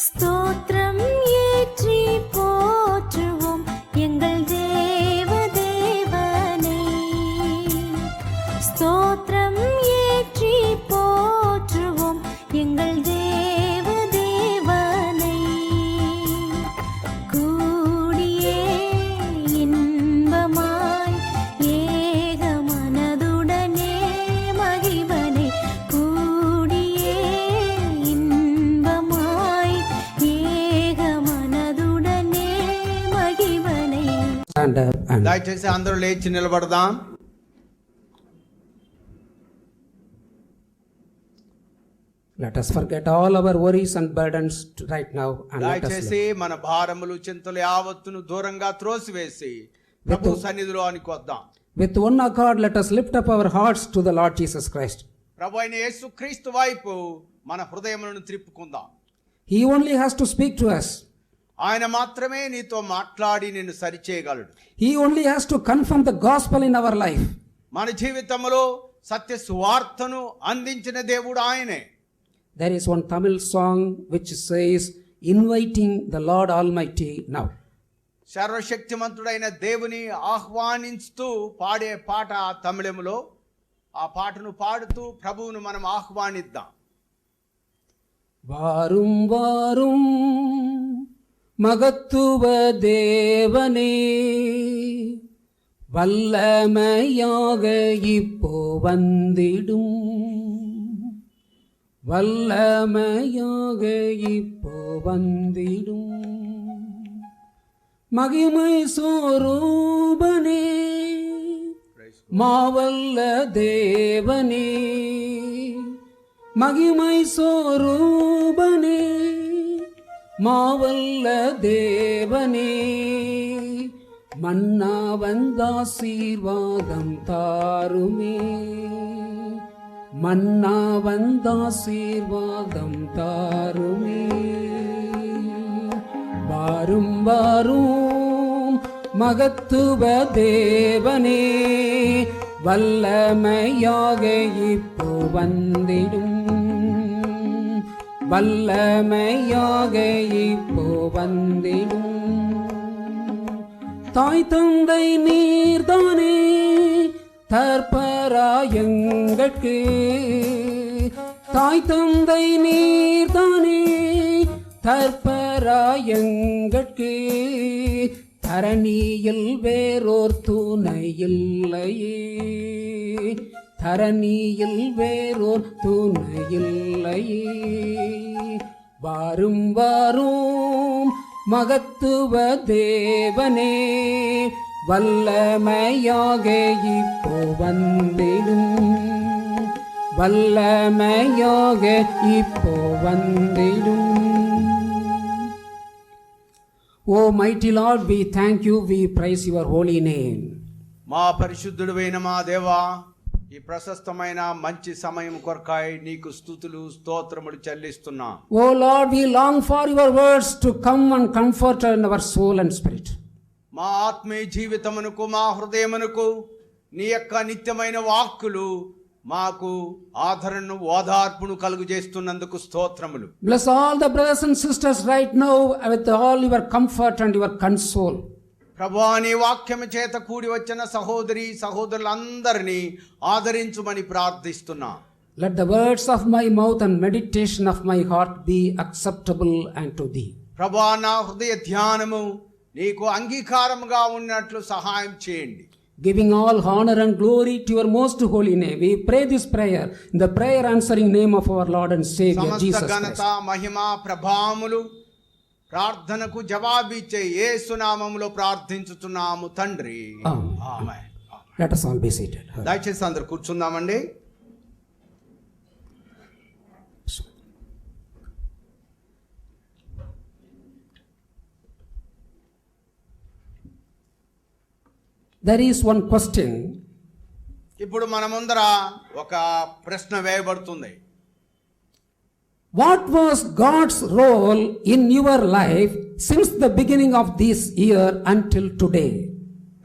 ஸ்தோத்திரம் ஏற்றி போற்றுவோம் எங்கள் தேவ தேவனை. ஸ்தோத்திரம் ஏற்றி போற்றுவோம் எங்கள் தேவ தேவனை. கூடியே இன்பமாய் ஏக மனதுடனே மகிழ்வனை. கூடியே இன்பமாய் ஏக மனதுடனே மகிழ்வனை. Stand up and దయచేసి అందరూ లేచి నిలబడదాం. let us forget all our worries and burdens right now and let us దయచేసి మన భారములు చింతలు యావత్తును దూరంగా త్రోసివేసి ప్రభు సన్నిధిలోనికి వద్దాం. with one accord let us lift up our hearts to the Lord Jesus Christ. ప్రభు అయిన యేసుక్రీస్తు వైపు మన హృదయములను త్రిప్పుకుందాం. He only has to speak to us. ఆయన మాత్రమే నీతో మాట్లాడి నిన్ను సరిచేయగలడు. He only has to confirm the gospel in our life. మన జీవితంలో సత్య సువార్తను అందించిన దేవుడు ఆయనే. There is one Tamil song which says inviting the Lord Almighty now. సర్వశక్తిమంతుడైన దేవుని ఆహ్వానిస్తూ పాడే పాట తమిళములో. ఆ పాటను పాడుతూ ప్రభువును మనం ఆహ్వానిద్దాం. வாரும் வாரும் மகத்துவ தேவனே, வல்லமையாக இப்போ வந்திடும். வல்லமையாக இப்போ வந்திடும். மகிமை சொரூபனே, மாவல்ல தேவனே. மகிமை சொரூபனே, மாவல்ல தேவனே. மன்னா வந்தாசீர்வாதம் தாருமே. மன்னா வந்தாசீர்வாதம் தாருமே. வாரும் வாரும் மகத்துவ தேவனே, வல்லமையாக இப்போ வந்திடும். வல்லமையாக இப்போ வந்திடும். தாய் தந்தை நீர்தானே தற்பராயங்கட்கு. தாய் தந்தை நீர்தானே தற்பராயங்கட்கு. தரணியில் வேறோர் துணை இல்லையே. தரணியில் வேறோர் துணை இல்லையே. வாரும் வாரும் மகத்துவ தேவனே, வல்லமையாக இப்போ வந்திடும். வல்லமையாக இப்போ வந்திடும். O mighty Lord, we thank you, we praise your holy name. మా పరిశుద్ధుడైన మా దేవా, ఈ ప్రశస్తమైన మంచి సమయం కొరకాయి నీకు స్తుతులు స్తోత్రములు చెల్లిస్తున్నా. O Lord, we long for your words to come and comfort in our soul and spirit. మా ఆత్మీయ జీవితమునకు మా హృదయమునకు నీ యొక్క నిత్యమైన వాక్కులు మాకు ఆదరణను ఓదార్పును కలుగు చేస్తున్నందుకు స్తోత్రములు. Bless all the brothers and sisters right now with all your comfort and your console. ప్రభువా, నీ వాక్యము చేత కూడి వచ్చిన సహోదరి సహోదరులందరినీ ఆదరించుమని ప్రార్థిస్తున్నా. Let the words of my mouth and meditation of my heart be acceptable unto thee. ప్రభువా, నా హృదయ ధ్యానము నీకు అంగీకారముగా ఉన్నట్లు సహాయం చేయండి. Giving all honor and glory to your most holy name, we pray this prayer in the prayer answering name of our Lord and Savior Jesus Christ. సమస్త ఘనత మహిమ ప్రభావములు ప్రార్థనకు జవాబిచ్చే యేసు నామములో ప్రార్థించుచున్నాము తండ్రి. ఆమేన్. Let us all be seated. దయచేసి అందరూ కూర్చుందామండి. There is one question. ఇప్పుడు మన ముందర ఒక ప్రశ్న వేయబడుతుంది. What was God's role in your life since the beginning of this year until today?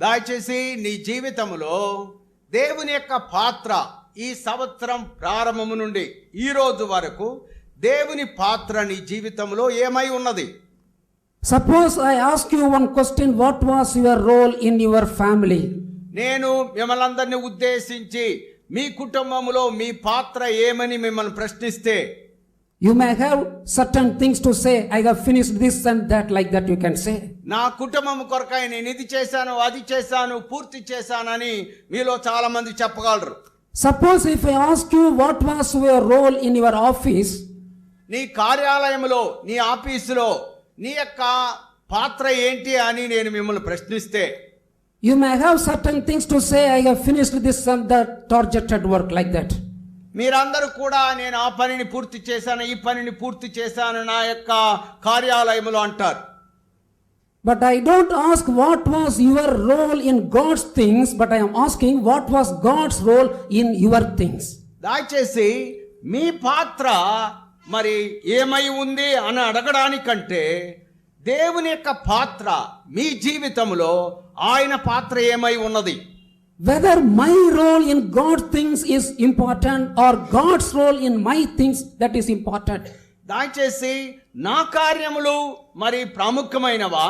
దయచేసి నీ జీవితంలో దేవుని యొక్క పాత్ర ఈ సంవత్సరం ప్రారంభము నుండి ఈ రోజు వరకు దేవుని పాత్ర నీ జీవితంలో ఏమై ఉన్నది? Suppose I ask you one question, what was your role in your family? నేను మిమ్మల్ని అందరినీ ఉద్దేశించి మీ కుటుంబంలో మీ పాత్ర ఏమని మిమ్మల్ని ప్రశ్నిస్తే, You may have certain things to say, I have finished this and that, like that you can say. నా కుటుంబం కొరకై నేను ఇది చేశాను, అది చేశాను, పూర్తి చేశానని మీలో చాలా మంది చెప్పగలరు. Suppose if I ask you what was your role in your office, నీ కార్యాలయంలో, నీ ఆఫీసులో నీ యొక్క పాత్ర ఏంటి అని నేను మిమ్మల్ని ప్రశ్నిస్తే, you may have certain things to say, I have finished this and that targeted work, like that. మీరందరూ కూడా నేను ఆ పనిని పూర్తి చేశాను, ఈ పనిని పూర్తి చేశాను నా యొక్క కార్యాలయంలో అంటారు. But I don't ask what was your role in God's things, but I am asking what was God's role in your things. దయచేసి మీ పాత్ర మరి ఏమై ఉంది అని అడగడానికంటే దేవుని యొక్క పాత్ర మీ జీవితంలో ఆయన పాత్ర ఏమై ఉన్నది, Whether my role in God's things is important or God's role in my things, that is important. దయచేసి నా కార్యములు మరి ప్రాముఖ్యమైనవా,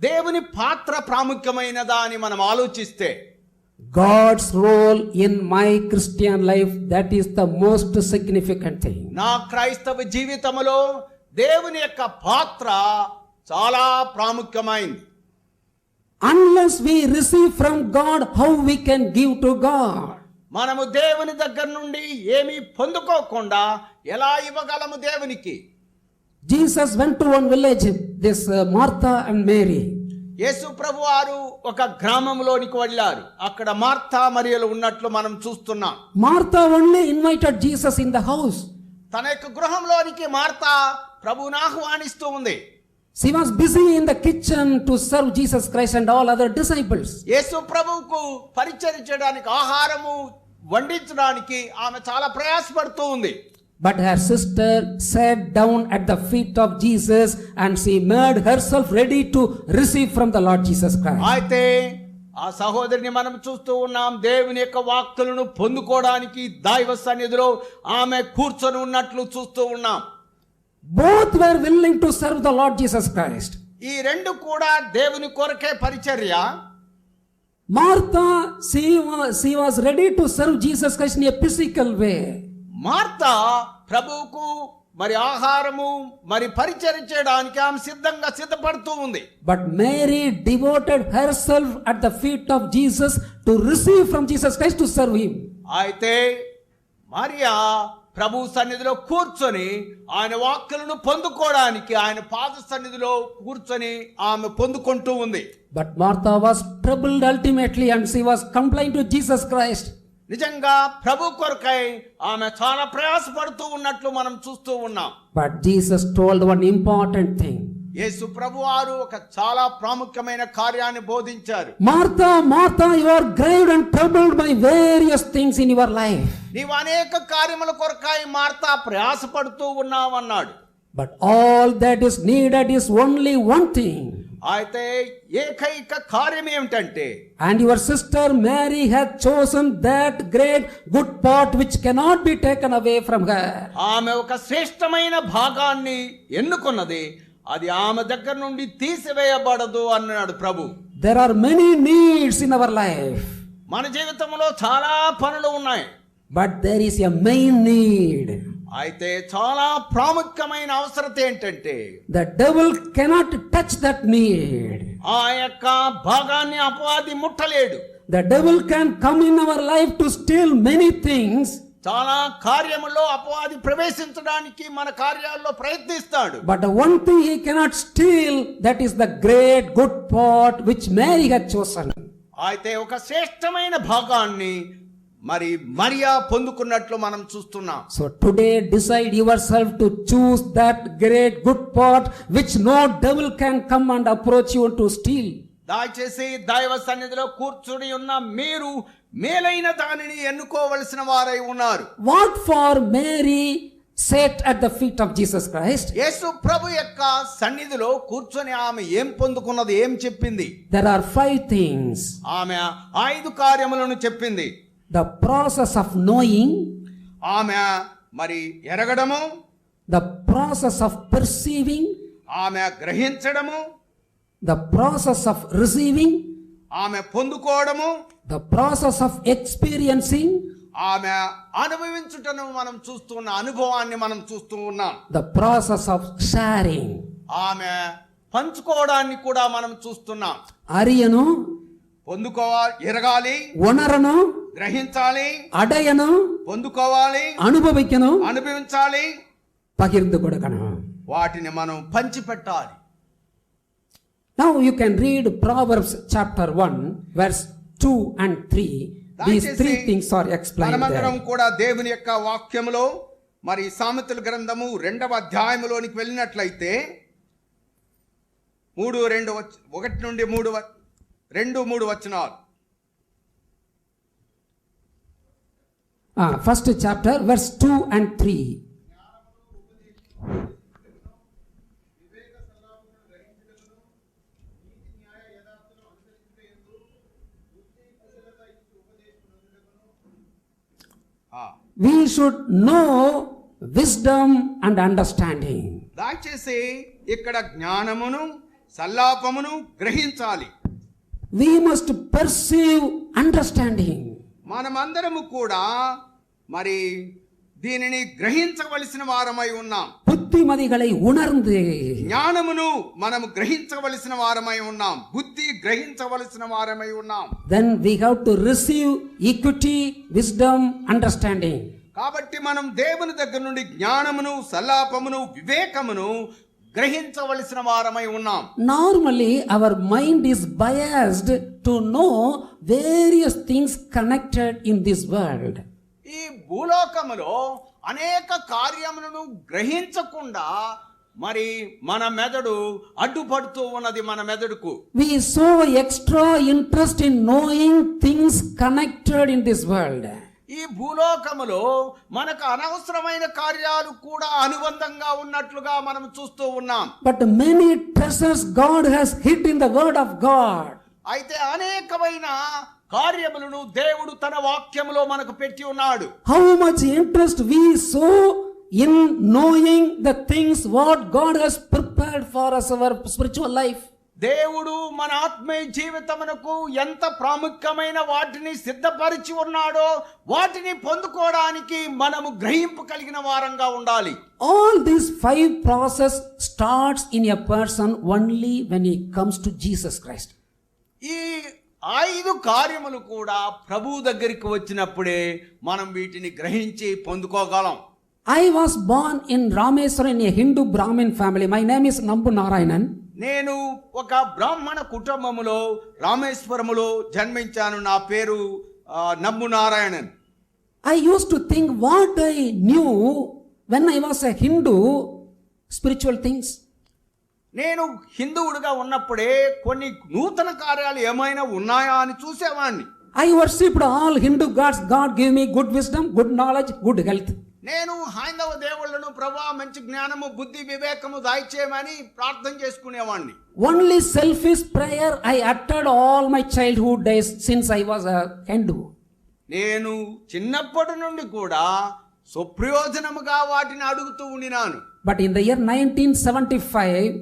దేవుని పాత్ర ప్రాముఖ్యమైనదా అని మనం ఆలోచిస్తే, God's role in my Christian life, that is the most significant thing. నా క్రైస్తవ జీవితంలో దేవుని యొక్క పాత్ర చాలా ప్రాముఖ్యమైంది. Unless we receive from God, how we can give to God? మనము దేవుని దగ్గర నుండి ఏమీ పొందుకోకుండా ఎలా ఇవ్వగలము దేవునికి? Jesus went to one village, this Martha and Mary. యేసు ప్రభువారు ఒక గ్రామంలోనికి వెళ్ళారు. అక్కడ మార్తా మరియలు ఉన్నట్లు మనం చూస్తున్నాం. Martha only invited Jesus in the house. తన యొక్క గృహంలోనికి మార్తా ప్రభువుని ఆహ్వానిస్తూ ఉంది. She was busy in the kitchen to serve Jesus Christ and all other disciples. యేసు ప్రభువుకు పరిచరించడానికి, ఆహారము వండించడానికి ఆమె చాలా ప్రయాసపడుతూ ఉంది. But her sister sat down at the feet of Jesus and she made herself ready to receive from the Lord Jesus Christ. అయితే ఆ సహోదరిని మనం చూస్తూ ఉన్నాం. దేవుని యొక్క వాక్కులను పొందుకోవడానికి దైవ సన్నిధిలో ఆమె కూర్చొని ఉన్నట్లు చూస్తూ ఉన్నాం. Both were willing to serve the Lord Jesus Christ. ఈ రెండు కూడా దేవుని కొరకే పరిచర్య. Martha, she was ready to serve Jesus Christ in a physical way. Martha ప్రభువుకు మరి ఆహారము మరి పరిచర్య చేయడానికి ఆమె సిద్ధపడుతూ ఉంది. But Mary devoted herself at the feet of Jesus to receive from Jesus Christ to serve him. అయితే మరియా ప్రభు సన్నిధిలో కూర్చొని ఆయన వాక్కులను పొందుకోవడానికి ఆయన పాద సన్నిధిలో కూర్చొని ఆమె పొందుకుంటూ ఉంది. But Martha was troubled ultimately and she was complaining to Jesus Christ. నిజంగా ప్రభు కొరకై ఆమె చాలా ప్రయాసపడుతూ ఉన్నట్లు మనం చూస్తూ ఉన్నాం. But Jesus told one important thing. యేసు ప్రభువారు ఒక చాలా ప్రాముఖ్యమైన కార్యాన్ని బోధించారు. Martha, Martha, you are grieved and troubled by various things in your life. నీవు అనేక కార్యముల కొరకై మార్తా ప్రయాసపడుతూ ఉన్నావు అన్నాడు. But all that is needed is only one thing. అయితే ఏకైక కార్యం ఏమిటంటే, And your sister Mary had chosen that great good part which cannot be taken away from her. ఆమె ఒక శ్రేష్టమైన భాగాన్ని ఎన్నుకున్నది, అది ఆమె దగ్గర నుండి తీసివేయబడదు అన్నాడు ప్రభు. There are many needs in our life. మన జీవితంలో చాలా పనులు ఉన్నాయి. But there is a main need. అయితే చాలా ప్రాముఖ్యమైన అవసరత ఏంటంటే, The devil cannot touch that need. ఆ యొక్క భాగాన్ని అపవాది ముట్టలేడు. The devil can come in our life to steal many things. చాలా కార్యములో అపవాది ప్రవేశించడానికి మన కార్యాల్లో ప్రయత్నిస్తాడు. But the one thing he cannot steal, that is the great good part which Mary had chosen. అయితే ఒక శ్రేష్టమైన భాగాన్ని మరి మరియా పొందుకున్నట్లు మనం చూస్తున్నాం. So today decide yourself to choose that great good part which no devil can come and approach you to steal. దయచేసి దైవ సన్నిధిలో కూర్చుని ఉన్న మీరు మేలైన దానిని ఎన్నుకోవలసిన వారై ఉన్నారు. What for Mary sat at the feet of Jesus Christ? యేసు ప్రభు యొక్క సన్నిధిలో కూర్చొని ఆమె ఏం పొందుకున్నది, ఏం చెప్పింది? There are 5 things. ఆమె 5 కార్యములను చెప్పింది. The process of knowing, ఆమె మరి ఎరగడము, the process of perceiving, ఆమె గ్రహించడము, the process of receiving, ఆమె పొందుకోవడము, the process of experiencing, ఆమె అనుభవించుటను మనం చూస్తున్న అనుభవాన్ని మనం చూస్తూ ఉన్నాం. the process of sharing. ఆమె పంచుకోవడాన్ని కూడా మనం చూస్తున్నాం. అరియను, పొందుకోవాలి, ఎరగాలి, ఉణరను, గ్రహించాలి, అడయను, పొందుకోవాలి, అనుభవికను, అనుభవించాలి, పగిర్దు కొడకను. వాటిని మనం పంచిపెట్టాలి. Now you can read Proverbs chapter 1 verse 2 and 3. These three things are explained మనమందరం there. కూడా దేవుని యొక్క వాక్యములో మరి సామెతల గ్రంథము 2వ అధ్యాయములోనికి వెళ్ళినట్లయితే 1 నుండి 3 వచనాలు. First chapter verse 2 and 3. We should know wisdom and understanding. దయచేసి ఇక్కడ జ్ఞానమును సల్లాపమును గ్రహించాలి. We must perceive understanding. మనమందరము కూడా మరి దీనిని గ్రహించవలసిన వారమై ఉన్నాం. புத்திமதிகளை உணர்ந்து జ్ఞానమును మనము గ్రహించవలసిన వారమై ఉన్నాం. బుద్ధి గ్రహించవలసిన వారమై ఉన్నాం. then we have to receive equity, wisdom, understanding. కాబట్టి మనం దేవుని దగ్గర నుండి జ్ఞానమును సల్లాపమును వివేకమును గ్రహించవలసిన వారమై ఉన్నాం. Normally our mind is biased to know various things connected in this world. ఈ భూలోకములో అనేక కార్యములను గ్రహించకుండా మరి మన మెదడు అడ్డుపడుతూ ఉన్నది. మన మెదడుకు We show extra interest in knowing things connected in this world. ఈ భూలోకములో మనకు అనవసరమైన కార్యాలు కూడా అనుబంధంగా ఉన్నట్లుగా మనం చూస్తూ ఉన్నాం. But many treasures God has hid in the word of God. అయితే అనేకమైన కార్యములను దేవుడు తన వాక్యములో మనకు పెట్టి ఉన్నాడు. How much interest we show in knowing the things what God has prepared for us, our spiritual life. దేవుడు మన ఆత్మీయ జీవితమునకు ఎంత ప్రాముఖ్యమైన వాటిని సిద్ధపరిచి ఉన్నాడో వాటిని పొందుకోవడానికి మనము గ్రహింపు కలిగిన వారంగా ఉండాలి. All these 5 process starts in a person only when he comes to Jesus Christ. ఈ 5 కార్యములు కూడా ప్రభువు దగ్గరికి వచ్చినప్పుడే మనం వీటిని గ్రహించి పొందుకోగలం. I was born in Rameswaram in a Hindu Brahmin family. My name is Nambu Narayanan. నేను ఒక బ్రాహ్మణ కుటుంబములో రామేశ్వరములో జన్మించాను. నా పేరు నమ్ము Narayanan. I used to think what I knew when I was a Hindu, spiritual things. నేను హిందువుడిగా ఉన్నప్పుడే కొన్ని నూతన కార్యాలు ఏమైనా ఉన్నాయా అని చూసేవాడిని. I worshipped all Hindu gods. God gave me good wisdom, good knowledge, good health. నేను హైందవ దేవుళ్ళను ప్రభువా మంచి జ్ఞానము బుద్ధి వివేకము దయచేయమని ప్రార్థన చేసుకునేవాడిని. Only selfish prayer I uttered all my childhood days since I was a Hindu. నేను చిన్నప్పటి నుండి కూడా సుప్రయోజనముగా వాటిని అడుగుతూ ఉండినాను. But in the year 1975,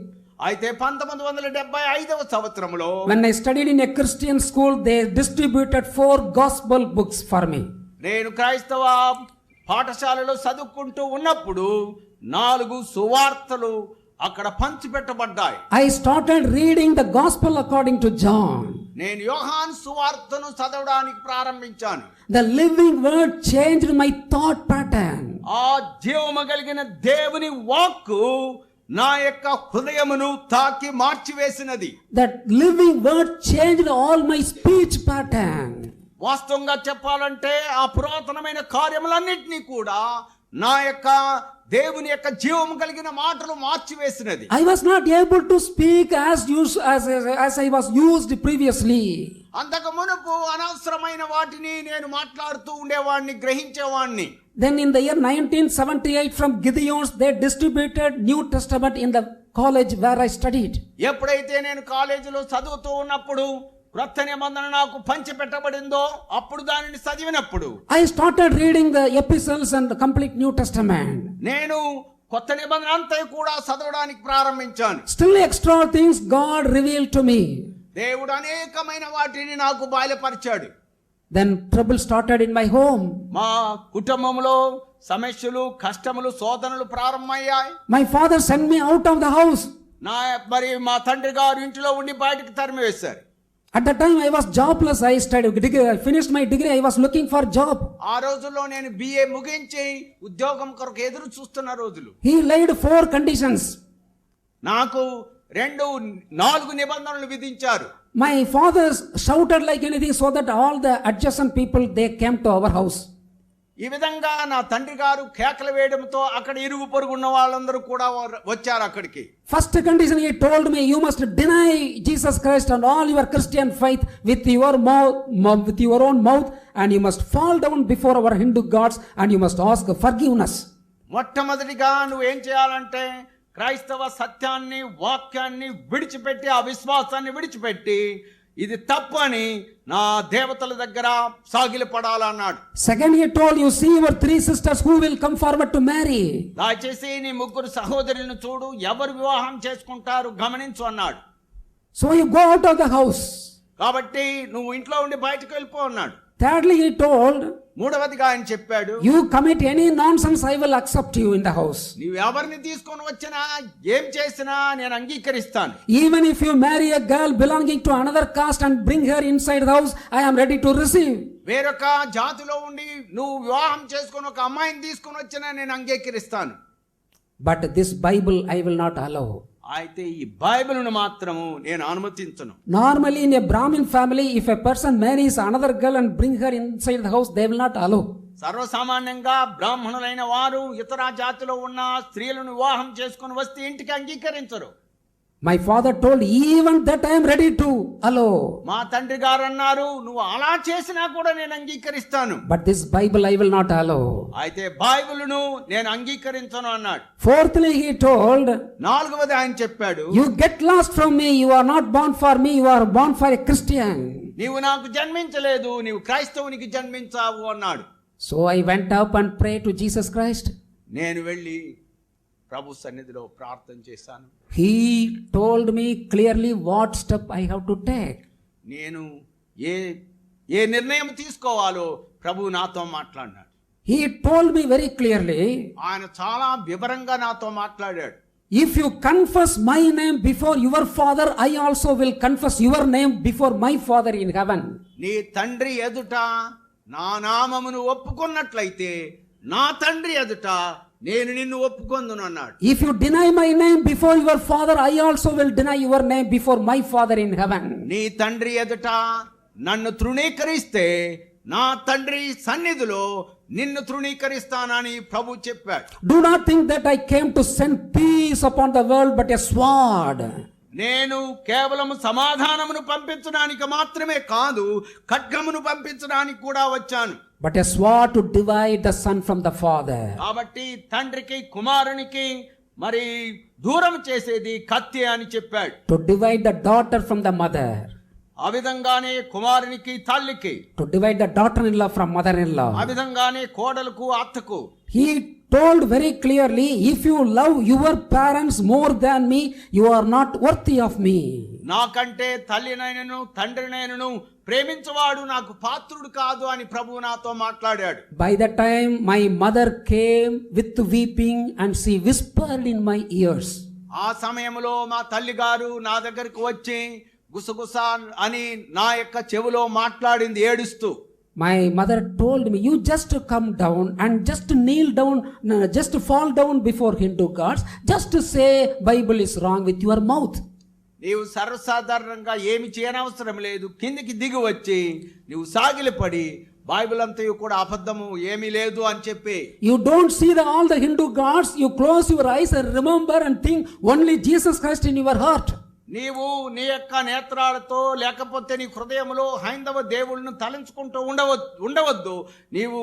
అయితే 1975వ సంవత్సరంలో when I studied in a Christian school, they distributed 4 gospel books for me. నేను క్రైస్తవ పాఠశాలలో చదువుకుంటూ ఉన్నప్పుడు 4 సువార్తలు అక్కడ పంచిపెట్టబడ్డాయి. I started reading the gospel according to John. నేను యోహాను సువార్తను చదవడానికి ప్రారంభించాను. The living word changed my thought pattern. ఆ జీవము కలిగిన దేవుని వాక్కు నా యొక్క హృదయమును తాకి మార్చివేసినది. That living word changed all my speech pattern. వాస్తవంగా చెప్పాలంటే ఆ పురాతనమైన కార్యములన్నింటినీ కూడా నా యొక్క దేవుని యొక్క జీవము కలిగిన మాటలు మార్చివేసినది. I was not able to speak as I was used previously. అంతకు మునుపు అనవసరమైన వాటిని నేను మాట్లాడుతూ ఉండేవాడిని, గ్రహించేవాడిని. Then in the year 1978 from Gideons they distributed New Testament in the college where I studied. ఎప్పుడైతే నేను కాలేజీలో చదువుతూ ఉన్నప్పుడు క్రొత్త నిబంధన నాకు పంచిపెట్టబడిందో అప్పుడు దానిని చదివినప్పుడు I started reading the epistles and the complete New Testament. నేను కొత్త నిబంధన అంతా కూడా చదవడానికి ప్రారంభించాను. Still extra things God revealed to me. దేవుడు అనేకమైన వాటిని నాకు బయలుపరిచాడు. Then trouble started in my home. మా కుటుంబంలో సమస్యలు, కష్టములు, శోధనలు ప్రారంభమయ్యాయి. My father sent me out of the house. మా తండ్రి గారు ఇంటిలో ఉండి బయటకు తరిమివేశారు. At that time I was jobless. I finished my degree. I was looking for job. ఆ రోజుల్లో నేను BA ముగించి ఉద్యోగం కొరకు ఎదురు చూస్తున్న రోజులు. He laid 4 conditions. నాకు 4 నిబంధనలు విధించారు. My father shouted like anything so that all the adjacent people they came to our house. ఈ విధంగా నా తండ్రి గారు కేకలు వేయడంతో అక్కడ ఇరుగు పొరుగు ఉన్న వాళ్ళందరూ కూడా వచ్చారు అక్కడికి. First condition he told me, you must deny Jesus Christ and all your Christian faith with your own mouth, and you must fall down before our Hindu gods and you must ask forgiveness. మొట్టమొదటిగా నువ్వు ఏం చేయాలంటే క్రైస్తవ సత్యాన్ని, వాక్యాన్ని విడిచిపెట్టి, ఆ విశ్వాసాన్ని విడిచిపెట్టి ఇది తప్పు అని నా దేవతల దగ్గర సాగిలపడాలన్నాడు. Second he told, you see your 3 sisters who will come forward to marry. దయచేసి నీ 3 సహోదరులను చూడు, ఎవరు వివాహం చేసుకుంటారు గమనించు అన్నాడు. So you go out of the house. కాబట్టి నువ్వు ఇంట్లో ఉండి బయటకు వెళ్ళిపో అన్నాడు. Thirdly he told, మూడవదిగా ఆయన చెప్పాడు, you commit any nonsense, I will accept you in the house. నీవు ఎవరిని తీసుకొని వచ్చినా, ఏం చేసినా నేను అంగీకరిస్తాను. Even if you marry a girl belonging to another caste and bring her inside the house, I am ready to receive. వేరొక జాతిలో ఉండి నువ్వు వివాహం చేసుకొని ఒక అమ్మాయిని తీసుకొని వచ్చినా నేను అంగీకరిస్తాను. But this Bible I will not allow. అయితే ఈ బైబిల్ను మాత్రము నేను అనుమతించను. Normally in a Brahmin family, if a person marries another girl and bring her inside the house, they will not allow. సర్వసామాన్యంగా బ్రాహ్మణులైన వారు ఇతర జాతిలో ఉన్న స్త్రీలను వివాహం చేసుకుని వస్తే ఇంటికి అంగీకరించరు. My father told, even that I am ready to allow. మా తండ్రి గారు అన్నారు, నువ్వు అలా చేసినా కూడా నేను అంగీకరిస్తాను. But this Bible I will not allow. అయితే బైబిలును నేను అంగీకరించను అన్నాడు. Fourthly he told, 4వది ఆయన చెప్పాడు, you get lost from me, you are not born for me, you are born for a Christian. నీవు నాకు జన్మించలేదు, నీవు క్రైస్తవునికి జన్మించావు అన్నాడు. So I went up and prayed to Jesus Christ. నేను వెళ్ళి ప్రభు సన్నిధిలో ప్రార్థన చేశాను. He told me clearly what step I have to take. నేను ఏ నిర్ణయం తీసుకోవాలో ప్రభు నాతో మాట్లాడినాడు. He told me very clearly, ఆయన చాలా వివరంగా నాతో మాట్లాడాడు. if you confess my name before your father, I also will confess your name before my father in heaven. నీ తండ్రి ఎదుట నా నామమును ఒప్పుకున్నట్లయితే నా తండ్రి ఎదుట నేను నిన్ను ఒప్పుకొందును అన్నాడు. If you deny my name before your father, I also will deny your name before my father in heaven. నీ తండ్రి ఎదుట నన్ను తృణీకరిస్తే నా తండ్రి సన్నిధిలో నిన్ను తృణీకరిస్తానని ప్రభు చెప్పాడు. Do not think that I came to send peace upon the world, but a sword. నేను కేవలం సమాధానమును పంపించడానికి మాత్రమే కాదు, ఖడ్గమును పంపించడానికి కూడా వచ్చాను. But a sword to divide the son from the father. కాబట్టి తండ్రికి కుమారునికి మరి దూరం చేసేది కత్తి అని చెప్పాడు. To divide the daughter from the mother. ఆ విధంగానే కుమారునికి తల్లికి, To divide the daughter-in-law from mother-in-law. ఆ విధంగానే కోడలకు అత్తకు. He told very clearly, if you love your parents more than me, you are not worthy of me. నాకంటే తల్లినైనను తండ్రినైనను ప్రేమించవాడు నాకు పాత్రుడు కాదు అని ప్రభువు నాతో మాట్లాడాడు. By that time my mother came with weeping and she whispered in my ears. ఆ సమయంలో మా తల్లి గారు నా దగ్గరికి వచ్చి గుసగుస అని నా యొక్క చెవిలో మాట్లాడింది ఏడుస్తూ. My mother told me, you just come down and just kneel down, just fall down before Hindu gods, just to say Bible is wrong with your mouth. నీవు సర్వసాధారణంగా ఏమి చేయనవసరం లేదు, కిందికి దిగి వచ్చి నీవు సాగిలపడి బైబిల్ అంతయు కూడా అబద్ధము ఏమీ లేదు అని చెప్పి. You don't see all the Hindu gods, you close your eyes and remember and think only Jesus Christ in your heart. నీవు నీ యొక్క నేత్రాలతో లేకపోతే నీ హృదయంలో హైందవ దేవుళ్ళను తలంచుకుంటూ ఉండవద్దు, నీవు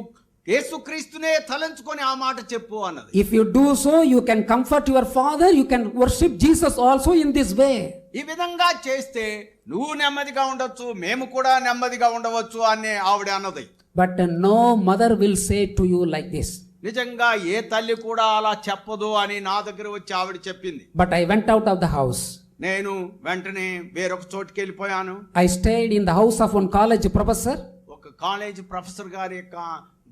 యేసుక్రీస్తునే తలంచుకొని ఆ మాట చెప్పు అన్నది. If you do so, you can comfort your father, you can worship Jesus also in this way. ఈ విధంగా చేస్తే నువ్వు నెమ్మదిగా ఉండొచ్చు, మేము కూడా నెమ్మదిగా ఉండవచ్చు అని ఆవిడ అన్నది. But no mother will say to you like this. నిజంగా ఏ తల్లి కూడా అలా చెప్పదు అని నా దగ్గర వచ్చి ఆవిడ చెప్పింది. But I went out of the house. నేను వెంటనే వేరొక చోటుకి వెళ్ళిపోయాను. I stayed in the house of one college professor, ఒక కాలేజ్ ప్రొఫెసర్ గారి యొక్క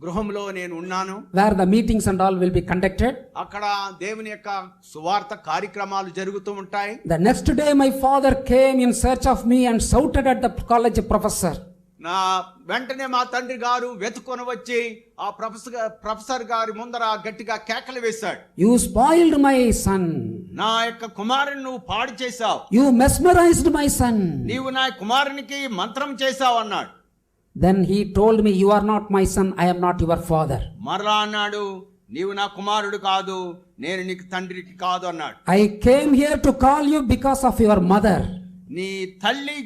గృహంలో నేను ఉన్నాను. where the meetings and all will be conducted. అక్కడ దేవుని యొక్క సువార్త కార్యక్రమాలు జరుగుతూ ఉంటాయి. The next day my father came in search of me and shouted at the college professor. నా వెంటనే మా తండ్రి గారు వెతుకొని వచ్చి ఆ ప్రొఫెసర్ గారి ముందర గట్టిగా కేకలు వేశాడు. You spoiled my son. నా యొక్క కుమారుని నువ్వు పాడు చేశావు. You mesmerized my son. నీవు నా కుమారునికి మంత్రం చేశావు అన్నాడు. Then he told me, you are not my son, I am not your father. మరలా అన్నాడు, నీవు నా కుమారుడు కాదు, నేను నీకు తండ్రికి కాదు అన్నాడు. I came here to call you because of your mother. నీ తల్లి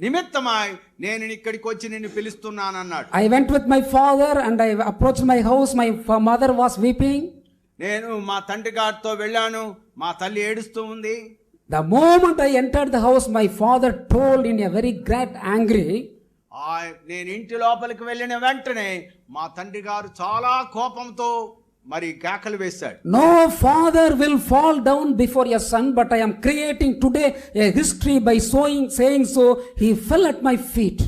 నిమిత్తమై నేను ఇక్కడికి వచ్చి నిన్ను పిలుస్తున్నాను అన్నాడు. I went with my father and I approached my house. My mother was weeping. నేను మా తండ్రి గారితో వెళ్ళాను, మా తల్లి ఏడుస్తూ ఉంది. The moment I entered the house, my father told in a very great angry, నేను ఇంటి లోపలికి వెళ్ళిన వెంటనే మా తండ్రి గారు చాలా కోపంతో మరి కేకలు వేశాడు. no father will fall down before your son, but I am creating today a history by saying so. He fell at my feet.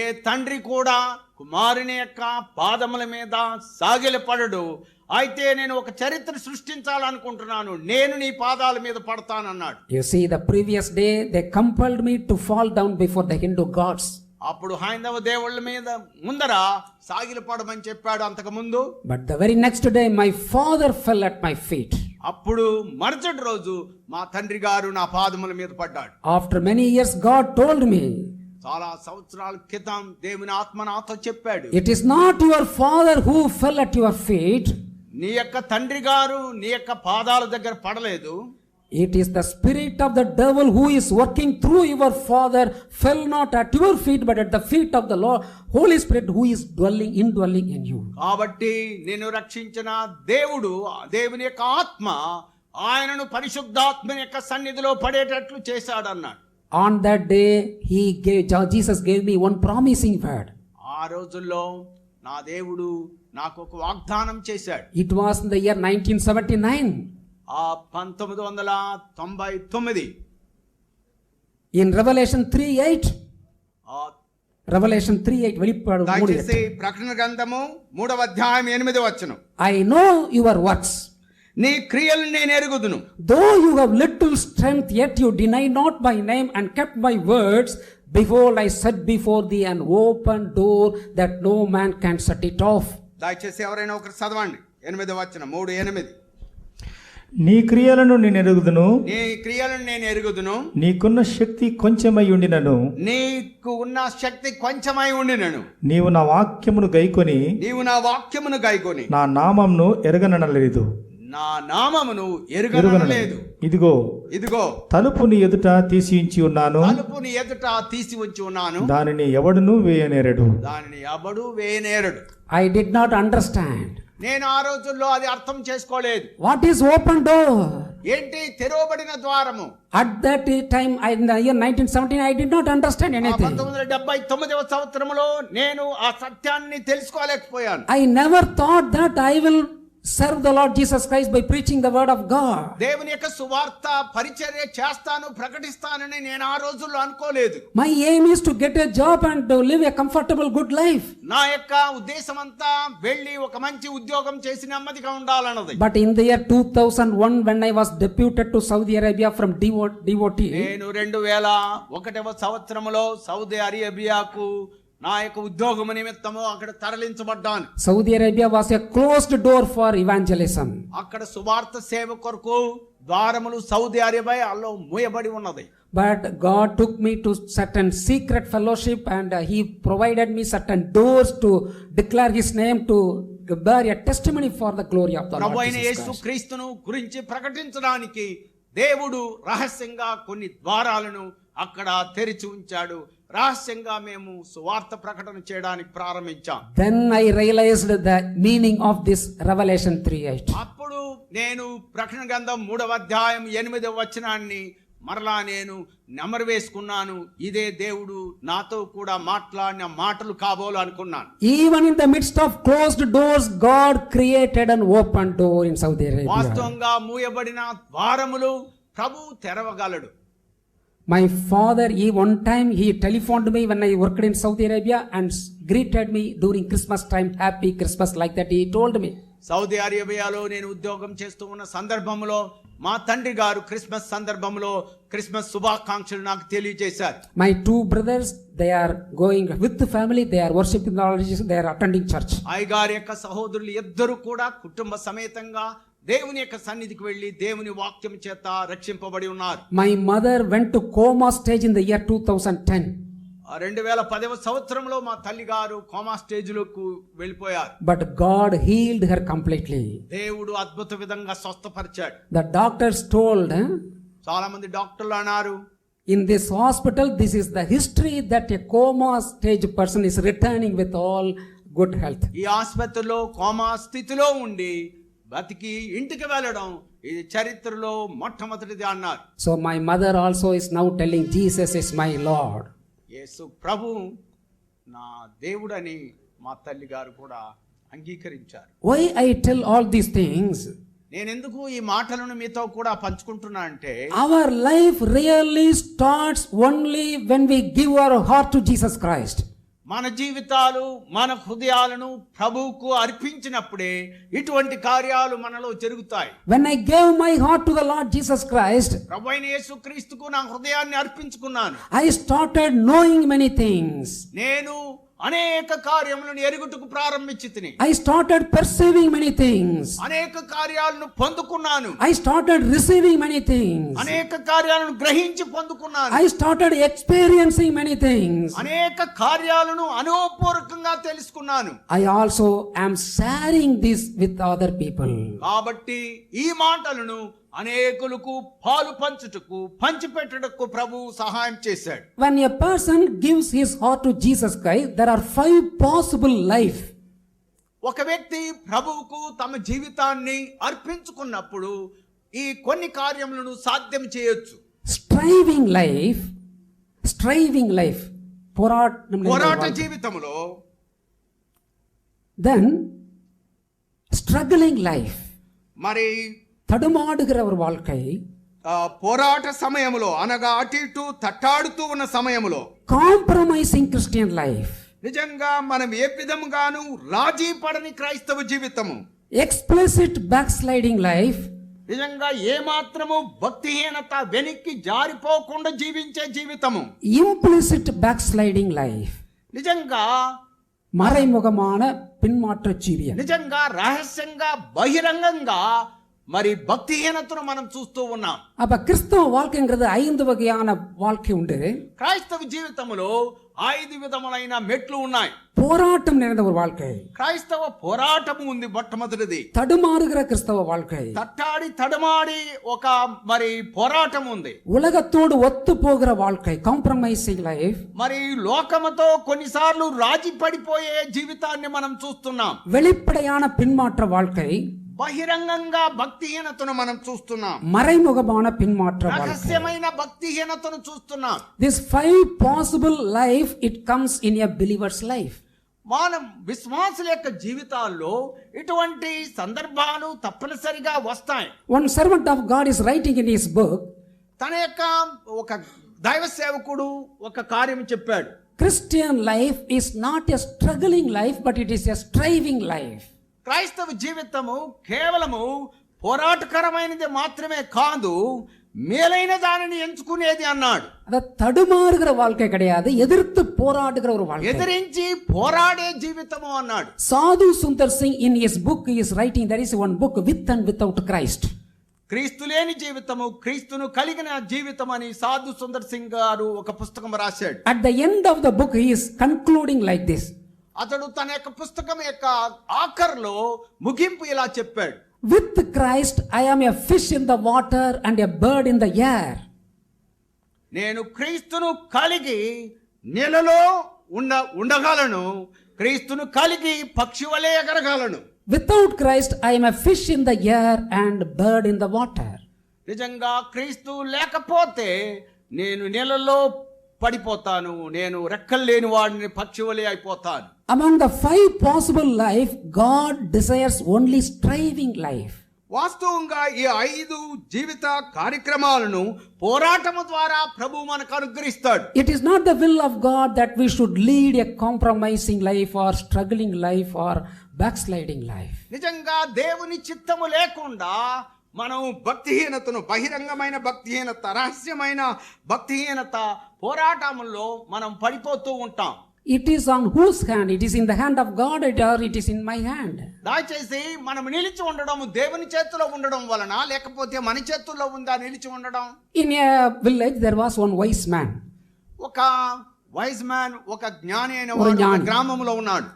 ఏ తండ్రి కూడా కుమారుని యొక్క పాదముల మీద సాగిలపడడు. అయితే నేను ఒక చరిత్ర సృష్టించాలనుకుంటున్నాను, నేను నీ పాదాల మీద పడతానన్నాడు. You see, the previous day they compelled me to fall down before the Hindu gods. అప్పుడు హైందవ దేవుళ్ళ మీద ముందర సాగిలపడమని చెప్పాడు అంతకు ముందు. But the very next day my father fell at my feet. అప్పుడు మరుసటి రోజు మా తండ్రి గారు నా పాదముల మీద పడ్డాడు. After many years God told me, చాలా సంవత్సరాల క్రితం దేవుని ఆత్మ నాతో చెప్పాడు, it is not your father who fell at your feet. నీ యొక్క తండ్రి గారు నీ యొక్క పాదాల దగ్గర పడలేదు. It is the spirit of the devil who is working through your father fell not at your feet but at the feet of the Lord Holy Spirit who is indwelling in you. కాబట్టి నిన్ను రక్షించిన దేవుడు, దేవుని యొక్క ఆత్మ ఆయనను పరిశుద్ధాత్మ యొక్క సన్నిధిలో పడేటట్లు చేశాడు అన్నాడు. On that day Jesus gave me one promising word. ఆ రోజుల్లో నా దేవుడు నాకు ఒక వాగ్దానం చేశాడు. It was in the year 1979. 1999 in Revelation 3:8. Revelation 3:8 వెలిపాడు. దయచేసి ప్రకటన గ్రంథము 3వ అధ్యాయం 8వ వచనం. I know your works. నీ క్రియలు నేను ఎరుగుదును. Though you have little strength, yet you deny not my name and kept my words. Behold, I set before thee an open door that no man can shut it off. దయచేసి ఎవరైనా ఒకరు చదవండి 8వ వచనం 3:8. నీ క్రియలను నేను ఎరుగుదును, నీ క్రియలను నేను ఎరుగుదును. నీకున్న శక్తి కొంచెమై ఉండినను, నీకు ఉన్న శక్తి కొంచెమై ఉండినను. నీవు నా వాక్యమును గైకొని, నీవు నా వాక్యమును గైకొని, నా నామమును ఎరగననలేదు. నా నామమును ఎరుగనలేదు. ఇదిగో తలుపు నీ ఎదుట తీసి ఉంచి ఉన్నాను, తలుపు నీ ఎదుట తీసి ఉంచి ఉన్నాను, దానిని ఎవడును వేయనేరడు. I did not understand. నేను ఆ రోజుల్లో అది అర్థం చేసుకోలేదు. What is open door? ఏంటి తెరవబడిన ద్వారము? At that time, in the year 1917, I did not understand anything. 1979వ సంవత్సరంలో నేను ఆ సత్యాన్ని తెలుసుకోలేకపోయాను. I never thought that I will serve the Lord Jesus Christ by preaching the word of God. దేవుని యొక్క సువార్త పరిచర్య చేస్తాను, ప్రకటిస్తానని నేను ఆ రోజుల్లో అనుకోలేదు. My aim is to get a job and to live a comfortable good life. నా యొక్క ఉద్దేశం అంతా వెళ్ళి ఒక మంచి ఉద్యోగం చేసి నెమ్మదిగా ఉండాలన్నది. But in the year 2001, when I was deputed to Saudi Arabia from DOT, నేను 2001వ సంవత్సరంలో సౌదీ అరేబియాకు నా యొక్క ఉద్యోగం నిమిత్తము అక్కడ తరలించబడ్డాను. Saudi Arabia was a closed door for evangelism. అక్కడ సువార్త సేవ కొరకు ద్వారములు సౌదీ అరేబియాలో మూయబడి ఉన్నది. But God took me to certain secret fellowship and He provided me certain doors to declare His name, to bear a testimony for the glory of the Lord ప్రభువైన Jesus యేసు Christ. క్రీస్తును గురించి ప్రకటించడానికి దేవుడు రహస్యంగా కొన్ని ద్వారాలను అక్కడ తెరిచి ఉంచాడు. రహస్యంగా మేము సువార్త ప్రకటన చేయడానికి ప్రారంభించాం. Then I realized the meaning of this Revelation 3:8. అప్పుడు నేను ప్రకటన గ్రంథం 3వ అధ్యాయం 8వ వచనాన్ని మరలా నేను నెమరు వేసుకున్నాను, ఇదే దేవుడు నాతో కూడా మాట్లాడిన మాటలు కాబోలు అనుకున్నాను. Even in the midst of closed doors, God created an open door in Saudi Arabia. వాస్తవంగా మూయబడిన ద్వారములు ప్రభు తెరవగలడు. My father, one time he telephoned me when I worked in Saudi Arabia and greeted me during Christmas time, happy Christmas, like that he told me. Saudi అరేబియాలో నేను ఉద్యోగం చేస్తూ ఉన్న సందర్భంలో మా తండ్రి గారు క్రిస్మస్ సందర్భంలో క్రిస్మస్ శుభాకాంక్షలు నాకు తెలియజేశారు. My two brothers, they are going with the family, they are worshiping the Lord Jesus, they are attending church. అయ్యగారి యొక్క సహోదరులు ఇద్దరు కూడా కుటుంబ సమేతంగా దేవుని యొక్క సన్నిధికి వెళ్ళి దేవుని వాక్యం చేత రక్షింపబడి ఉన్నారు. My mother went to coma stage in the year 2010. 2010వ సంవత్సరంలో మా తల్లి గారు కోమా స్టేజ్లోకి వెళ్ళిపోయారు. But God healed her completely. దేవుడు అద్భుత విధంగా స్వస్థపరిచాడు. The doctors told, చాలా మంది డాక్టర్లు అన్నారు, in this hospital, this is the history that a coma stage person is returning with all good health. ఈ ఆసుపత్రిలో కోమా స్థితిలో ఉండి బతికి ఇంటికి వెళ్ళడం ఇది చరిత్రలో మొట్టమొదటిది అన్నారు. So my mother also is now telling Jesus is my Lord. యేసు ప్రభు నా దేవుడని మా తల్లి గారు కూడా అంగీకరించారు. Why I tell all these things? నేను ఎందుకు ఈ మాటలను మీతో కూడా పంచుకుంటున్నా అంటే, Our life really starts only when we give our heart to Jesus Christ. మన జీవితాలు మన హృదయాలను ప్రభువుకు అర్పించినప్పుడే ఇటువంటి కార్యాలు మనలో జరుగుతాయి. When I gave my heart to the Lord Jesus Christ, ప్రభువైన యేసుక్రీస్తుకు నా హృదయాన్ని అర్పించుకున్నాను. I started knowing many things. నేను అనేక కార్యములను ఎరుగుటకు ప్రారంభించితిని. I started perceiving many things. అనేక కార్యాలను పొందుకున్నాను. I started receiving many things. అనేక కార్యాలను గ్రహించి పొందుకున్నాను. I started experiencing many things. అనేక కార్యాలను అనుభవపూర్వకంగా తెలుసుకున్నాను. I also am sharing this with other people. కాబట్టి ఈ మాటలను అనేకులకు పాలు పంచుటకు పంచిపెట్టుటకు ప్రభు సహాయం చేశాడు. When a person gives his heart to Jesus Christ, there are 5 possible life. ఒక వ్యక్తి ప్రభువుకు తమ జీవితాన్ని అర్పించుకున్నప్పుడు ఈ కొన్ని కార్యములను సాధ్యం చేయొచ్చు. Striving life, పోరాట జీవితంలో, then struggling life, మరి தடுமாடுகிற ஒரு வாழ்க்கை, పోరాట సమయంలో అనగా అటు ఇటు తట్టాడుతూ ఉన్న సమయంలో, compromising Christian life, నిజంగా మనం ఏ విధముగాను రాజీ పడని క్రైస్తవ జీవితము, explicit backsliding life, నిజంగా ఏ మాత్రము భక్తిహీనత వెనక్కి జారిపోకుండా జీవించే జీవితము, implicit backsliding life, నిజంగా மறைமுகமான பின்மாற்ற ஜீவியம். నిజంగా రహస్యంగా బహిరంగంగా మరి భక్తిహీనతను మనం చూస్తూ ఉన్నాం. அப்ப கிறிஸ்தவ வாழ்க்கைங்கிறது 5 வகையான வாழ்க்கை உண்டு. క్రైస్తవ జీవితంలో 5 విధములైన మెట్లు ఉన్నాయి. போராட்டம் நிறைந்த ஒரு வாழ்க்கை, క్రైస్తవ పోరాటము ఉంది. మొట్టమొదటిది தடுமாறுகிற கிறிஸ்தவ வாழ்க்கை, తడమాడి ఒక మరి పోరాటం ఉంది. உலகத்தோடு ஒத்து போகிற வாழ்க்கை, காம்ப்ரமைசிங் லைஃப், మరి లోకముతో కొన్నిసార్లు రాజీ పడిపోయే జీవితాన్ని మనం చూస్తున్నాం. வெளிப்படையான பின்மாற்ற வாழ்க்கை, బహిరంగంగా భక్తిహీనతను మనం చూస్తున్నాం. மறைமுகமான பின்மாற்ற வாழ்க்கை. రహస్యమైన భక్తిహీనతను చూస్తున్నాం. This 5 possible life, it comes in a believer's life. మనం విశ్వాసుల యొక్క జీవితాల్లో ఇటువంటి సందర్భాలు తప్పనిసరిగా వస్తాయి. One servant of God is writing in his book, తన యొక్క ఒక దైవ సేవకుడు ఒక కార్యం చెప్పాడు. Christian life is not a struggling life, but it is a striving life. క్రైస్తవ జీవితము కేవలము పోరాటకరమైనది మాత్రమే కాదు, మేలైన దానిని ఎంచుకునేది అన్నాడు. அது தடுமாறுகிற வாழ்க்கை கிடையாது, எதிர்த்து போராடுகிற ஒரு வாழ்க்கை. ఎదిరించి పోరాడే జీవితము అన్నాడు. Sadhu Sundar Singh in his book is writing, there is one book, With and Without Christ. క్రీస్తు లేని జీవితము, క్రీస్తును కలిగిన జీవితం అని సాధు సుందర్ సింగ్ గారు ఒక పుస్తకం రాశాడు. At the end of the book, he is concluding like this. అతడు తన యొక్క పుస్తకం యొక్క ఆఖర్లో ముగింపు ఇలా చెప్పాడు. With Christ, I am a fish in the water and a bird in the air. నేను క్రీస్తును కలిగి నీళ్ళలో ఉండగలను, క్రీస్తును కలిగి పక్షి వలె ఎగరగలను. Without Christ, I am a fish in the air and bird in the water. నిజంగా క్రీస్తు లేకపోతే నేను నీళ్ళలో పడిపోతాను, నేను రెక్కలు లేని వాడిని, పక్షి వలె అయిపోతాను. Among the 5 possible life, God desires only striving life. వాస్తవంగా ఈ 5 జీవిత కార్యక్రమాలను పోరాటము ద్వారా ప్రభు మనకు అనుగ్రహిస్తాడు. It is not the will of God that we should lead a compromising life or struggling life or backsliding life. నిజంగా దేవుని చిత్తము లేకుండా మనం భక్తిహీనతను, బహిరంగమైన భక్తిహీనత, రహస్యమైన భక్తిహీనత పోరాటంలో మనం పడిపోతూ ఉంటాం. It is on whose hand? It is in the hand of God or it is in my hand? దయచేసి మనం నిలిచి ఉండడం దేవుని చేతిలో ఉండడం వలన, లేకపోతే మన చేతుల్లో ఉందా నిలిచి ఉండడం? In a village there was one wise man. ఒక వైజ్ మ్యాన్, ఒక జ్ఞాని అయిన ఒక వాడు ఒక జ్ఞాని. గ్రామంలో ఉన్నాడు.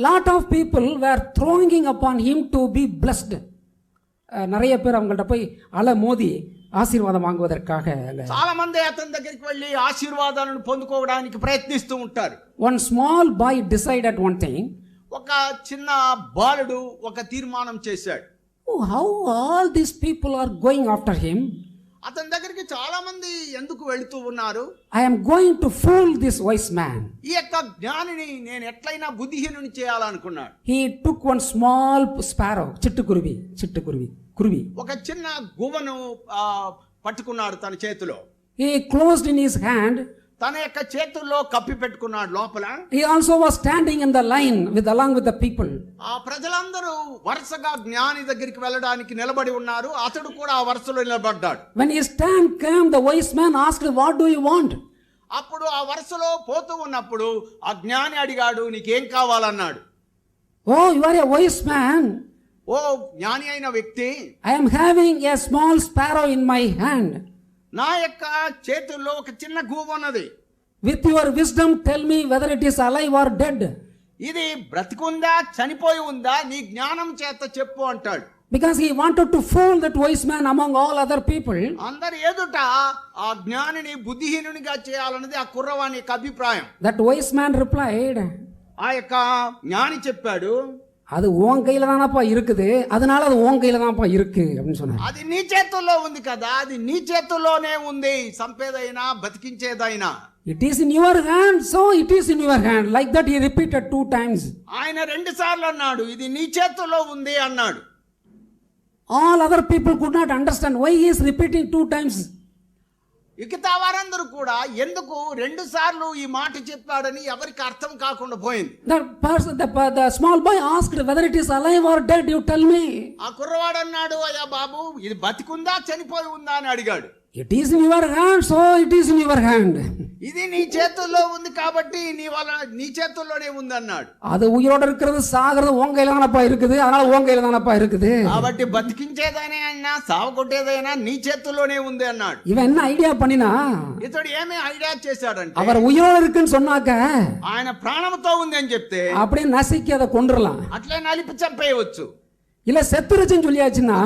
Lot of people were throwing upon him to be blessed. நிறைய பேர் அவங்கள்ட்ட போய் அல மோதி ஆசீர்வாதம் வாங்குவதற்காக చాలా మంది అతని దగ్గరికి వెళ్ళి ఆశీర్వాదాలను పొందుకోవడానికి ప్రయత్నిస్తూ ఉంటారు. one small boy decided one thing. ఒక చిన్న బాలుడు ఒక తీర్మానం చేశాడు. Oh, how all these people are going after him? అతని దగ్గరికి చాలా మంది ఎందుకు వెళుతూ ఉన్నారు? I am going to fool this wise man. ఈ యొక్క జ్ఞానిని నేను ఎట్లయినా బుద్ధిహీనుని చేయాలనుకున్నాడు. He took one small sparrow, చిట్టుకురువి. ఒక చిన్న గువ్వను పట్టుకున్నాడు తన చేతిలో. He closed in his hand. తన యొక్క చేతుల్లో కప్పి పెట్టుకున్నాడు లోపల. He also was standing in the line along with the people. ఆ ప్రజలందరూ వరుసగా జ్ఞాని దగ్గరికి వెళ్ళడానికి నిలబడి ఉన్నారు. అతడు కూడా ఆ వరుసలో నిలబడ్డాడు. When his time came, the wise man asked, "What do you want?" అప్పుడు ఆ వరుసలో పోతూ ఉన్నప్పుడు ఆ జ్ఞాని అడిగాడు, నీకేం కావాలన్నాడు. "Oh, you are a wise man. ఓ జ్ఞాని అయిన వ్యక్తి, I am having a small sparrow in my hand. నా యొక్క చేతుల్లో ఒక చిన్న గువ్వ ఉన్నది. With your wisdom, tell me whether it is alive or dead." ఇది బ్రతికుందా చనిపోయి ఉందా నీ జ్ఞానం చేత చెప్పు అంటాడు. Because he wanted to fool that wise man among all other people. అందరి ఎదుట ఆ జ్ఞానిని బుద్ధిహీనునిగా చేయాలన్నది ఆ కుర్రవాని యొక్క అభిప్రాయం. That wise man replied, ఆ యొక్క జ్ఞాని చెప్పాడు, அது உன் கையில தானப்பா இருக்குது, அதனால அது உன் கையில தான்ப்பா இருக்கு அப்படின்னு சொன்னார். అది నీ చేతుల్లో ఉంది కదా, అది నీ చేతుల్లోనే ఉంది, సంపేదైనా బతికించేదైనా. It is in your hand, so it is in your hand. Like that he repeated 2 times. ఆయన 2 సార్లు అన్నాడు, ఇది నీ చేతుల్లో ఉంది అన్నాడు. All other people could not understand why he is repeating 2 times. మిగతా వారందరూ కూడా ఎందుకు 2 సార్లు ఈ మాట చెప్పాడని ఎవరికి అర్థం కాకుండా పోయింది. The small boy asked whether it is alive or dead, you tell me. ఆ కుర్రవాడు అన్నాడు, అయ్యా బాబు ఇది బతికుందా చనిపోయి ఉందా అని అడిగాడు. It is in your hand, so it is in your hand. ఇది నీ చేతుల్లో ఉంది కాబట్టి నీ చేతుల్లోనే ఉంది అన్నాడు. அது உயிரோட இருக்கிறது சாகிறது உன் கையில தானப்பா இருக்குது, அதனால உன் கையில தானப்பா இருக்குது. కాబట్టి బతికించేదైనా అయినా సావగొట్టేదైనా నీ చేతుల్లోనే ఉంది అన్నాడు. இவன் என்ன ஐடியா பண்ணினா, ఇతడు ఏమి ఐడియా చేశాడంటే, அவர் உயிரோட இருக்குன்னு சொன்னாக்க ఆయన ప్రాణంతో ఉంది అని చెప్తే அப்படியே నసికి அதை கொண்டுறலாம். అట్లే నలిపి చంపేయవచ్చు. இல்ல செத்துருச்சுன்னு சொல்லியாச்சுன்னா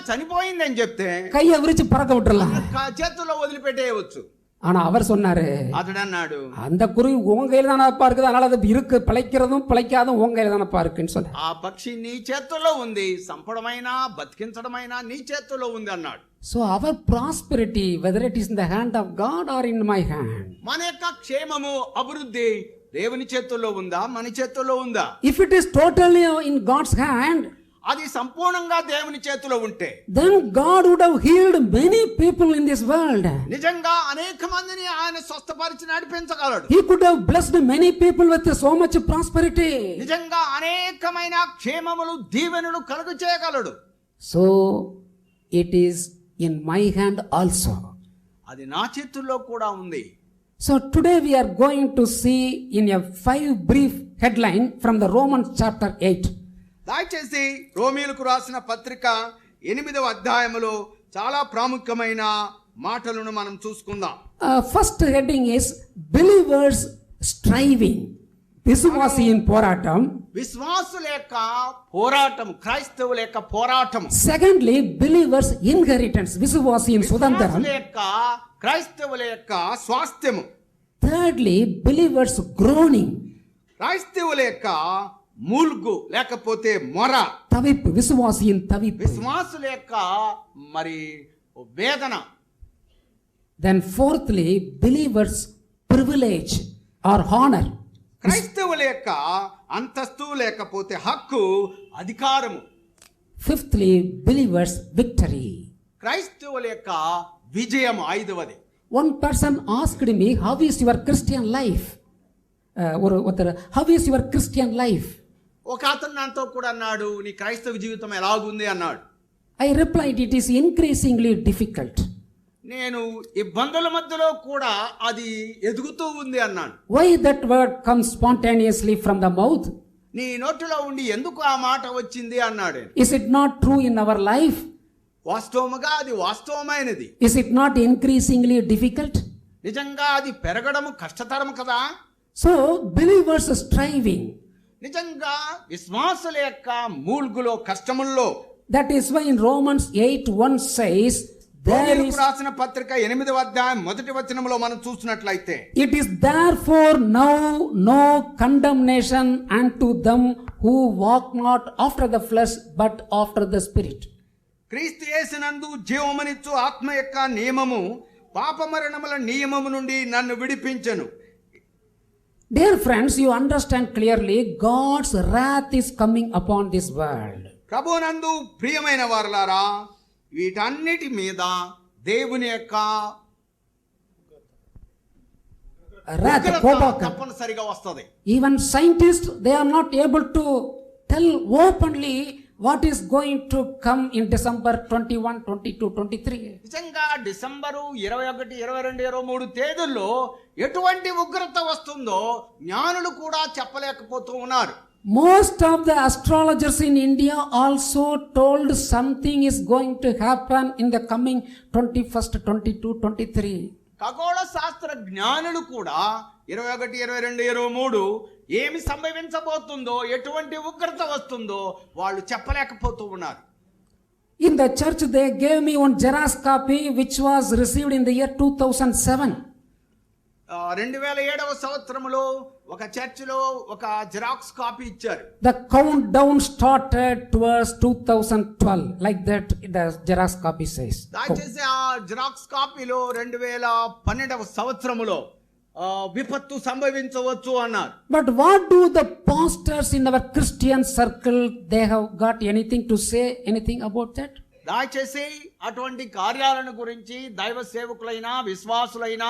చనిపోయింది అని చెప్తే கையை விரிச்சு பறக்க விட்டுறலாம். చేతుల్లో వదిలిపెట్టేయవచ్చు. ஆனா அவர் சொன்னாரு, అతడు అన్నాడు, அந்த குருவி உன் கையில தானப்பா இருக்குது, அதனால அது இருக்கு, பிழைக்கிறதும் பிழைக்காதும் உன் கையில தானப்பா இருக்குன்னு சொன்ன. ఆ పక్షి నీ చేతుల్లో ఉంది, సంపడమైనా బతికించడమైనా నీ చేతుల్లో ఉంది అన్నాడు. So our prosperity, whether it is in the hand of God or in my hand, మన యొక్క క్షేమము, అభివృద్ధి దేవుని చేతుల్లో ఉందా మన చేతుల్లో ఉందా? if it is totally in God's hand, అది సంపూర్ణంగా దేవుని చేతిలో ఉంటే, then God would have healed many people in this world. నిజంగా అనేక మందిని ఆయన స్వస్థపరిచి నడిపించగలడు. He could have blessed many people with so much prosperity. నిజంగా అనేకమైన క్షేమములు, దీవెనలు కలుగు చేయగలడు. So it is in my hand also. అది నా చేతుల్లో కూడా ఉంది. So today we are going to see in a 5 brief headline from the Romans chapter 8. దయచేసి రోమీయులకు రాసిన పత్రిక 8వ అధ్యాయములో చాలా ప్రాముఖ్యమైన మాటలను మనం చూసుకుందాం. First heading is believers striving. విశ్వాసీయుల పోరాటం. విశ్వాసుల యొక్క పోరాటం, క్రైస్తవుల యొక్క పోరాటం. Secondly, believers inheritance. విశ్వాసీయుల సుదంతరం. క్రైస్తవుల యొక్క స్వాస్థ్యము. Thirdly, believers groaning. క్రైస్తవుల యొక్క మూల్గు లేకపోతే మొర, తవిప్పు, విశ్వాసీయుల తవిప్పు. విశ్వాసుల యొక్క మరి ఓ వేదన. Then fourthly, believers' privilege or honor. క్రైస్తవుల యొక్క అంతస్తు లేకపోతే హక్కు, అధికారము. Fifthly, believers' victory. క్రైస్తవుల యొక్క విజయం ఐదవది. One person asked me, how is your Christian life? How is your Christian life? ఒక అతను నాతో కూడా అన్నాడు, నీ క్రైస్తవ జీవితం ఎలాగుంది అన్నాడు. I replied, it is increasingly difficult. నేను ఇబ్బందుల మధ్యలో కూడా అది ఎదుగుతూ ఉంది అన్నాను. Why that word comes spontaneously from the mouth? నీ నోటిలో ఉండి ఎందుకు ఆ మాట వచ్చింది అన్నాడు. Is it not true in our life? వాస్తవముగా అది వాస్తవమైనది. Is it not increasingly difficult? నిజంగా అది పెరగడము కష్టతరం కదా. So believers are striving. నిజంగా విశ్వాసుల యొక్క మూల్గులో, కష్టముల్లో. That is why in Romans 8:1 says, there రోమీయులకు is, రాసిన పత్రిక 8వ అధ్యాయం 1వ వచనంలో మనం చూసినట్లయితే, it is therefore now no condemnation unto them who walk not after the flesh but after the spirit. క్రీస్తు యేసునందు జీవమునిచ్చు ఆత్మ యొక్క నియమము పాపమరణముల నియమము నుండి నన్ను విడిపించెను. Dear friends, you understand clearly God's wrath is coming upon this world. ప్రభునందు ప్రియమైన వారలారా, వీటన్నిటి మీద దేవుని యొక్క Wrath, ఉగ్రత కోపం. తప్పనిసరిగా వస్తుంది. Even scientists, they are not able to tell openly what is going to come in December 21, 22, 23. నిజంగా డిసెంబరు 21, 22, 23 తేదీల్లో ఎటువంటి ఉగ్రత వస్తుందో జ్ఞానులు కూడా చెప్పలేకపోతూ ఉన్నారు. Most of the astrologers in India also told something is going to happen in the coming 21st, 22, 23. ఖగోళ శాస్త్ర జ్ఞానులు కూడా 21, 22, 23 ఏమి సంభవించబోతుందో, ఎటువంటి ఉగ్రత వస్తుందో వాళ్ళు చెప్పలేకపోతూ ఉన్నారు. In the church they gave me one Xerox copy which was received in the year 2007. 2007వ సంవత్సరంలో ఒక చర్చిలో ఒక జిరాక్స్ కాపీ ఇచ్చారు. The countdown started towards 2012, like that the Xerox copy says. దయచేసి ఆ జిరాక్స్ కాపీలో 2012వ సంవత్సరంలో విపత్తు సంభవించవచ్చు అన్నారు. But what do the pastors in our Christian circle, they have got anything to say, anything about that? దయచేసి అటువంటి కార్యాలను గురించి దైవ సేవకులైనా విశ్వాసులైనా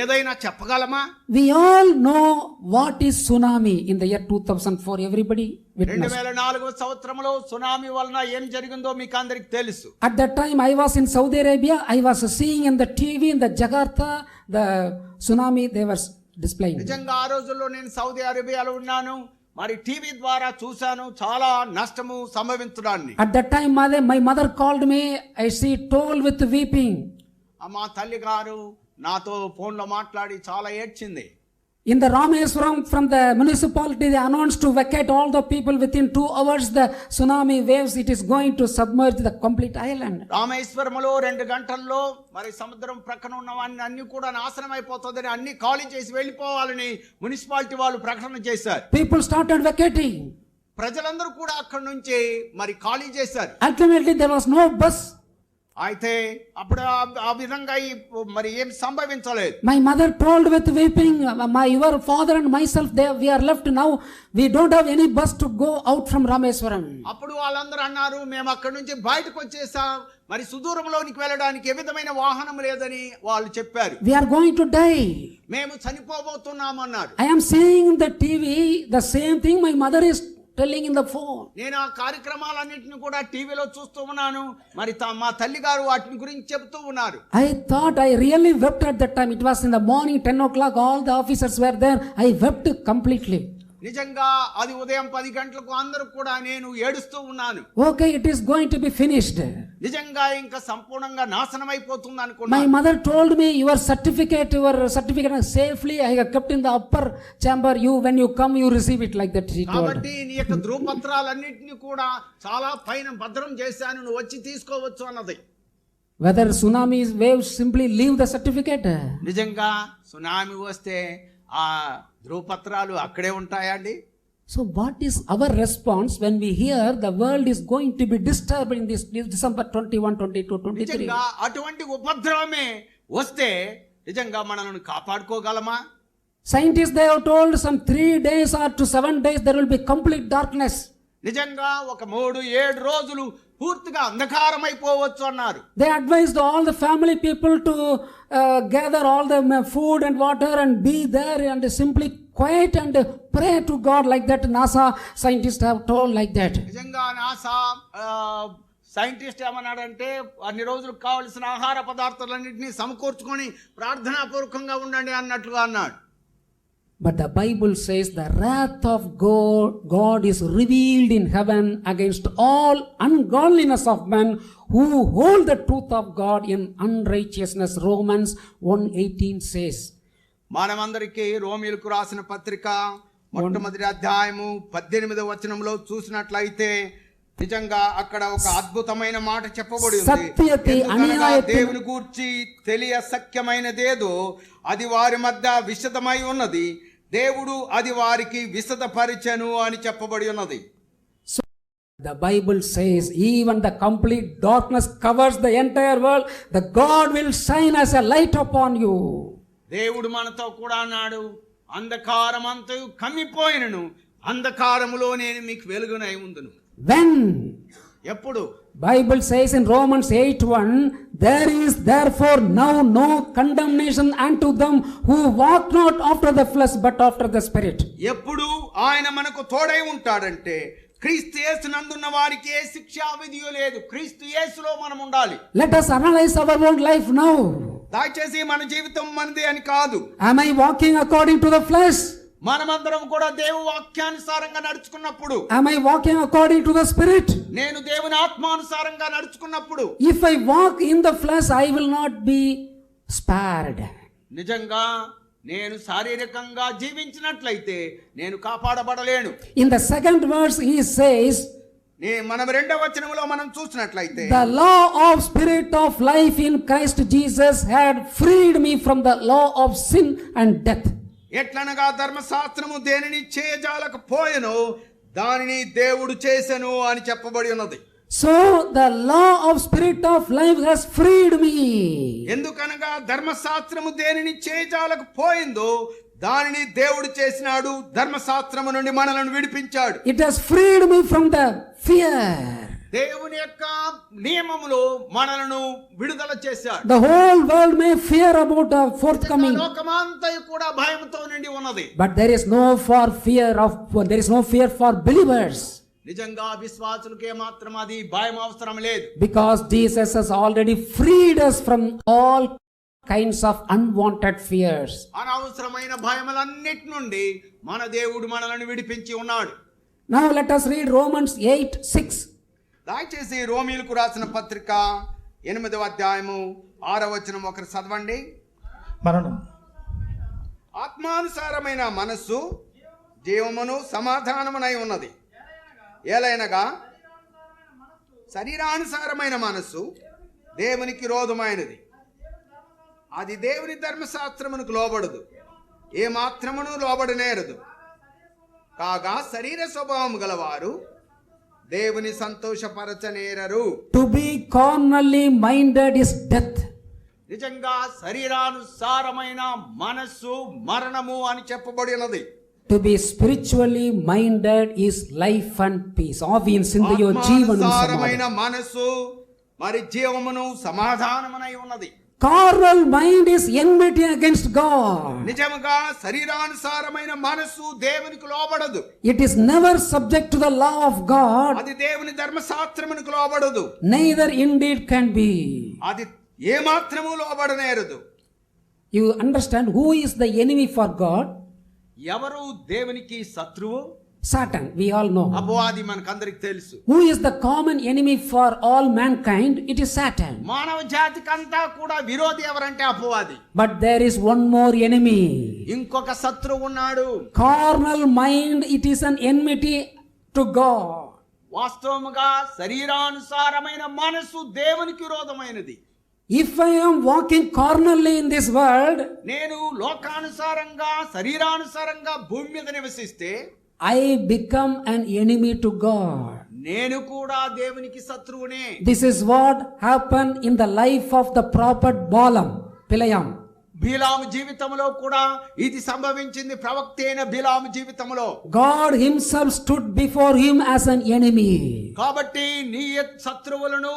ఏదైనా చెప్పగలమా? We all know what is tsunami in the year 2004. Everybody witnessed. 2004వ సంవత్సరంలో సునామీ వలన ఏం జరిగిందో మీకు అందరికి తెలుసు. At that time I was in Saudi Arabia. I was seeing in the TV in the Jakarta the tsunami they were displaying. నిజంగా ఆ రోజుల్లో నేను సౌదీ అరేబియాలో ఉన్నాను. మరి టీవీ ద్వారా చూశాను చాలా నష్టము సంభవించడాన్ని. At that time my mother called me. She told with weeping. మా తల్లి గారు నాతో ఫోన్లో మాట్లాడి చాలా ఏడ్చింది. In the Rameswaram, from the municipality, they announced to vacate all the people within 2 hours. The tsunami waves, it is going to submerge the complete island. రామేశ్వరంలో 2 గంటల్లో మరి సముద్రం ప్రక్కన ఉన్నవన్నీ అన్ని కూడా నాశనం అయిపోతుందని, అన్ని ఖాళీ చేసి వెళ్ళిపోవాలని మున్సిపాలిటీ వాళ్ళు ప్రకటన చేశారు. People started vacating. ప్రజలందరూ కూడా అక్కడి నుంచి మరి ఖాళీ చేశారు. Ultimately, there was no bus. అయితే అప్పుడు ఆ విధంగా మరి ఏం సంభవించలేదు. My mother told with weeping, your father and myself, we are left now. We don't have any bus to go out from Rameswaram. అప్పుడు వాళ్ళందరూ అన్నారు, మేము అక్కడి నుంచి బయటకు వచ్చేసాం, మరి సుదూరంలోనికి వెళ్ళడానికి ఏ విధమైన వాహనం లేదని వాళ్ళు చెప్పారు. We are going to die. మేము చనిపోబోతున్నాము అన్నారు. I am seeing in the TV the same thing my mother is telling in the phone. నేను ఆ కార్యక్రమాలన్నింటిని కూడా టీవీలో చూస్తూ ఉన్నాను. మరి మా తల్లి గారు వాటిని గురించి చెబుతూ ఉన్నారు. I thought I really wept at that time. It was in the morning 10 o'clock. All the officers were there. I wept completely. నిజంగా అది ఉదయం 10 గంటలకు అందరూ కూడా నేను ఏడుస్తూ ఉన్నాను. Okay, it is going to be finished. నిజంగా ఇంకా సంపూర్ణంగా నాశనం అయిపోతుంది My అనుకున్నాను. mother told me, your certificate safely I have kept in the upper chamber. When you come, you receive it, like that. She told. కాబట్టి నీ యొక్క ధృవపత్రాలన్నింటినీ కూడా చాలా పైన భద్రం చేశాను, నువ్వు వచ్చి తీసుకోవచ్చు అన్నది. Whether tsunami waves simply leave the certificate. నిజంగా సునామీ వస్తే ఆ ధృవపత్రాలు అక్కడే ఉంటాయండి. So what is our response when we hear the world is going to be disturbed in this December 21, 22, 23? నిజంగా అటువంటి ఉపద్రవమే వస్తే నిజంగా మనల్ని కాపాడుకోగలమా? Scientists, they have told some 3 days or to 7 days there will be complete darkness. నిజంగా ఒక 3-7 రోజులు పూర్తిగా అంధకారం అయిపోవచ్చు అన్నారు. They advised all the family people to gather all the food and water and be there and simply quiet and pray to God like that. NASA scientists have told like that. నిజంగా NASA scientist ఏమన్నాడంటే అన్ని రోజులకు కావలసిన ఆహార పదార్థాలన్నింటినీ సమకూర్చుకొని ప్రార్థనాపూర్వకంగా ఉండండి అన్నట్లుగా అన్నాడు. But the Bible says the wrath of God is revealed in heaven against all ungodliness of men who hold the truth of God in unrighteousness. Romans 1:18 says. మనమందరికీ రోమీయులకు రాసిన పత్రిక మొట్టమొదటి అధ్యాయము 18వ వచనంలో చూసినట్లయితే నిజంగా అక్కడ ఒక అద్భుతమైన మాట చెప్పబడి ఉంది. దేవుని గూర్చి తెలియ సఖ్యమైనదేదో అది వారి మధ్య విశదమై ఉన్నది, దేవుడు అది వారికి విశదపరిచెను అని చెప్పబడి ఉన్నది. So the Bible says even the complete darkness covers the entire world, the God will shine as a light upon you. దేవుడు మనతో కూడా అన్నాడు, అంధకారం అంతయు కమ్మిపోయినను అంధకారములో నేను మీకు వెలుగునై ఉందును. When? ఎప్పుడు? Bible says in Romans 8:1, there is therefore now no condemnation unto them who walk not after the flesh but after the spirit. ఎప్పుడు ఆయన మనకు తోడై ఉంటాడంటే క్రీస్తు యేసునందున్న వారికి ఏ శిక్షా విధియు లేదు. క్రీస్తు యేసులో మనం ఉండాలి. Let us analyze our own life now. దయచేసి మన జీవితం మనది అని కాదు. Am I walking according to the flesh? మనమందరం కూడా దేవుని వాక్యానుసారంగా నడుచుకున్నప్పుడు, am I walking according to the spirit? నేను దేవుని ఆత్మానుసారంగా నడుచుకున్నప్పుడు, if I walk in the flesh I will not be spared. నిజంగా నేను శారీరకంగా జీవించినట్లయితే నేను కాపాడబడలేను. In the second verse he says, మనం 2వ వచనంలో మనం చూసినట్లయితే, the law of spirit of life in Christ Jesus had freed me from the law of sin and death. ఎట్లనగా ధర్మశాస్త్రము దేనిని చేయజాలకపోయెనో దానిని దేవుడు చేసెను అని చెప్పబడి ఉన్నది. So the law of spirit of life has freed me. ఎందుకనగా ధర్మశాస్త్రము దేనిని చేయజాలకపోయిందో దానిని దేవుడు చేసినాడు. ధర్మశాస్త్రము నుండి మనలను విడిపించాడు. It has freed me from the fear. దేవుని యొక్క నియమములో మనలను విడుదల చేశాడు. The whole world may fear about the forthcoming. లోకమంతయు కూడా భయముతో నిండి ఉన్నది. But there is no fear for believers. నిజంగా విశ్వాసులకే మాత్రం అది భయం అవసరం లేదు. Because Jesus has already freed us from all kinds of unwanted fears. అనవసరమైన భయములన్నిటి నుండి మన దేవుడు మనలను విడిపించి ఉన్నాడు. Now let us read Romans 8:6. దయచేసి రోమీయులకు రాసిన పత్రిక 8వ అధ్యాయము 6వ వచనం ఒకరు చదవండి. మరణం ఆత్మానుసారమైన మనస్సు జీవమును సమాధానమునై ఉన్నది. ఏలైనగా శరీరానుసారమైన మనస్సు దేవునికి విరోధమైనది. అది దేవుని ధర్మశాస్త్రమునకు లోబడదు, ఏ మాత్రమును లోబడనేరదు. కాగా శరీర స్వభావం గలవారు దేవుని సంతోషపరచనేరరు. To be carnally minded is death. నిజంగా శరీరానుసారమైన మనస్సు మరణము అని చెప్పబడి ఉన్నది. To be spiritually minded is life and peace. ఆత్మానుసారమైన మనస్సు మరి జీవమును సమాధానమునై ఉన్నది. Carnal mind is enmity against God. నిజముగా శరీరానుసారమైన మనస్సు దేవునికి లోబడదు. It is never subject to the law of God. అది దేవుని ధర్మశాస్త్రమునకు లోబడదు. Neither indeed can be. అది ఏ మాత్రము లోబడనేరదు. You understand who is the enemy for God? ఎవరు దేవునికి శత్రువు? Satan, we all know. అపవాది మనకందరికి తెలుసు. Who is the common enemy for all mankind? It is Satan. మానవ జాతికంతా కూడా విరోధి ఎవరంటే అపవాది. But there is one more enemy. ఇంకొక శత్రువు ఉన్నాడు. Carnal mind, it is an enmity to God. వాస్తవముగా శరీరానుసారమైన మనస్సు దేవునికి విరోధమైనది. If I am walking carnally in this world, నేను లోకానుసారంగా శరీరానుసారంగా భూమి మీద నివసిస్తే, I become an enemy to God. నేను కూడా దేవునికి శత్రువునే. This is what happened in the life of the prophet Balaam, Bilam. బిలాము జీవితంలో కూడా ఇది సంభవించింది. ప్రవక్త అయిన బిలాము జీవితంలో God himself stood before him as an enemy. కాబట్టి నీ శత్రువులను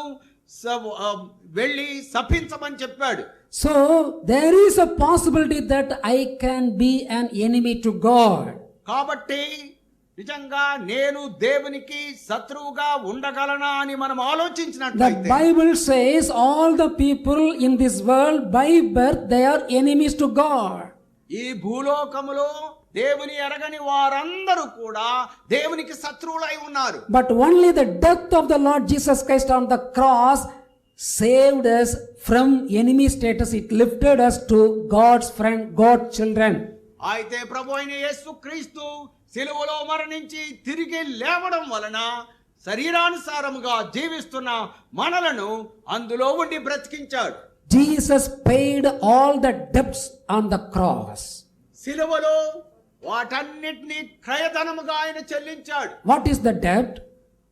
వెళ్ళి శపించమని చెప్పాడు. So there is a possibility that I can be an enemy to God. కాబట్టి నిజంగా నేను దేవునికి శత్రువుగా ఉండగలనా అని మనం The ఆలోచించినట్లయితే Bible says all the people in this world by birth they are enemies to God. ఈ భూలోకములో దేవుని ఎరగని వారందరూ కూడా దేవునికి శత్రువులై ఉన్నారు. But only the death of the Lord Jesus Christ on the cross saved us from enemy status. It lifted us to God's friend, God's children. అయితే ప్రభు అయిన యేసుక్రీస్తు సిలువలో మరణించి తిరిగి లేవడం వలన శరీరానుసారముగా జీవిస్తున్న మనలను అందులో ఉండి బ్రతికించాడు. Jesus paid all the debts on the cross. సిలువలో వాటన్నిటినీ క్రయధనముగా ఆయన చెల్లించాడు. What is the debt?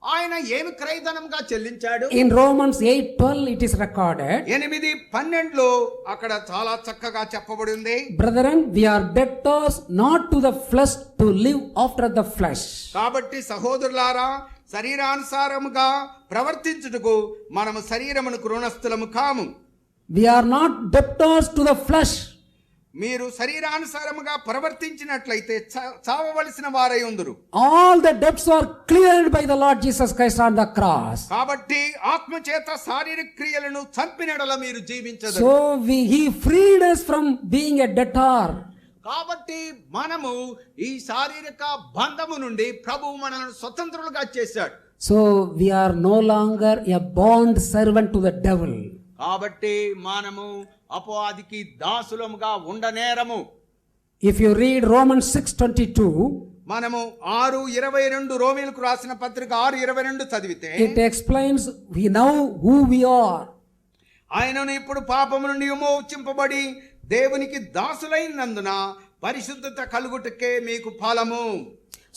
ఆయన ఏమి క్రయధనంగా చెల్లించాడు? In Romans 8:12 it is recorded. 8:12 అక్కడ చాలా చక్కగా చెప్పబడి ఉంది. Brethren, we are debtors not to the flesh to live after the flesh. కాబట్టి సహోదరులారా, శరీరానుసారముగా ప్రవర్తించుటకు మనము శరీరమునకు రుణస్థులము కాము. We are not debtors to the flesh. మీరు శరీరానుసారముగా ప్రవర్తించినట్లయితే చావవలసిన వారై ఉందురు. All the debts are cleared by the Lord Jesus Christ on the cross. కాబట్టి ఆత్మ చేత శారీరక క్రియలను చంపినడల మీరు జీవించదు. So he freed us from being a debtor. కాబట్టి మనము ఈ శారీరక బంధము నుండి ప్రభువు మనల్ని స్వతంత్రులుగా చేశాడు. So we are no longer a bond servant to the devil. కాబట్టి మనము అపవాదికి దాసులముగా ఉండనేరము. If you read Romans 6:22, మనము 6:22 రోమీయులకు రాసిన పత్రిక 6:22 చదివితే it explains we know who we are. ఆయనను ఇప్పుడు పాపము నుండి విమోచింపబడి దేవునికి దాసులైనందున పరిశుద్ధత కలుగుటకే మీకు ఫలము.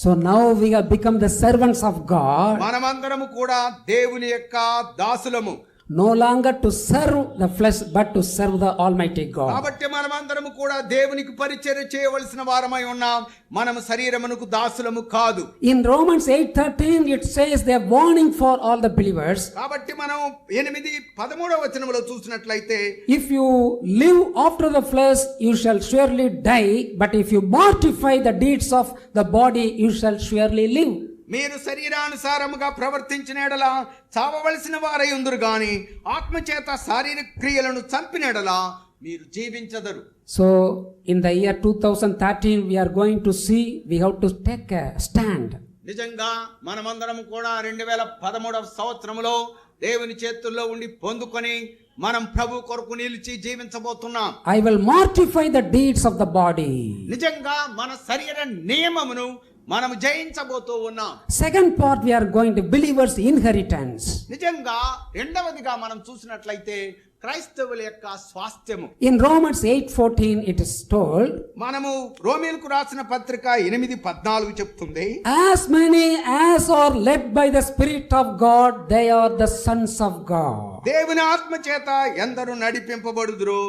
So now we have become the servants of God. మనమందరము కూడా దేవుని యొక్క దాసులము. No longer to serve the flesh but to serve the Almighty God. కాబట్టి మనమందరము కూడా దేవునికి పరిచర్య చేయవలసిన వారమై ఉన్నాం. మనము శరీరమునకు దాసులము కాదు. In Romans 8:13 it says they are warning for all the believers. కాబట్టి మనం 8:13 వచనములో చూసినట్లయితే If you live after the flesh you shall surely die, but if you mortify the deeds of the body you shall surely live. మీరు శరీరానుసారముగా ప్రవర్తించిన ఎడల చావవలసిన వారై ఉందురు గాని ఆత్మచేత శారీరక క్రియలను చంపిన ఎడల మీరు జీవించదరు. So in the year 2013 we are going to see we have to take a stand. నిజంగా మనమందరం కూడా 2013 సంవత్సరంలో దేవుని చేతుల్లో ఉండి పొందుకొని మనం ప్రభు కొరకు నిలిచి జీవించబోతున్నాం. I will mortify the deeds of the body. నిజంగా మన శరీర నియమమును మనము జయించబోతూ ఉన్నాం. Second part we are going to believers inheritance. నిజంగా రెండవదిగా మనం చూసినట్లయితే క్రైస్తవుల యొక్క స్వాస్థ్యము. In Romans 8:14 it is told, మనము రోమీయులకు రాసిన పత్రిక 8:14 చెప్తుంది, as many as are led by the Spirit of God they are the sons of God. దేవుని ఆత్మ చేత ఎందరు నడిపింపబడుదురో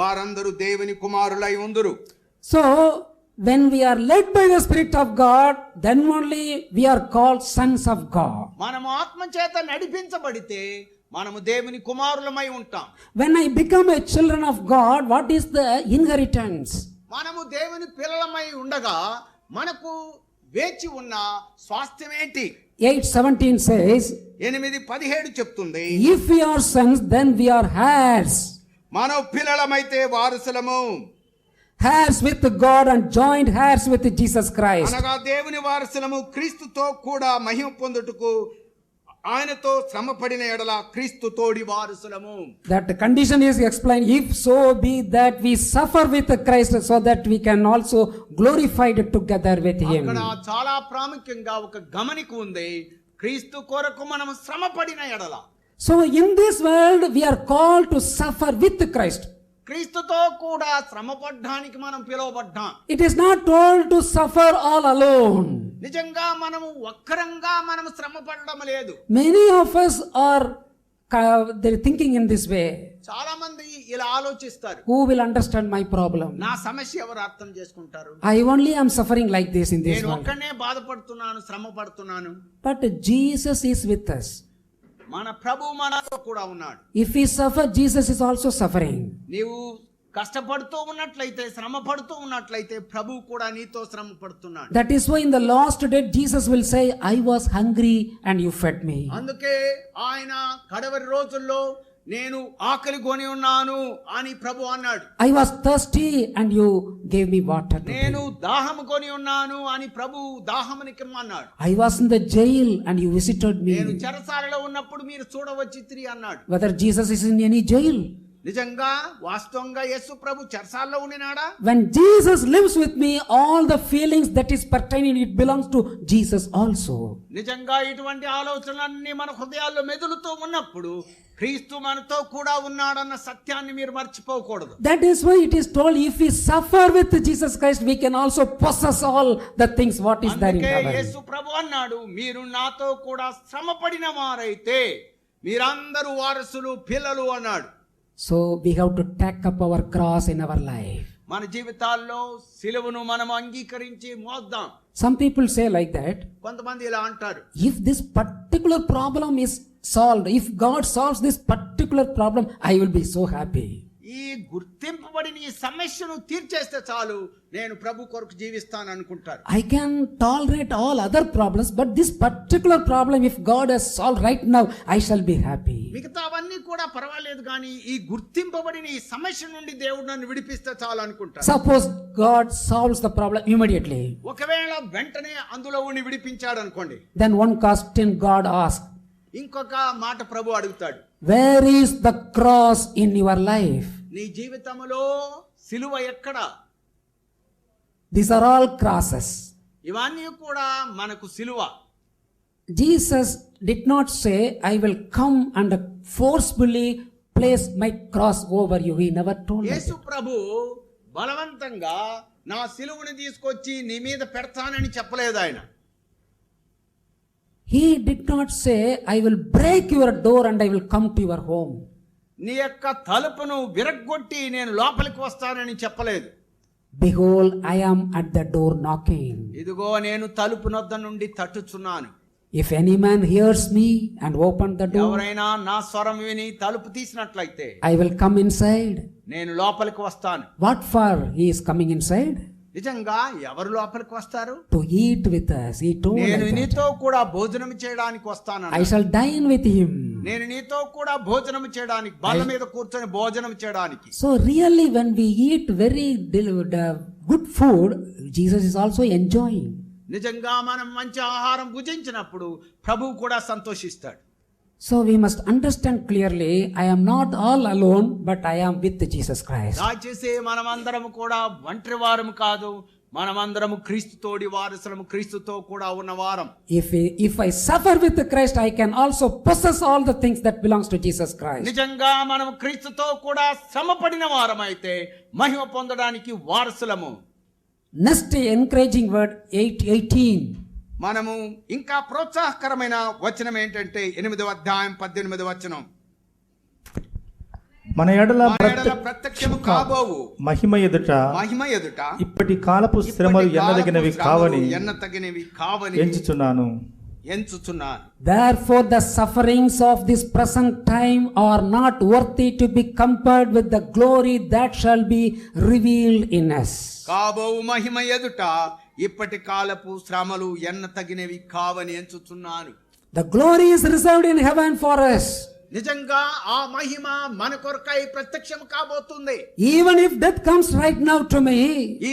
వారందరూ దేవుని కుమారులై ఉందురు. So when we are led by the Spirit of God, then only we are called sons of God. మనము ఆత్మ చేత నడిపించబడితే మనము దేవుని కుమారులమై ఉంటాం. When I become a children of God, what is the inheritance? మనము దేవుని పిల్లలమై ఉండగా మనకు వేచి ఉన్న స్వాస్థ్యం ఏంటి? 8:17 says, 8:17 చెప్తుంది, if we are sons then we are heirs. మనం పిల్లలమైతే వారసులము. Heirs with God and joint heirs with Jesus Christ. అనగా దేవుని వారసులము, క్రీస్తుతో కూడా మహిమ పొందుటకు ఆయనతో శ్రమపడిన ఎడల క్రీస్తు తోడి వారసులము. That condition is explained, if so be that we suffer with Christ so that we can also glorified together with him. అక్కడ చాలా ప్రాముఖ్యంగా ఒక గమనిక ఉంది. క్రీస్తు కొరకు మనము శ్రమపడిన ఎడల. So in this world we are called to suffer with Christ. క్రీస్తుతో కూడా శ్రమపడ్డానికి మనం పిలువబడ్డాం. It is not told to suffer all alone. నిజంగా మనము ఒక్కరంగా మనం శ్రమ పడడం లేదు. Many of us are they're thinking in this way. చాలా మంది ఇలా ఆలోచిస్తారు, Who will understand my problem? నా సమస్య ఎవరు అర్థం చేసుకుంటారు, I only am suffering like this in this నేను world. ఒక్కనే బాధపడుతున్నాను, శ్రమ పడుతున్నాను. But Jesus is with us. మన ప్రభు మనతో కూడా ఉన్నాడు. If we suffer, Jesus is also suffering. నీవు కష్టపడుతూ ఉన్నట్లయితే, శ్రమ పడుతూ ఉన్నట్లయితే ప్రభు కూడా నీతో శ్రమ పడుతున్నాడు. That is why in the last day Jesus will say, I was hungry and you fed me. అందుకే ఆయన కడవరి రోజుల్లో నేను ఆకలి కొని ఉన్నాను అని ప్రభు అన్నాడు. I was thirsty and you gave me water to నేను drink. దాహము కొని ఉన్నాను అని ప్రభు దాహమునికి అన్నాడు. I was in the jail and you visited నేను me. చెరసాలలో ఉన్నప్పుడు మీరు చూడవచ్చితిరి అన్నాడు. Whether Jesus is in any jail? నిజంగా వాస్తవంగా యేసు ప్రభు చెరసాలలో ఉండినాడా? When Jesus lives with me, all the feelings that is pertaining, it belongs to Jesus also. నిజంగా ఇటువంటి ఆలోచనలన్నీ మన హృదయాల్లో మెదులుతూ ఉన్నప్పుడు క్రీస్తు మనతో కూడా ఉన్నాడన్న సత్యాన్ని మీరు మర్చిపోకూడదు. That is why it is told, if we suffer with Jesus Christ, we can also possess all the things what is there in అందుకే heaven. యేసు ప్రభు అన్నాడు, మీరు నాతో కూడా శ్రమ పడిన వారైతే మీరందరూ వారసులు, పిల్లలు అన్నాడు. So we have to take up our cross in our life. మన జీవితాల్లో సిలువను మనం అంగీకరించి మోద్దాం. Some people say like that, కొంతమంది ఇలా అంటారు, if this particular problem is solved, if God solves this particular problem, I will be so happy. ఈ గుర్తింపబడిన ఈ సమస్యను తీర్చేస్తే చాలు, నేను ప్రభు కొరకు జీవిస్తాను అనుకుంటారు. I can tolerate all other problems, but this particular problem, if God has solved right now, I shall be happy. మిగతావన్నీ కూడా పర్వాలేదు, కానీ ఈ గుర్తింపబడిన ఈ సమస్య నుండి దేవుడు నన్ను విడిపిస్తే చాలు అనుకుంటారు. Suppose God solves the problem immediately. ఒకవేళ వెంటనే అందులో ఉండి విడిపించాడు అనుకోండి, Then one question God asks, ఇంకొక మాట ప్రభు అడుగుతాడు, where is the cross in your life? నీ జీవితంలో సిలువ ఎక్కడ? These are all crosses. ఇవన్నీ కూడా మనకు సిలువ. Jesus did not say, I will come and forcefully place my cross over you. He never told me. యేసు ప్రభు బలవంతంగా నా సిలువని తీసుకొచ్చి నీ మీద పెడతానని చెప్పలేదు ఆయన. He did not say, I will break your door and I will come to your home. నీ యొక్క తలుపును విరగ్గొట్టి నేను లోపలికి వస్తానని చెప్పలేదు. Behold, I am at the door knocking. ఇదిగో నేను తలుపు నొద్ద నుండి తట్టుచున్నాను. If any man hears me and open the door, ఎవరైనా నా స్వరం విని తలుపు తీసినట్లయితే I will come inside. నేను లోపలికి వస్తాను. What for he is coming inside? నిజంగా ఎవరు లోపలికి వస్తారు? To eat with us. He told నేను like that. నీతో కూడా భోజనం చేయడానికి వస్తాను. I shall dine with him. నేను నీతో కూడా భోజనం చేయడానికి, బల్ల మీద కూర్చొని భోజనం చేయడానికి. So really when we eat very good food, Jesus is also enjoying. నిజంగా మనం మంచి ఆహారం భుజించినప్పుడు ప్రభువు కూడా సంతోషిస్తాడు. So we must understand clearly, I am not all alone, but I am with Jesus Christ. దయచేసి మనమందరం కూడా ఒంటరి వారము కాదు, మనమందరము క్రీస్తుతోడి వారసులము, క్రీస్తుతో కూడా ఉన్నవారం. If I suffer with Christ, I can also possess all the things that belongs to Jesus Christ. నిజంగా మనం క్రీస్తుతో కూడా శ్రమపడిన వారం అయితే మహిమ పొందడానికి వారసులము. Next encouraging word 8:18. మనము ఇంకా ప్రోత్సాహకరమైన వచనం ఏంటంటే 8వ అధ్యాయం 18వ వచనం, మన ఎడల ప్రత్యక్షము కాబోవు మహిమ ఎదుట మహిమ ఎదుట ఇప్పటి కాలపు శ్రమలు ఎన్నదగినవి కావని ఎన్నతగినవి కావని ఎంచుచున్నాను. Therefore the sufferings of this present time are not worthy to be compared with the glory that shall be revealed in us. కాబోవు మహిమ ఎదుట ఇప్పటి కాలపు శ్రమలు ఎన్న తగినవి కావని ఎంచుచున్నాను. The glory is reserved in heaven for us. నిజంగా ఆ మహిమ మన కొరకై ప్రత్యక్షం కాబోతుంది. Even if death comes right now to me,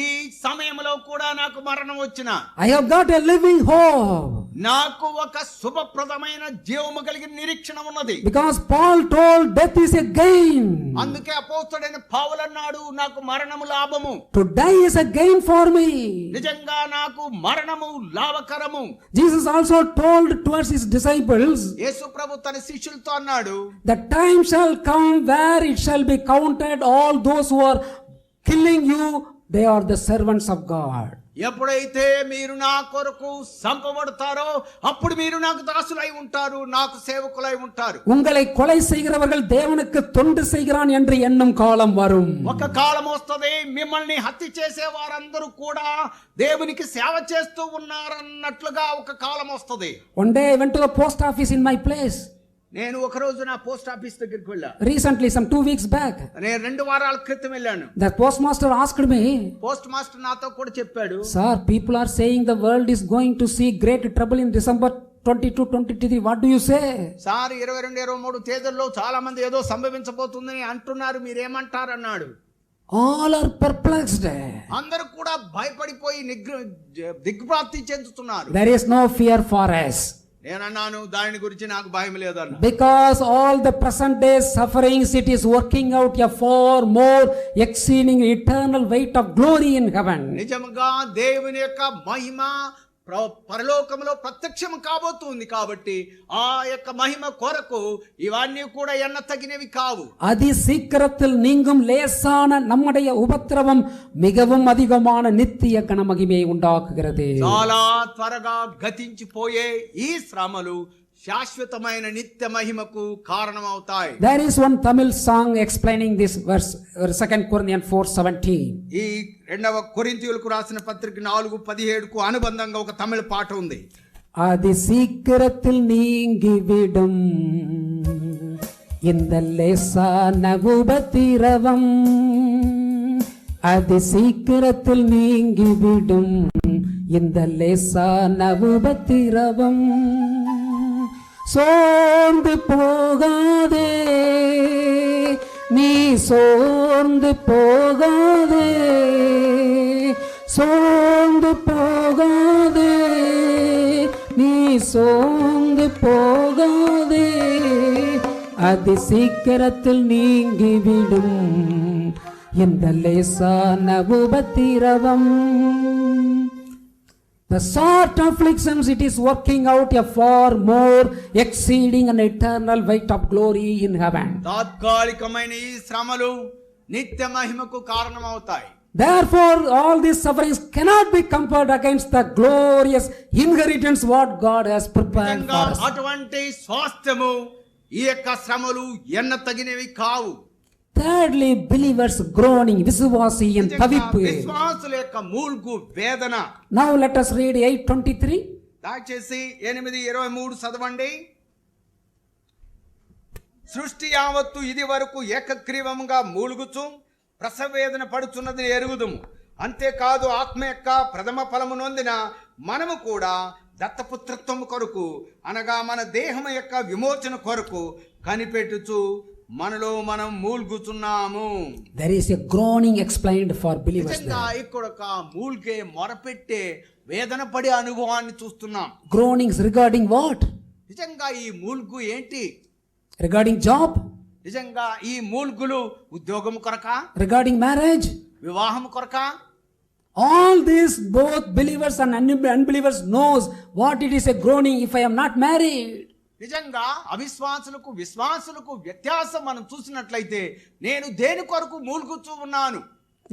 ఈ సమయంలో కూడా నాకు మరణం వచ్చినా I have got a living hope. నాకు ఒక శుభప్రదమైన జీవము కలిగిన నిరీక్షణ ఉన్నది. Because Paul told death is a gain. అందుకే అపోస్తలుడైన పౌలు అన్నాడు, నాకు మరణము లాభము. To die is a gain for me. నిజంగా నాకు మరణము లాభకరము. Jesus also told towards his disciples, యేసు ప్రభు తన శిష్యులతో అన్నాడు, the time shall come where it shall be counted all those who are killing you, they are the servants of God. ఎప్పుడైతే మీరు నా కొరకు సంపబడతారో అప్పుడు మీరు నాకు దాసులై ఉంటారు, నాకు సేవకులై ఉంటారు. உங்களை கொலை செய்கிறவர்கள் தேவனுக்கு தொண்டு செய்கிறான் என்று எண்ணும் காலம் வரும். ఒక కాలం వస్తది, మిమ్మల్ని హత్య చేసే వారందరూ కూడా దేవునికి సేవ చేస్తూ ఉన్నారన్నట్లుగా ఒక కాలం వస్తది. One day I went to the post office in my place. నేను ఒక రోజు నా పోస్ట్ ఆఫీస్ దగ్గరికి వెళ్ళా. Recently, some 2 weeks back. నేను 2 వారాల క్రితం వెళ్ళాను. The postmaster asked me, post master నాతో కూడా చెప్పాడు, sir, people are saying the world is going to see great trouble in December 22, 23. What do you say? Sir 22, 23 తేదీల్లో చాలా మంది ఏదో సంభవించబోతుందని అంటున్నారు, మీరేమంటారు అన్నాడు. All are perplexed. అందరూ కూడా భయపడిపోయి దిగ్భ్రాంతి చెందుతున్నారు. There is no fear for us. నేనన్నాను, దాని గురించి నాకు భయం లేదన్నా. Because all the present day sufferings, it is working out a far more exceeding eternal weight of glory in heaven. నిజంగా దేవుని యొక్క మహిమ పరలోకంలో ప్రత్యక్షం కాబోతుంది కాబట్టి ఆ యొక్క మహిమ కొరకు ఇవన్నీ కూడా ఎన్న తగినవి కావు. அதி சீக்கிரத்தில் நீங்கும் லேசான நம்முடைய உபத்திரவம் மிகவும் அதிகமான நித்திய கனமகிமையை உண்டாக்குகிறது. చాలా త్వరగా గతించిపోయే ఈ శ్రమలు శాశ్వతమైన నిత్య మహిమకు కారణమవుతాయి. There is one Tamil song explaining this verse, 2 Corinthians 4:17. ఈ 2వ కొరింథీయులకు రాసిన పత్రిక 4:17కు అనుబంధంగా ఒక తమిళ పాట ఉంది. அதி சீக்கிரத்தில் நீங்கிவிடும் இந்த லேசான உபத்திரவம், அதி சீக்கிரத்தில் நீங்கிவிடும் இந்த லேசான உபத்திரவம், சோர்ந்து போகாதே நீ சோர்ந்து போகாதே, சோர்ந்து போகாதே நீ சோர்ந்து போகாதே, அதி சீக்கிரத்தில் நீங்கிவிடும் இந்த லேசான உபத்திரவம். The sort of afflictions, it is working out a far more exceeding an eternal weight of glory in heaven. తాత్కాలికమైన ఈ శ్రమలు నిత్య మహిమకు కారణమవుతాయి. Therefore, all these sufferings cannot be compared against the glorious inheritance what God has prepared for us. అటువంటి స్వాస్థ్యము ఈ యొక్క శ్రమలు ఎన్న తగినవి కావు. Thirdly, believers groaning, విశ్వాసి in తవిప్పు. విశ్వాసుల యొక్క మూల్గు వేదన. Now let us read 8:23. దయచేసి 8:23 చదవండి. సృష్టి యావత్తు ఇది వరకు ఏకగ్రీవముగా మూలుగుచు ప్రసవేదన పడుచున్నది ఎరుగుదుము. అంతేకాదు ఆత్మ యొక్క ప్రథమ ఫలము నొందిన మనము కూడా దత్తపుత్రత్వము కొరకు అనగా మన దేహము యొక్క విమోచన కొరకు కనిపెట్టుచు మనలో మనం మూల్గుచున్నాము. There is a groaning explained for believers. ఇక్కడ ఒక మూల్గే మొరపెట్టే వేదన పడే అనుభవాన్ని చూస్తున్నాం. Groanings regarding what? నిజంగా ఈ మూల్గు ఏంటి? Regarding job? నిజంగా ఈ మూల్గులు ఉద్యోగం కొరక, regarding marriage, వివాహం కొరక. all these both believers and unbelievers knows what it is a groaning if I am not married. నిజంగా అవిశ్వాసులకు విశ్వాసులకు వ్యత్యాసం మనం చూసినట్లయితే నేను దేని కొరకు మూల్గుచూ ఉన్నాను.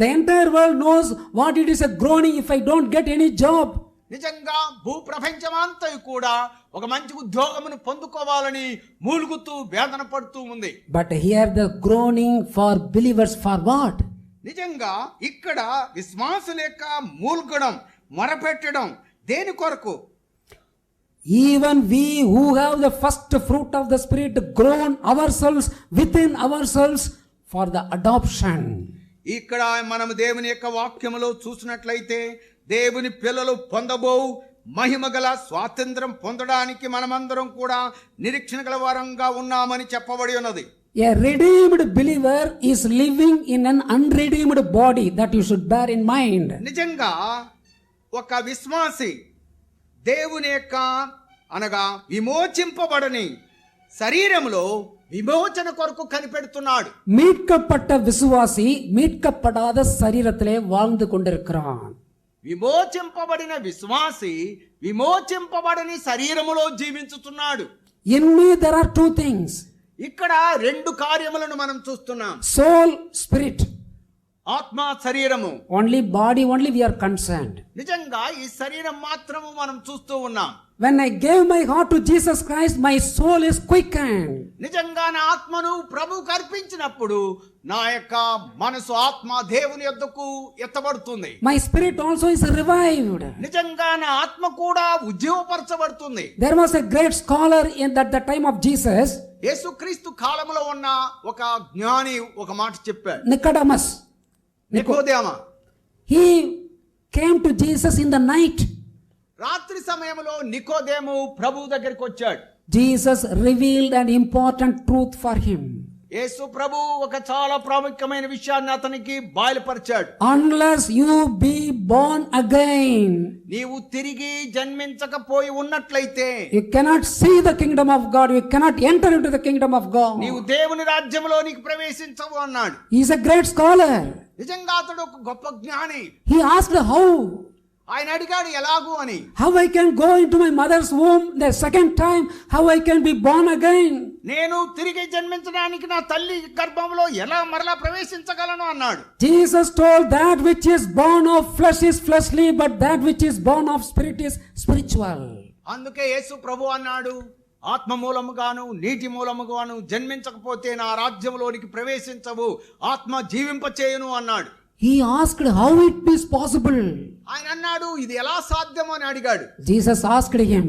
The entire world knows what it is a groaning if I don't get any job. నిజంగా భూప్రపంచమంతా కూడా ఒక మంచి ఉద్యోగమును పొందుకోవాలని మూలుగుతూ వేదన పడుతూ ఉంది. But here the groaning for believers for what? నిజంగా ఇక్కడ విశ్వాసుల యొక్క మూల్గడం మొరపెట్టడం దేని కొరకు? Even we who have the first fruit of the Spirit groan ourselves within ourselves for the adoption. ఇక్కడ మనం దేవుని యొక్క వాక్యములో చూసినట్లయితే దేవుని పిల్లలు పొందబో మహిమగల స్వాతంత్రం పొందడానికి మనమందరం కూడా నిరీక్షణ గల వారంగా ఉన్నామని చెప్పబడి ఉన్నది. A redeemed believer is living in an unredeemed body, that you should bear in mind. నిజంగా ఒక విశ్వాసి దేవుని యొక్క అనగా విమోచింపబడని శరీరంలో விமோச்சன கொరకు கனிపెடுతున్నాడు. மீட்கப்பட்ட விசுவாசி மீட்கப்படாத சரீரத்திலே வாழ்ந்து கொண்டிருக்கிறான். విమోచింపబడిన విశ్వాసి విమోచింపబడని శరీరములో జీవించుతున్నాడు. In me there are two things. ఇక్కడ రెండు కార్యములను మనం చూస్తున్నాం. Soul, spirit. ఆత్మ శరీరము. Only body only we are concerned. నిజంగా ఈ శరీరం మాత్రము మనం చూస్తూ ఉన్నాం. When I gave my heart to Jesus Christ, my soul is quickened. నిజంగా నా ఆత్మను ప్రభువుకు అర్పించినప్పుడు నా యొక్క మనసు ఆత్మ దేవుని యొద్దకు ఎత్తబడుతుంది. My spirit also is revived. నిజంగా నా ఆత్మ కూడా ఉజ్జీవపరచబడుతుంది. There was a great scholar in that the time of Jesus. యేసుక్రీస్తు కాలంలో ఉన్న ఒక జ్ఞాని ఒక మాట చెప్పాడు. Nicodemus. నికోదేమ. He came to Jesus in the night. రాత్రి సమయంలో నికోదేము ప్రభువు దగ్గరికి వచ్చాడు. Jesus revealed an important truth for him. యేసు ప్రభు ఒక చాలా ప్రాముఖ్యమైన విషయాన్ని అతనికి బయలుపరిచాడు. Unless you be born again, నీవు తిరిగి జన్మించకపోయి ఉన్నట్లయితే you cannot see the kingdom of God. You cannot enter into the kingdom of God. నీవు దేవుని రాజ్యంలోనికి ప్రవేశించవు అన్నాడు. He is a great scholar. నిజంగా అతడు ఒక గొప్ప జ్ఞాని. He asked how. ఆయన అడిగాడు ఎలాగూ అని. How I can go into my mother's womb the second time? How I can be born again? నేను తిరిగి జన్మించడానికి నా తల్లి గర్భంలో ఎలా మరలా ప్రవేశించగలను అన్నాడు. Jesus told that which is born of flesh is fleshly, but that which is born of spirit is spiritual. అందుకే యేసు ప్రభు అన్నాడు, ఆత్మ మూలముగాను నీటి మూలముగాను జన్మించకపోతే నా రాజ్యంలోనికి ప్రవేశించవు, ఆత్మ జీవింపచేయును అన్నాడు. He asked how it is possible. ఆయన అన్నాడు ఇది ఎలా సాధ్యం అని అడిగాడు. Jesus asked him,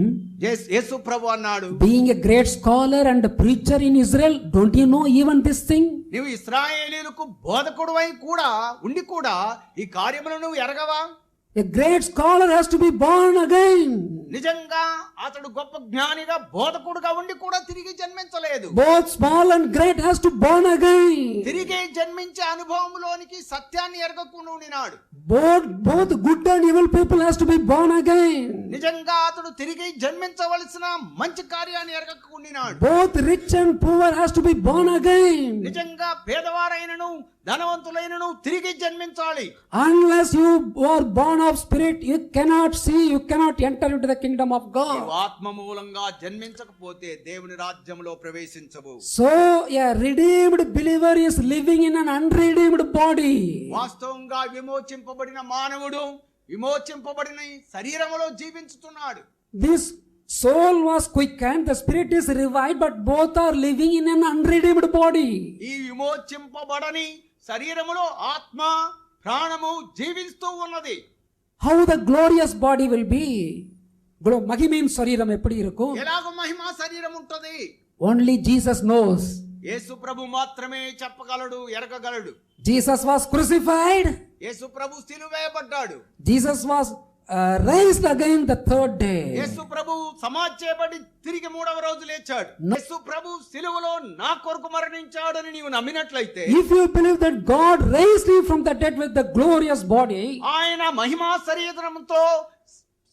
యేసు ప్రభు అన్నాడు, being a great scholar and a preacher in Israel, don't you know even this thing? నీవు ఇశ్రాయేలీయులకు బోధకుడువై కూడా ఉండి కూడా ఈ కార్యములను నువ్వు ఎరగవా? A great scholar has to be born again. నిజంగా అతడు గొప్ప జ్ఞానిగా బోధకుడుగా ఉండి కూడా తిరిగి జన్మించలేదు. Both small and great has to born again. తిరిగి జన్మించే అనుభవంలోనికి సత్యాన్ని ఎరగకుండా ఉండినాడు. Both good and evil people has to be born again. నిజంగా అతడు తిరిగి జన్మించవలసిన మంచి కార్యాన్ని ఎరగకుండా ఉండినాడు. Both rich and poor has to be born again. నిజంగా పేదవారైనను ధనవంతులైనను తిరిగి జన్మించాలి. Unless you are born of spirit, you cannot see, you cannot enter into the kingdom of God. ఆత్మ మూలంగా జన్మించకపోతే దేవుని రాజ్యంలో ప్రవేశించవు. So a redeemed believer is living in an unredeemed body. వాస్తవంగా విమోచింపబడిన మానవుడు విమోచింపబడిన శరీరములో జీవించుతున్నాడు. This soul was quickened, the spirit is revived, but both are living in an unredeemed body. ఈ విమోచింపబడని శరీరములో ఆత్మ ప్రాణము జీవిస్తూ ఉన్నది. How the glorious body will be? మహిమేన్ శరీరం ఎప్పుడు ఇరుకు? ఎలాగో మహిమా శరీరం ఉంటది. Only Jesus knows. యేసు ప్రభు మాత్రమే చెప్పగలడు, ఎరగగలడు. Jesus was crucified. యేసు ప్రభు సిలువ వేయబడ్డాడు. Jesus was raised again the third day. యేసు ప్రభు సమాధి చేయబడి తిరిగి మూడవ రోజు లేచాడు. యేసు ప్రభు సిలువలో నా కొరకు మరణించాడని నీవు నమ్మినట్లయితే, if you believe that God raised him from the dead with the glorious body, ఆయన మహిమా శరీరంతో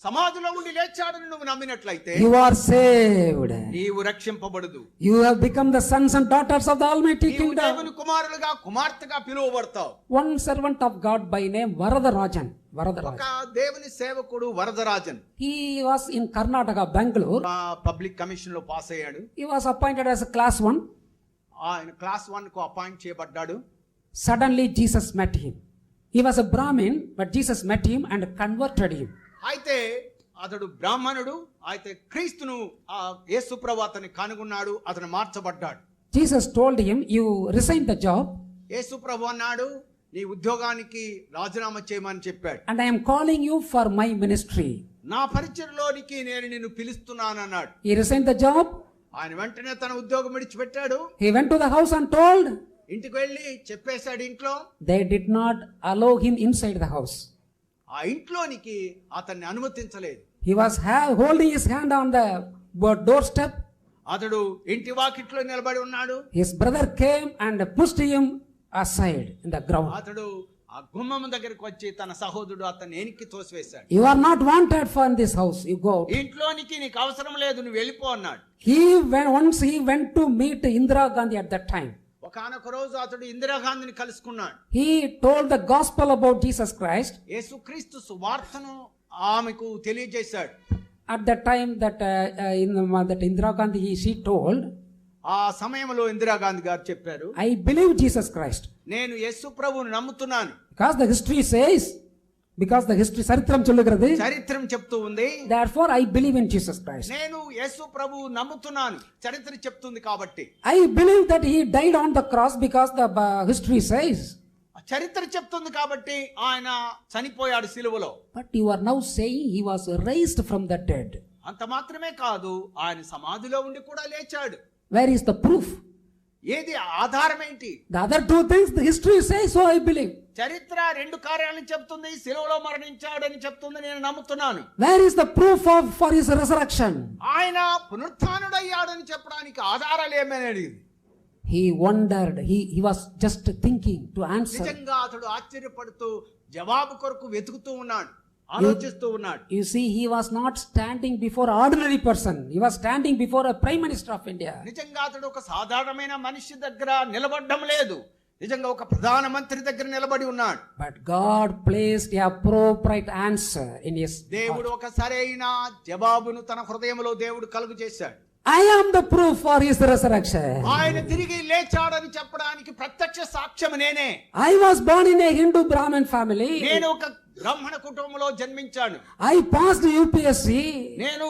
సమాధిలో ఉండి లేచాడని నువ్వు నమ్మినట్లయితే, you are saved. నీవు రక్షింపబడదు. You have become the sons and daughters of the Almighty నీవు Kingdom. దేవుని కుమారులుగా కుమార్తెగా పిలువబడతావు. One servant of God by name Varadarajan. ఒక దేవుని సేవకుడు Varadarajan. He was in Karnataka, Bangalore. Public commission లో పాస్ అయ్యాడు. He was appointed as a class 1. ఆయన క్లాస్ 1 కు అపాయింట్ చేయబడ్డాడు. Suddenly Jesus met him. He was a Brahmin, but Jesus met him and converted him. అయితే అతడు బ్రాహ్మణుడు. అయితే క్రీస్తును యేసు ప్రభు అతన్ని కనుగొన్నాడు, అతను మార్చబడ్డాడు. Jesus told him, you resign the job. యేసు ప్రభు అన్నాడు, నీ ఉద్యోగానికి రాజీనామా చేయమని చెప్పాడు. And I am calling you for my ministry. నా పరిచర్యలోనికి నేను నిన్ను పిలుస్తున్నాను అన్నాడు. He resigned the job. ఆయన వెంటనే తన ఉద్యోగం విడిచిపెట్టాడు. He went to the house and told. ఇంటికి వెళ్ళి చెప్పేశాడు ఇంట్లో. They did not allow him inside the house. ఆ ఇంట్లోనికి అతన్ని అనుమతించలేదు. He was holding his hand on the doorstep. అతడు ఇంటి వాకిట్లో నిలబడి ఉన్నాడు. His brother came and pushed him aside in the ground. అతడు ఆ గుమ్మం దగ్గరికి వచ్చి తన సహోదరుడు అతన్ని ఎనికి తోసివేశాడు. You are not wanted for in this house. You go out. ఇంట్లోనికి నీకు అవసరం లేదు, నువ్వు వెళ్ళిపో అన్నాడు. Once he went to meet Indira Gandhi at that time. ఒకానొక రోజు అతడు ఇందిరాగాంధీని కలుసుకున్నాడు. He told the gospel about Jesus Christ. యేసుక్రీస్తు సువార్తను ఆమెకు తెలియజేశాడు. At that time that that Indira Gandhi she told, ఆ సమయంలో ఇందిరాగాంధీ గారు చెప్పారు, I believe Jesus Christ. నేను యేసు ప్రభువుని నమ్ముతున్నాను. Because the history says, చరిత్రం சொல்லுகிறது, చరిత్రం చెప్తూ ఉంది, therefore I believe in Jesus Christ. నేను యేసు ప్రభువు నమ్ముతున్నాను, చరిత్ర చెప్తుంది కాబట్టి. I believe that he died on the cross because the history says. చరిత్ర చెప్తుంది కాబట్టి ఆయన చనిపోయాడు సిలువలో. But you are now saying he was raised from the dead. అంత మాత్రమే కాదు, ఆయన సమాధిలో ఉండి కూడా లేచాడు. Where is the proof? ఏది ఆధారం ఏంటి? The other two things the history says, so I believe. చరిత్ర రెండు కార్యాలను చెప్తుంది, సిలువలో మరణించాడని చెప్తుంది, నేను నమ్ముతున్నాను. Where is the proof for his resurrection? ఆయన పునరుత్థానుడయ్యాడని చెప్పడానికి ఆధారాలు ఏమనేది? He wondered, he was just thinking to answer. నిజంగా అతడు ఆశ్చర్యపడుతూ జవాబు కొరకు వెతుకుతూ ఉన్నాడు, ఆలోచిస్తూ ఉన్నాడు. You see, he was not standing before ordinary person. He was standing before a prime minister of India. నిజంగా అతడు ఒక సాధారణమైన మనిషి దగ్గర నిలబడడం లేదు, నిజంగా ఒక ప్రధానమంత్రి దగ్గర నిలబడి ఉన్నాడు. But God placed a appropriate answer in his దేవుడు ఒక సరైన జవాబును తన హృదయంలో దేవుడు కలుగు చేశాడు. I am the proof for his resurrection. ఆయన తిరిగి లేచాడని చెప్పడానికి ప్రత్యక్ష సాక్ష్యం నేనే. I was born in a Hindu Brahmin family. నేను ఒక బ్రాహ్మణ కుటుంబంలో జన్మించాను. I passed UPSC. నేను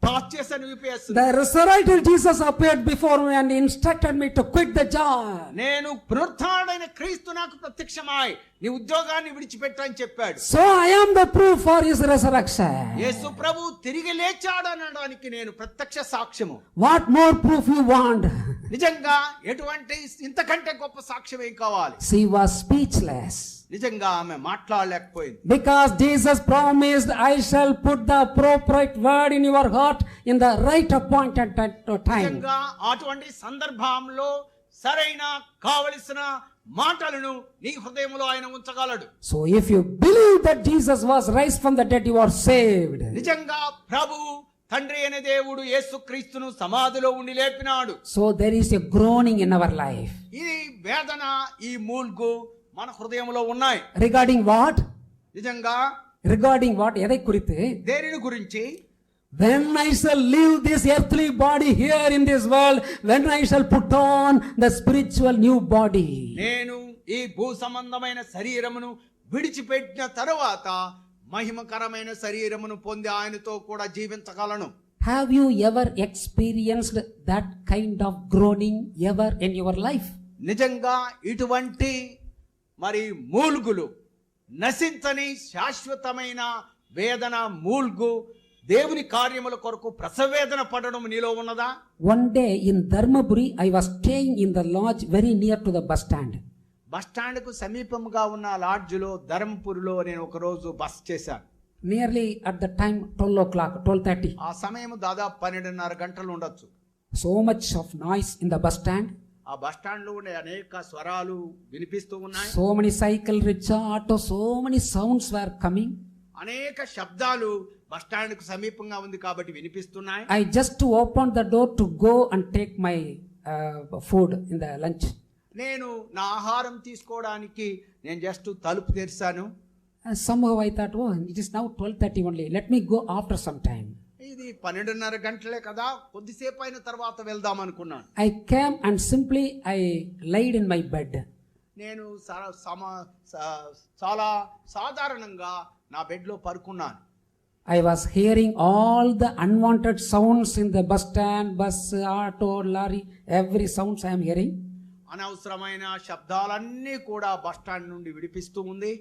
పాస్ చేశాను UPSC. The resurrected Jesus appeared before me and instructed me to quit the job. నేను పునరుత్థానుడైన క్రీస్తు నాకు ప్రత్యక్షమై నీ ఉద్యోగాన్ని విడిచిపెట్టు అని చెప్పాడు. So I am the proof for his resurrection. యేసు ప్రభు తిరిగి లేచాడు అనడానికి నేను ప్రత్యక్ష సాక్ష్యము. What more proof you want? నిజంగా ఎటువంటి ఇంతకంటే గొప్ప సాక్ష్యం ఏం కావాలి? She was speechless. నిజంగా ఆమె మాట్లాడలేకపోయింది. Because Jesus promised, I shall put the appropriate word in your heart in the right appointed time. నిజంగా అటువంటి సందర్భంలో సరైన కావలసిన మాటలను నీ హృదయంలో ఆయన ఉంచగలడు. So if you believe that Jesus was raised from the dead, you are saved. నిజంగా ప్రభువు తండ్రి అనే దేవుడు యేసుక్రీస్తును సమాధిలో ఉండి లేపినాడు. So there is a groaning in our life. ఈ వేదన, ఈ మూల్గు మన హృదయంలో ఉన్నాయి. Regarding what? నిజంగా Regarding what? ఎதை குறித்து? దేనిని గురించి? When I shall leave this earthly body here in this world, when I shall put on the spiritual new body. నేను ఈ భూ సంబంధమైన శరీరమును విడిచిపెట్టిన తరువాత మహిమకరమైన శరీరమును పొంది ఆయనతో కూడా జీవించగలను. Have you ever experienced that kind of groaning ever in your life? నిజంగా ఇటువంటి మరి మూల్గులు, నశించని శాశ్వతమైన వేదన, మూల్గు, దేవుని కార్యముల కొరకు ప్రసవేదన పడడం నీలో ఉన్నదా? One day in Dharmaburi, I was staying in the lodge very near to the bus stand. Bus stand కు సమీపంగా ఉన్న లాడ్జ్లో ధర్మపురిలో నేను ఒక రోజు బస్ చేశాను. Nearly at the time 12 o'clock, 12:30. ఆ సమయం దాదాపు 12:30 గంటలు ఉండొచ్చు. So much of noise in the bus stand. ఆ బస్ స్టాండ్ లో ఉండే అనేక స్వరాలు వినిపిస్తూ ఉన్నాయి. So many cycle, rickshaw, auto, so many sounds were coming. అనేక శబ్దాలు బస్ స్టాండ్ కు సమీపంగా ఉంది కాబట్టి వినిపిస్తున్నాయి. I just opened the door to go and take my food in the lunch. నేను నా ఆహారం తీసుకోవడానికి నేను జస్ట్ తలుపు తెరిచాను. Somehow I thought, oh, it is now 12:30 only. Let me go after some time. ఇది 12:30 గంటలే కదా, కొద్దిసేపు అయిన తర్వాత వెళ్దాం అనుకున్నాను. I came and simply I laid in my bed. నేను చాలా సాధారణంగా నా బెడ్ లో పడుకున్నాను. I was hearing all the unwanted sounds in the bus stand, bus, auto, lorry, every sounds I am hearing. అనవసరమైన శబ్దాలన్నీ కూడా బస్ స్టాండ్ నుండి విడిపిస్తూ ఉంది.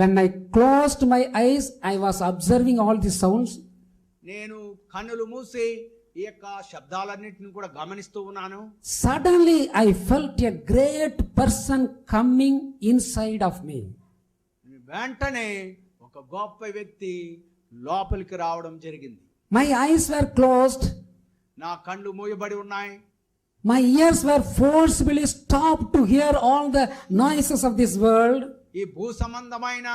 When I closed my eyes, I was observing all these sounds. నేను కన్నులు మూసి ఈ యొక్క శబ్దాలన్నిటిని కూడా గమనిస్తూ ఉన్నాను. Suddenly I felt a great person coming inside of me. వెంటనే ఒక గొప్ప వ్యక్తి లోపలికి రావడం జరిగింది. My eyes were closed. నా కళ్ళు మూయబడి ఉన్నాయి. My ears were forcibly stopped to hear all the noises of this world. ఈ భూ సంబంధమైన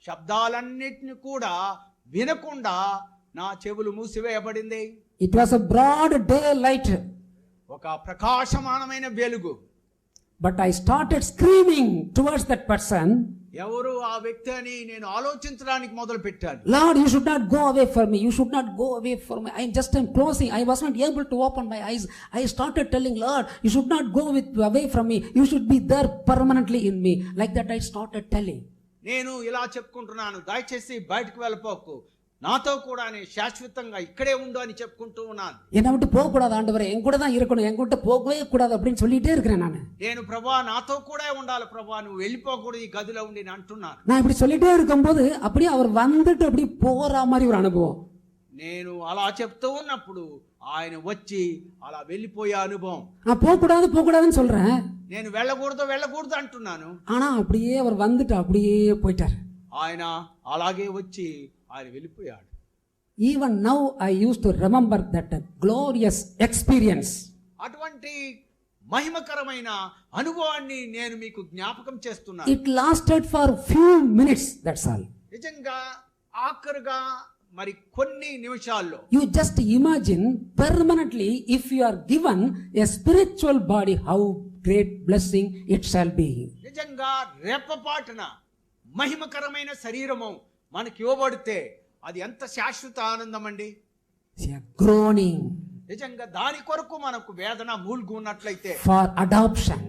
శబ్దాలన్నిటిని కూడా వినకుండా నా చెవులు మూసివేయబడింది. It was a broad daylight, ఒక ప్రకాశమానమైన వెలుగు. but I started screaming towards that person, ఎవరు ఆ వ్యక్తి అని నేను ఆలోచించడానికి మొదలు పెట్టాను. Lord, you should not go away from me. You should not go away from me. I'm closing. I was not able to open my eyes. I started telling, Lord, you should not go away from me. You should be there permanently in me. Like that I started telling. నేను ఇలా చెప్పుకుంటున్నాను, దయచేసి బయటకు వెళ్ళిపోకు, నాతో కూడా శాశ్వతంగా ఇక్కడే ఉండు అని చెప్పుకుంటూ ఉన్నాను. என்னை விட்டு போக கூடாது ஆண்டவரே, என் கூட தான் இருக்கணும், என் கூட போகவே கூடாது அப்படின்னு சொல்லிட்டே இருக்கிறேன் நான். నేను ప్రభా నాతో కూడా ఉండాలి ప్రభా, నువ్వు వెళ్ళిపోకూడదు ఈ గదిలో ఉండి అని అంటున్నాను. நான் இப்படி சொல்லிட்டே இருக்கும்போது அப்படியே அவர் வந்துட்டு அப்படி போற மாதிரி ஒரு அனுபவம். నేను అలా చెప్తూ ఉన్నప్పుడు ఆయన వచ్చి అలా వెళ్ళిపోయే అనుభవం. நான் போக கூடாதுன்னு சொல்றேன், నేను వెళ్ళకూడదు అంటున్నాను. ஆனா அப்படியே அவர் வந்துட்டு அப்படியே போயிட்டார். ఆయన అలాగే వచ్చి ఆయన వెళ్ళిపోయాడు. Even now I used to remember that glorious experience. అటువంటి మహిమకరమైన అనుభవాన్ని నేను మీకు జ్ఞాపకం చేస్తున్నాను. It lasted for few minutes, that's all. నిజంగా ఆఖరుగా మరి కొన్ని నిమిషాల్లో You just imagine permanently, if you are given a spiritual body, how great blessing it shall be. నిజంగా రెప్పపాటున మహిమకరమైన శరీరము మనకి ఇవ్వబడితే అది ఎంత శాశ్వత ఆనందం అండి. Groaning నిజంగా దాని కొరకు మనకు వేదన మూల్గున్నట్లయితే, for adoption.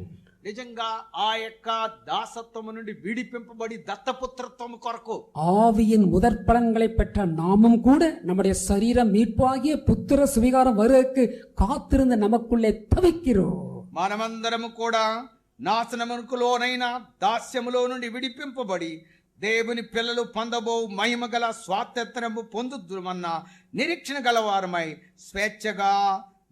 నిజంగా ఆ యొక్క దాసత్వము నుండి విడిపింపబడి దత్తపుత్రత్వము కొరకు, ஆவியின் முதற் பலன்களை பெற்ற நாமும் கூட நம்முடைய சரீரம் மீட்பாகிய புத்திர சுவிகாரம் வருவதற்கு காத்திருந்து நமக்குள்ளே தவிக்கிறோம். మనమందరము కూడా నాశనమునకు లోనైన దాస్యములో నుండి విడిపింపబడి దేవుని పిల్లలు పొందబో మహిమ గల స్వాతంత్రము పొందుదుమన్న నిరీక్షణ గలవారమై స్వేచ్ఛగా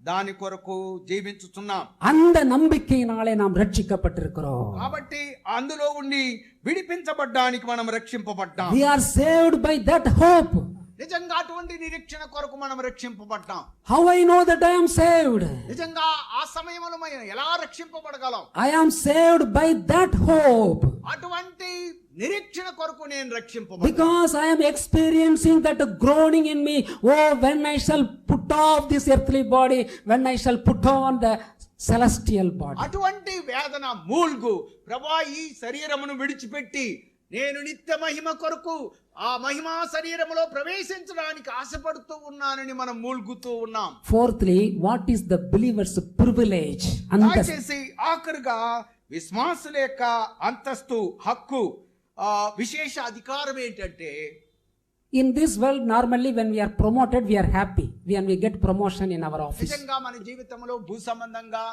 దాని కొరకు జీవించుతున్నాం. அந்த நம்பிக்கையினாலே நாம் ரட்சிக்கப்பட்டிருக்கிறோம். కాబట్టి అందులో ఉండి విడిపించబడ్డానికి మనం రక్షింపబడ్డాం. We are saved by that hope. నిజంగా అటువంటి నిరీక్షణ కొరకు మనం రక్షింపబడ్డాం. How I know that I am saved? నిజంగా ఆ సమయంలో మనం ఎలా రక్షింపబడగలం? I am saved by that hope. అటువంటి నిరీక్షణ కొరకు నేను రక్షింపబడ్డాను. Because I am experiencing that groaning in me. Oh, when I shall put off this earthly body, when I shall put on the celestial body. అటువంటి వేదన మూల్గు, ప్రభువా ఈ శరీరమును విడిచిపెట్టి నేను నిత్య మహిమ కొరకు ఆ మహిమా శరీరములో ప్రవేశించడానికి ఆశపడుతూ ఉన్నానని మనం మూల్గుతూ ఉన్నాం. Fourthly, what is the believer's privilege? దయచేసి ఆఖరుగా విశ్వాసుల యొక్క అంతస్తు, హక్కు, విశేష అధికారం ఏంటంటే, in this world normally when we are promoted we are happy when we get promotion in our office. నిజంగా మన జీవితంలో భూ సంబంధంగా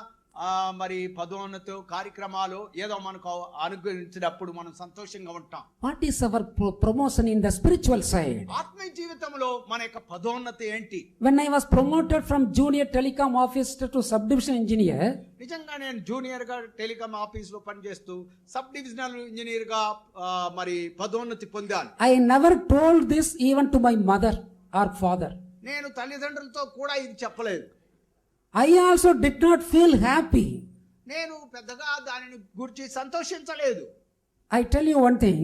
మరి పదోన్నత కార్యక్రమాలు ఏదో మనకు అనుగ్రహించినప్పుడు మనం సంతోషంగా ఉంటాం. What is our promotion in the spiritual side? ఆత్మీయ జీవితంలో మన యొక్క పదోన్నతి ఏంటి? When I was promoted from junior telecom officer to subdivision engineer, నిజంగా నేను జూనియర్ గా టెలికాం ఆఫీస్ లో పనిచేస్తూ సబ్ డివిజనల్ ఇంజనీర్ గా మరి పదోన్నతి పొందాను. I never told this even to my mother or father. నేను తల్లిదండ్రులతో కూడా ఇది చెప్పలేదు. I also did not feel happy. నేను పెద్దగా దానిని గురించి సంతోషించలేదు. I tell you one thing.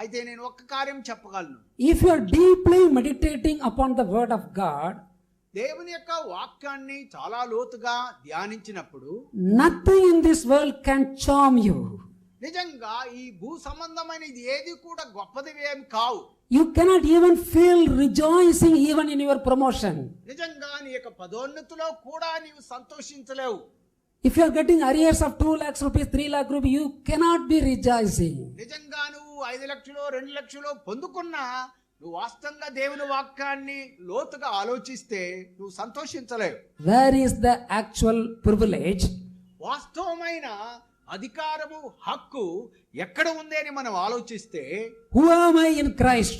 అయితే నేను ఒక్క కార్యం చెప్పగలను. If you are deeply meditating upon the word of God, దేవుని యొక్క వాక్యాన్ని చాలా లోతుగా ధ్యానించినప్పుడు nothing in this world can charm you. నిజంగా ఈ భూ సంబంధమైనది ఏది కూడా గొప్పది ఏమి కావు. You cannot even feel rejoicing even in your promotion. నిజంగా నీ యొక్క పదోన్నతిలో కూడా నీవు సంతోషించలేవు. If you are getting arrears of 2 lakhs rupees, 3 lakh rupees, you cannot be rejoicing. నిజంగా నువ్వు 5 లక్షలు 2 లక్షలు పొందుకున్నా నువ్వు వాస్తవంగా దేవుని వాక్యాన్ని లోతుగా ఆలోచిస్తే నువ్వు సంతోషించలేవు. Where is the actual privilege? వాస్తవమైన అధికారము, హక్కు ఎక్కడ ఉంది అని మనం ఆలోచిస్తే, Who am I in Christ?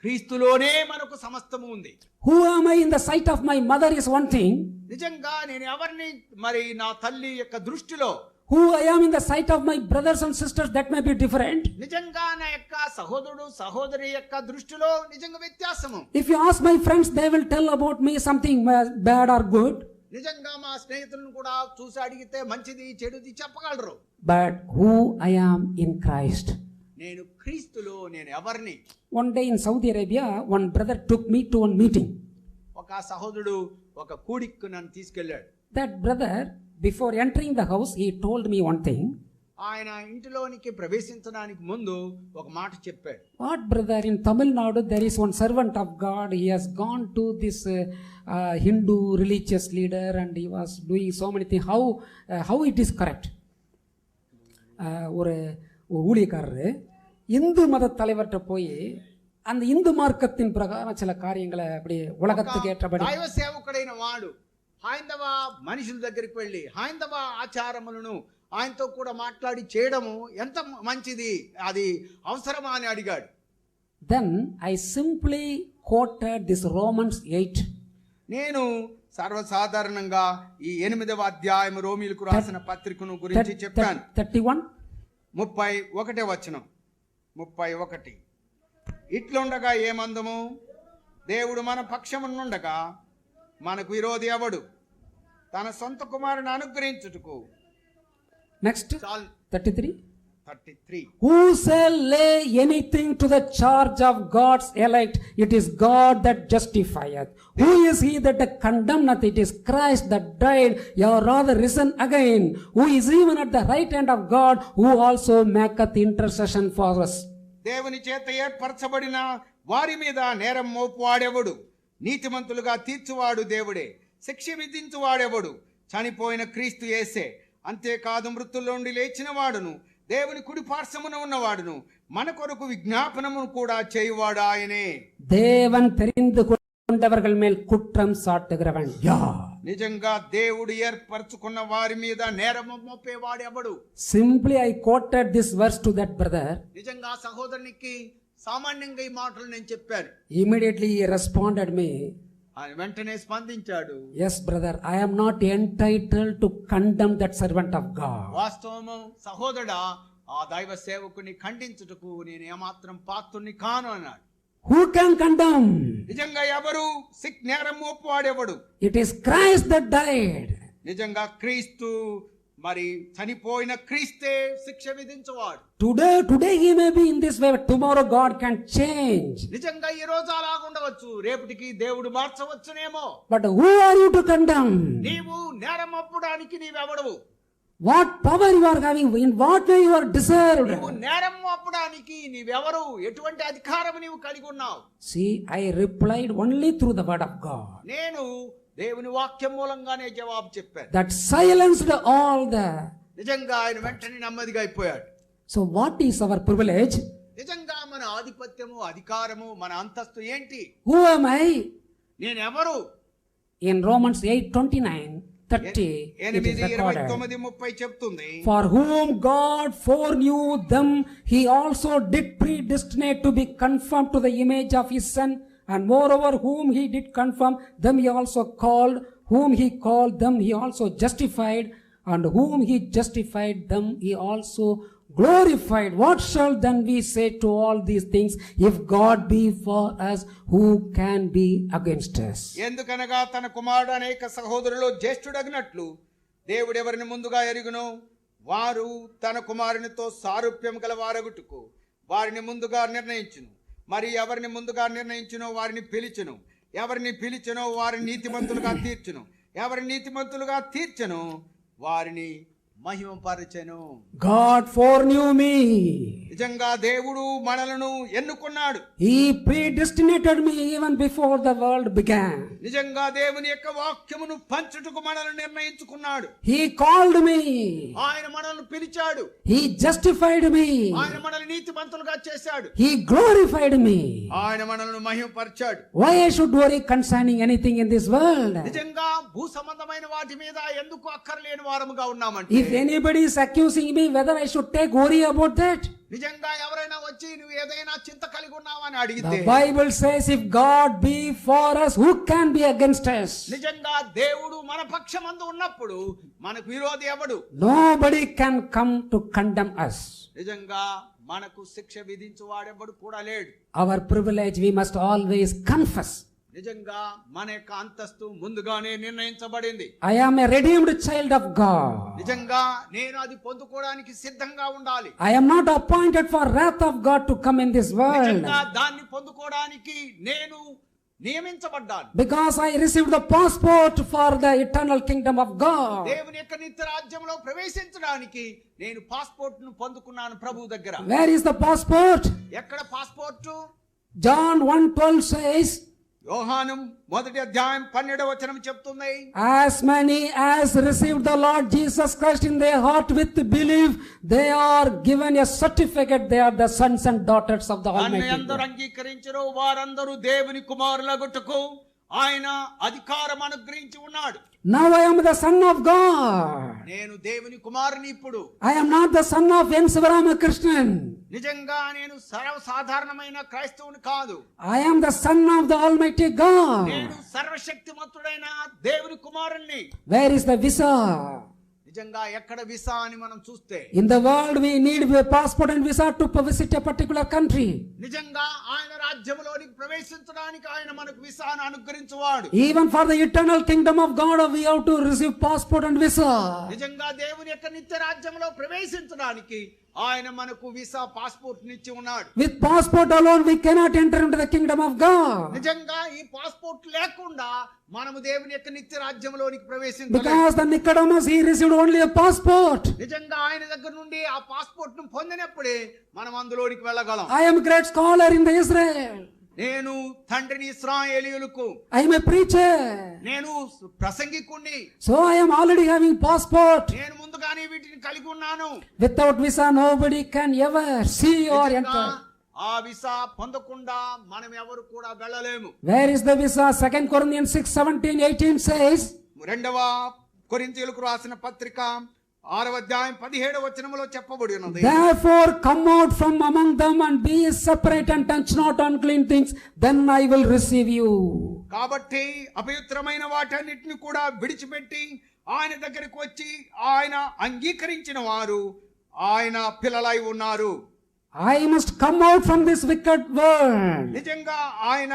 క్రీస్తులోనే మనకు సమస్తము ఉంది. Who am I in the sight of my mother is one thing. నిజంగా నేను ఎవరిని మరి నా తల్లి యొక్క దృష్టిలో, Who I am in the sight of my brothers and sisters, that may be different. నిజంగా నా యొక్క సహోదరుడు సహోదరి యొక్క దృష్టిలో నిజంగా వ్యత్యాసము. If you ask my friends, they will tell about me something bad or good. నిజంగా మా స్నేహితులను కూడా చూసి అడిగితే మంచిది చెడుది చెప్పగలరు. But who I am in Christ, నేను క్రీస్తులో నేను ఎవరిని? One day in Saudi Arabia, one brother took me to one meeting. ఒక సహోదరుడు ఒక కూడికి నన్ను తీసుకెళ్ళాడు. That brother, before entering the house, he told me one thing. ఆయన ఇంటిలోనికి ప్రవేశించడానికి ముందు ఒక మాట చెప్పాడు. What brother, in Tamil Nadu there is one servant of God. He has gone to this Hindu religious leader and he was doing so many things. How it is correct? ஒரு ஊழியக்காரரு இந்து மத தலைவர்கிட்ட போய் அந்த இந்து மார்க்கத்தின் பிரகாரம் சில காரியங்களை அப்படி உலகத்துக்கு ஏற்றபடி దైవ సేవకుడైన వాడు హైందవ మనుషుల దగ్గరికి వెళ్ళి హైందవ ఆచారములను ఆయనతో కూడా మాట్లాడి చేయడము ఎంత మంచిది, అది అవసరమా అని అడిగాడు. Then I simply quoted this Romans 8. నేను సర్వసాధారణంగా ఈ 8వ అధ్యాయం రోమీయులకు రాసిన పత్రికను గురించి చెప్పాను. 31 31వ వచనం 31. ఇట్లుండగా ఏమందము, దేవుడు మన పక్షమునుండగా మనకు విరోధి ఎవడు? తన సొంత కుమారుని అనుగ్రహించుటకు. Next 33. 33. Who shall lay anything to the charge of God's elect? It is God that justifieth. Who is he that condemneth? It is Christ that died, yea, rather risen again, who is even at the right hand of God, who also maketh intercession for us. దేవుని చేత ఏర్పరచబడిన వారి మీద నేరం మోపువాడెవడు? నీతిమంతులుగా తీర్చువాడు దేవుడే. శిక్ష విధించువాడెవడు? చనిపోయిన క్రీస్తు యేసే. అంతేకాదు మృతుల్లో నుండి లేచిన వాడును, దేవుని కుడి పార్శ్వమున ఉన్నవాడును, మన కొరకు విజ్ఞాపనమును కూడా చేయువాడు ఆయనే. தேவன் தெரிந்து கொண்டவர்கள் மேல் குற்றம் சாட்டுகிறவன் யார்? నిజంగా దేవుడు ఏర్పరచుకున్న వారి మీద నేరము మోపేవాడెవడు? Simply I quoted this verse to that brother. నిజంగా సహోదరునికి సామాన్యంగా ఈ మాటలు నేను చెప్పాను. Immediately he responded me. ఆయన వెంటనే స్పందించాడు. Yes brother, I am not entitled to condemn that servant of God. వాస్తవము సహోదరుడా, ఆ దైవ సేవకుని ఖండించుటకు నేను ఏమాత్రం పాత్రుని కాను అన్నాడు. Who can condemn? నిజంగా ఎవరు నేరం మోపువాడెవడు? It is Christ that died. నిజంగా క్రీస్తు, మరి చనిపోయిన క్రీస్తే శిక్ష విధించువాడు. Today he may be in this way, but tomorrow God can change. నిజంగా ఈ రోజు అలాగుండవచ్చు, రేపటికి దేవుడు మార్చవచ్చునేమో. But who are you to condemn? నీవు నేరం మోపడానికి నీవెవడవు? What power you are having? In what way you are deserved? నీవు నేరం మోపడానికి నీవెవరు? ఎటువంటి అధికారం నీవు కలిగి ఉన్నావు? See, I replied only through the word of God. నేను దేవుని వాక్యం మూలంగానే జవాబు చెప్పాను. That silenced all the. నిజంగా ఆయన వెంటనే నెమ్మదిగా అయిపోయాడు. So what is our privilege? నిజంగా మన ఆధిపత్యము, అధికారము, మన అంతస్తు ఏంటి? Who am I? నేను ఎవరు? In Romans 8:29-30 it is recorded. 8:29-30 చెప్తుంది. For whom God foreknew them, he also did predestinate to be conformed to the image of his Son. And moreover, whom he did confirm, them he also called. Whom he called, them he also justified. And whom he justified, them he also glorified. What shall then we say to all these things? If God be for us, who can be against us? ఎందుకనగా తన కుమారుడు అనేక సహోదరులు జ్యేష్ఠుడగినట్లు దేవుడు ఎవరిని ముందుగా ఎరుగును, వారు తన కుమారునితో సారూప్యం గల వారగుటకు వారిని ముందుగా నిర్ణయించును. మరి ఎవరిని ముందుగా నిర్ణయించునో వారిని పిలిచును, ఎవరిని పిలిచునో వారిని నీతిమంతులుగా తీర్చును, ఎవరిని నీతిమంతులుగా తీర్చును వారిని మహిమపరచెను. God foreknew me. నిజంగా దేవుడు మనలను ఎన్నుకున్నాడు. He predestinated me even before the world began. నిజంగా దేవుని యొక్క వాక్యమును పంచుటకు మనల్ని నిర్ణయించుకున్నాడు. He called me. ఆయన మనల్ని పిలిచాడు. He justified me. ఆయన మనల్ని నీతిమంతులుగా చేశాడు. He glorified me. ఆయన మనల్ని మహిమపరిచాడు. Why I should worry concerning anything in this world? నిజంగా భూ సంబంధమైన వాటి మీద ఎందుకు అక్కర్లేని వారముగా ఉన్నామంటే, If anybody is accusing me, whether I should take worry about that? నిజంగా ఎవరైనా వచ్చి నువ్వు ఏదైనా చింత కలిగి ఉన్నావని అడిగితే, The Bible says, if God be for us, who can be against us? నిజంగా దేవుడు మన పక్షమందు ఉన్నప్పుడు మనకు విరోధి ఎవడు? Nobody can come to condemn us. నిజంగా మనకు శిక్ష విధించు వాడెవడు కూడా లేడు. Our privilege, we must always confess. నిజంగా మన యొక్క అంతస్తు ముందుగానే నిర్ణయించబడింది. I am a redeemed child of God. నిజంగా నేను అది పొందుకోవడానికి సిద్ధంగా ఉండాలి. I am not appointed for wrath of God to come in this world. నిజంగా దాన్ని పొందుకోవడానికి నేను నియమించబడ్డాను. Because I received the passport for the eternal kingdom of God. దేవుని యొక్క నిత్య రాజ్యంలో ప్రవేశించడానికి నేను పాస్పోర్ట్ ను పొందుకున్నాను ప్రభు దగ్గర. Where is the passport? ఎక్కడ పాస్పోర్టు? John 1:12 says, యోహాను 1:12 చెప్తుంది, as many as received the Lord Jesus Christ in their heart with belief, they are given a certificate, they are the sons and daughters of the Almighty అందరూ God. అంగీకరించరు వారందరూ దేవుని కుమారులగుటకు ఆయన అధికారం అనుగ్రహించి ఉన్నాడు. Now I am the son of God. నేను దేవుని కుమారుని. ఇప్పుడు I am not the son of N. Sivaramakrishnan. నిజంగా నేను సర్వసాధారణమైన క్రైస్తవుని కాదు. I am the son of the Almighty God. నేను సర్వశక్తిమంతుడైన దేవుని కుమారుణ్ణి. Where is the visa? నిజంగా ఎక్కడ వీసా అని మనం చూస్తే, In the world we need a passport and visa to visit a particular country. నిజంగా ఆయన రాజ్యంలోనికి ప్రవేశించడానికి ఆయన మనకు వీసాను అనుగ్రహించువాడు. Even for the eternal kingdom of God we have to receive passport and visa. నిజంగా దేవుని యొక్క నిత్య రాజ్యంలో ప్రవేశించడానికి ఆయన మనకు వీసా పాస్పోర్ట్ నిచ్చి ఉన్నాడు. With passport alone we cannot enter into the kingdom of God. నిజంగా ఈ పాస్పోర్ట్ లేకుండా మనము దేవుని యొక్క నిత్య రాజ్యంలోనికి ప్రవేశించలేము. Because the Nicodemus he received only a passport. నిజంగా ఆయన దగ్గర నుండి ఆ పాస్పోర్ట్ ను పొందినప్పుడే మనం అందులోనికి వెళ్ళగలం. I am a great scholar in the Israel. నేను తండ్రిని ఇశ్రాయేలీయులకు, I am a preacher. నేను ప్రసంగికుణ్ణి. So I am already having passport. నేను ముందుగానే వీటిని కలిగి ఉన్నాను. Without visa nobody can ever see or నిజంగా enter. ఆ వీసా పొందకుండా మనం ఎవరు కూడా వెళ్ళలేము. Where is the visa? 2 Corinthians 6:17-18 says, 2 కొరింథీయులకు రాసిన పత్రిక 6:17 చెప్పబడి ఉన్నది, Therefore come out from among them and be separate and touch not unclean things, then I will receive you. కాబట్టి అపవిత్రమైన వాటన్నిటిని కూడా విడిచిపెట్టి ఆయన దగ్గరికి వచ్చి ఆయన అంగీకరించిన వారు ఆయన పిల్లలై ఉన్నారు. I must come out from this wicked world. నిజంగా ఆయన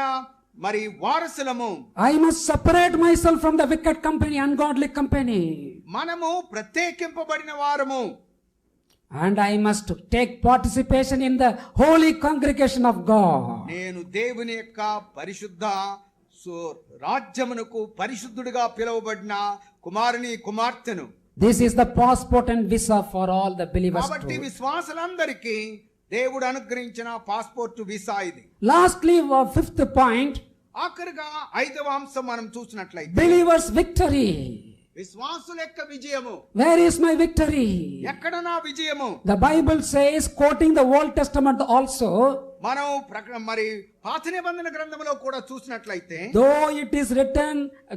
మరి వారసులము. I must separate myself from the wicked company, ungodly company. మనము ప్రత్యేకింపబడిన వారము. And I must take participation in the holy congregation of God. నేను దేవుని యొక్క పరిశుద్ధ రాజ్యమునకు పరిశుద్ధుడిగా పిలువబడిన కుమారుని కుమార్తెను. This is the passport and visa for all the believers కాబట్టి too. విశ్వాసులందరికీ దేవుడు అనుగ్రహించిన పాస్పోర్ట్ వీసా ఇది. Lastly, fifth point, ఆఖరిగా 5వ అంశం మనం చూసినట్లయితే believers victory. విశ్వాసుల యొక్క విజయము. Where is my victory? ఎక్కడ నా విజయము? The Bible says, quoting the Old Testament also, మనం మరి పాత నిబంధన గ్రంథంలో కూడా చూసినట్లయితే,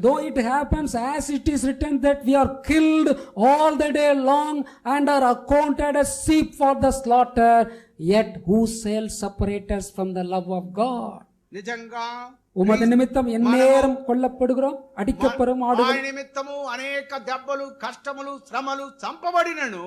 though it happens as it is written that we are killed all the day long and are accounted as sheep for the slaughter, yet who shall separate us from the love of God? నిజంగా உமது நிமித்தம் எந்நேரம் கொல்லப்படுகிறோம், அடிக்கப்படும் ఆయన ஆடுகிறோம். నిమిత్తము అనేక దెబ్బలు, కష్టములు, శ్రమలు, చంపబడినను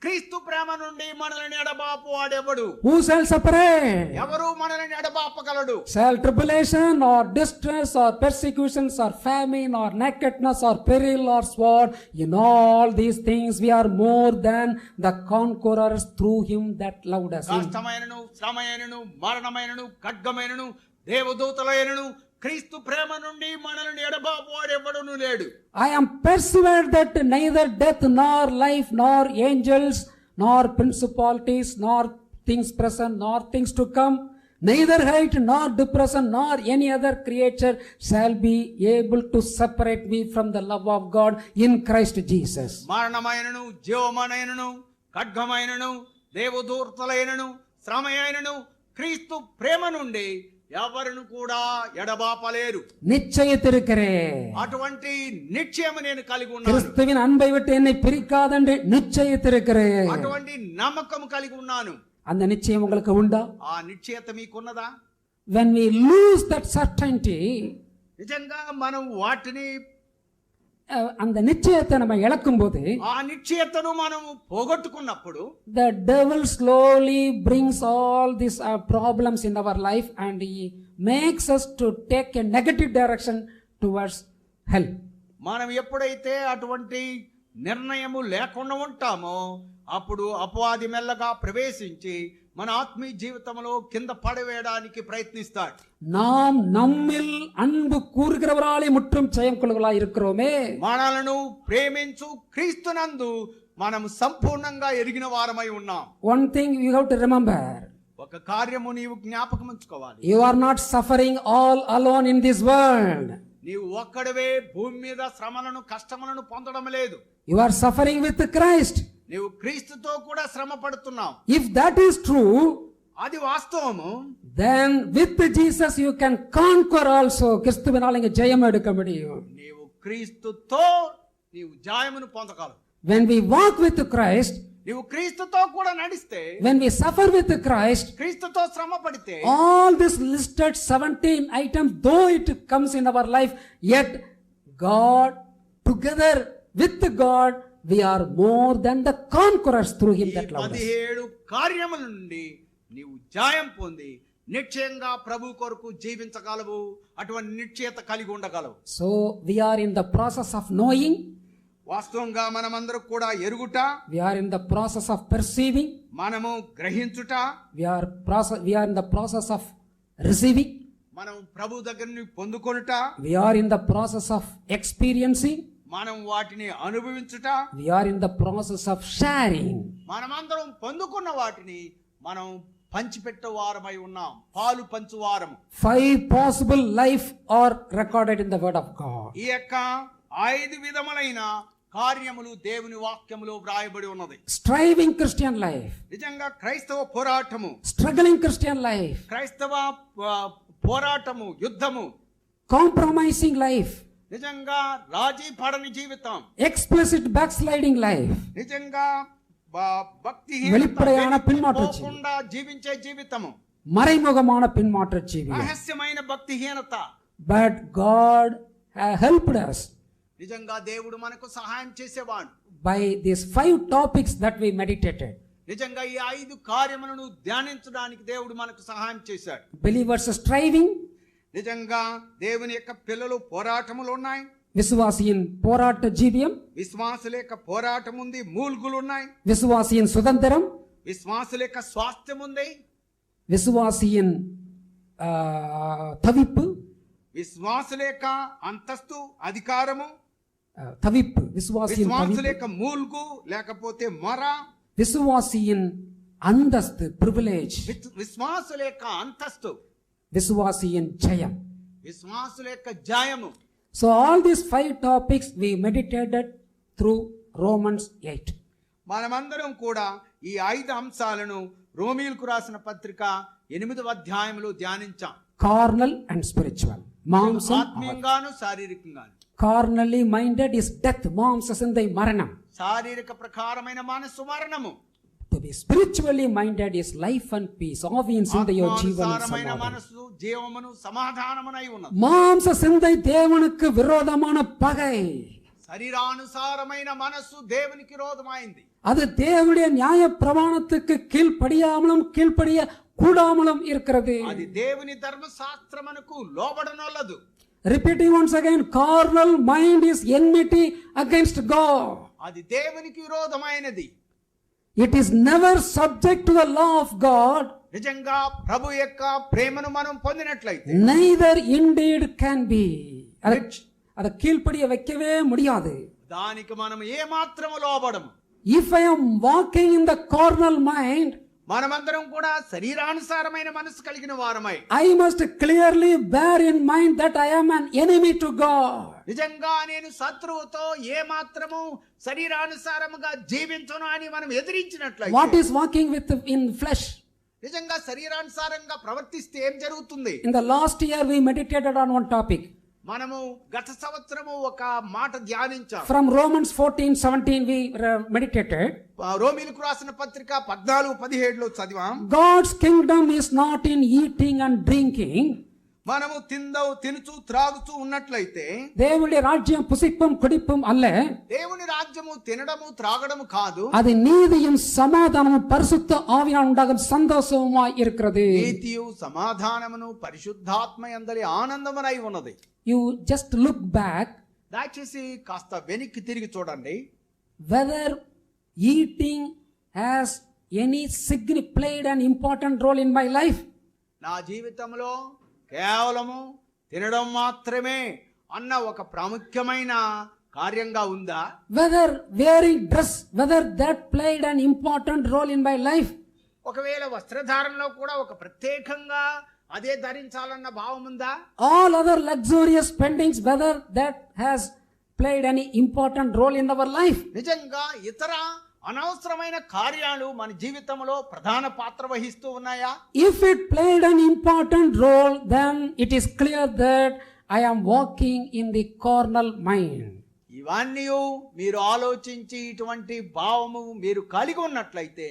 క్రీస్తు ప్రేమ నుండి మనల్ని ఎడబాపు వాడెవడు? Who shall separate? ఎవరు మనల్ని ఎడబాపగలడు? Shall tribulation or distress or persecutions or famine or nakedness or peril or sword? In all these things we are more than the conquerors through him that loved us. కష్టమైనను, శ్రమైనను, మరణమైనను, ఖడ్గమైనను, దేవదూతలైనను క్రీస్తు ప్రేమ నుండి మనల్ని ఎడబాపు వాడెవడును లేడు. I am persuaded that neither death nor life nor angels nor principalities nor things present nor things to come, neither height nor depression nor any other creature shall be able to separate me from the love of God in Christ Jesus. మరణమైనను, జీవమైనను, ఖడ్గమైనను, దేవదూతలైనను, శ్రమైనను క్రీస్తు ప్రేమ నుండి ఎవరిని కూడా ఎడబాపలేరు. நிச்சயித்திருக்கிறேன். అటువంటి నిశ్చయం నేను కలిగి ఉన్నాను. கிறிஸ்துவின் அன்பை விட்டு என்னை பிரிக்காதென்று நிச்சயித்திருக்கிறேன். అటువంటి నమ్మకం కలిగి ఉన్నాను. அந்த நிச்சயம் உங்களுக்கு உண்டா? ఆ నిశ్చయత మీకున్నదా? When we lose that certainty, నిజంగా మనం వాటిని அந்த நிச்சயத்தை நம்ம இழக்கும்போது ఆ నిశ్చయతను మనం పోగొట్టుకున్నప్పుడు the devil slowly brings all these problems in our life and he makes us to take a negative direction towards hell. మనం ఎప్పుడైతే అటువంటి నిర్ణయము లేకుండా ఉంటామో అప్పుడు అపవాది మెల్లగా ప్రవేశించి మన ఆత్మీయ జీవితంలో కింద పడవేయడానికి ప్రయత్నిస్తాడు. நாம் நம்மில் அன்பு கூறுகிறவராலே முற்றும் ஜெயம் கொள்ளுகிறவர்களாய் இருக்கிறோமே. మనలను ప్రేమించు క్రీస్తునందు మనం సంపూర్ణంగా ఎరిగిన వారమై ఉన్నాం. One thing you have to remember, ఒక కార్యము నీవు జ్ఞాపకం ఉంచుకోవాలి. you are not suffering all alone in this world. నీవు ఒక్కడవే భూమి మీద శ్రమలను కష్టములను పొందడం లేదు. You are suffering with Christ. నీవు క్రీస్తుతో కూడా శ్రమ పడుతున్నావు. If that is true, అది వాస్తవము. then with Jesus you can conquer also. கிறிஸ்துவினால் இங்க ஜெயம் எடுக்க முடியும். నీవు క్రీస్తుతో నీవు జయమును పొందగలవు. When we walk with Christ, నీవు క్రీస్తుతో కూడా నడిస్తే, when we suffer with Christ, క్రీస్తుతో శ్రమ పడితే, all this listed 17 items, though it comes in our life, yet God, together with God, we are more than the conquerors through him that loved us. 17 కార్యముల నుండి నీవు జయం పొంది నిశ్చయంగా ప్రభు కొరకు జీవించగలవు. అటువంటి నిశ్చయత కలిగి ఉండగలవు. So we are in the process of knowing, వాస్తవంగా మనమందరం కూడా ఎరుగుట, we are in the process of perceiving, మనము గ్రహించుట, we are in the process of receiving, మనం ప్రభు దగ్గర నుండి పొందుకొనుట, we are in the process of experiencing, మనం వాటిని అనుభవించుట, we are in the process of sharing. మనమందరం పొందుకున్న వాటిని మనం పంచిపెట్టే వారమై ఉన్నాం. పాలు పంచువారము. 5 possible life are recorded in the word of God. ఈ యొక్క 5 విధములైన కార్యములు దేవుని వాక్యములో వ్రాయబడి ఉన్నది. Striving Christian life, నిజంగా క్రైస్తవ పోరాటము, struggling Christian life, క్రైస్తవ పోరాటము, యుద్ధము, compromising life, నిజంగా రాజీ పడని జీవితం, explicit backsliding life, నిజంగా வெளிப்படையான பின்மாற்ற ஜீவிతం, భక్తిహీనత జీవించే జీవితము, மறைமுகமான பின்மாற்ற ஜீவியம். రహస్యమైన భక్తిహీనత. But God helped us నిజంగా దేవుడు మనకు సహాయం చేసేవాడు. by these 5 topics that we meditated. నిజంగా ఈ 5 కార్యములను ధ్యానించడానికి దేవుడు మనకు సహాయం చేశాడు. Believers striving, నిజంగా దేవుని యొక్క పిల్లలు పోరాటములు ఉన్నాయి. விசுவாசியின் போராட்ட ஜீவியம், విశ్వాసుల యొక్క పోరాటం ఉంది, మూల్గులు ఉన్నాయి. விசுவாசியின் சுதந்திரம், విశ్వాసుల యొక్క స్వాస్థ్యం ఉంది. விசுவாசியின் தவிப்பு, విశ్వాసుల యొక్క అంతస్తు, అధికారము, தவிப்பு, விசுவாசியின் విశ్వాసుల தவிப்பு, యొక్క మూల్గు లేకపోతే మొర, விசுவாசியின் அந்தஸ்து, பிரிவிலேஜ், విశ్వాసుల యొక్క అంతస్తు, விசுவாசியின் ஜெயம். విశ్వాసుల యొక్క జయము. So all these 5 topics we meditated through Romans 8. మనమందరం కూడా ఈ 5 అంశాలను రోమీయులకు రాసిన పత్రిక 8వ అధ్యాయంలో ధ్యానించాం. Carnal and spiritual. మాంసం, ఆత్మీయంగాను శారీరకంగాను. carnally minded is death, మాంస సింధై మరణం. శారీరక ప్రకారమైన మనస్సు మరణము. To be spiritually minded is life and peace. ఆవిயின் సింధయో జీవన ఆత్మానుసారమైన సమాధానం. మనస్సు జీవమును సమాధానమునై ఉన్నది. மாம்ச சிந்தை தேவனுக்கு விரோதமான பகை. శరీరానుసారమైన మనస్సు దేవునికి విరోధమైంది. அது தேவனுடைய நியாய பிரமாணத்துக்கு கீழ்ப்படியாமலும் கீழ்ப்படிய கூடாமலும் இருக்கிறது. అది దేవుని ధర్మశాస్త్రమునకు లోబడనొల్లదు. Repeating once again, carnal mind is enmity against God. అది దేవునికి విరోధమైనది. It is never subject to the law of God. నిజంగా ప్రభు యొక్క ప్రేమను మనం పొందినట్లయితే Neither indeed can be. అద కీழ்పడియ வைக்கவே முடியாது. దానికి మనం ఏ మాత్రము లోబడము. If I am walking in the carnal mind, మనమందరం కూడా శరీరానుసారమైన మనసు కలిగిన వారమై I must clearly bear in mind that I am an enemy to God. నిజంగా నేను శత్రువుతో ఏ మాత్రము శరీరానుసారముగా జీవించను అని మనం ఎదిరించినట్లయితే, What is walking with in flesh? నిజంగా శరీరానుసారంగా ప్రవర్తిస్తే ఏం జరుగుతుంది? In the last year we meditated on one topic. మనము గత సంవత్సరము ఒక మాట ధ్యానించాం. From Romans 14:17 we meditated. రోమీయులకు రాసిన పత్రిక 14:17లో చదివాం. God's kingdom is not in eating and drinking. మనము తినుచు త్రాగుచూ ఉన్నట్లయితే தேவனுடைய ராஜ்யம் புசிப்பும் குடிப்பும் அல்ல, దేవుని రాజ్యము తినడము త్రాగడము కాదు, அது நீதியும் சமாதானமும் பரிசுத்த ஆவியால் உண்டாகும் சந்தோஷமுமாய் இருக்கிறது. నీతియు సమాధానమును పరిశుద్ధాత్మ యందలి ఆనందమునై ఉన్నది. You just look back దయచేసి కాస్త వెనక్కి తిరిగి చూడండి. whether eating has played an important role in my life. నా జీవితంలో కేవలము తినడం మాత్రమే అన్న ఒక ప్రాముఖ్యమైన కార్యంగా ఉందా? Whether wearing dress, whether that played an important role in my life. ఒకవేళ వస్త్రధారణలో కూడా ఒక ప్రత్యేకంగా అదే ధరించాలన్న భావం ఉందా? All other luxurious spendings, whether that has played any important role in our life. నిజంగా ఇతర అనవసరమైన కార్యాలు మన జీవితంలో ప్రధాన పాత్ర వహిస్తూ ఉన్నాయా? If it played an important role, then it is clear that I am walking in the carnal mind. ఇవన్నీ మీరు ఆలోచించి ఇటువంటి భావము మీరు కలిగి ఉన్నట్లయితే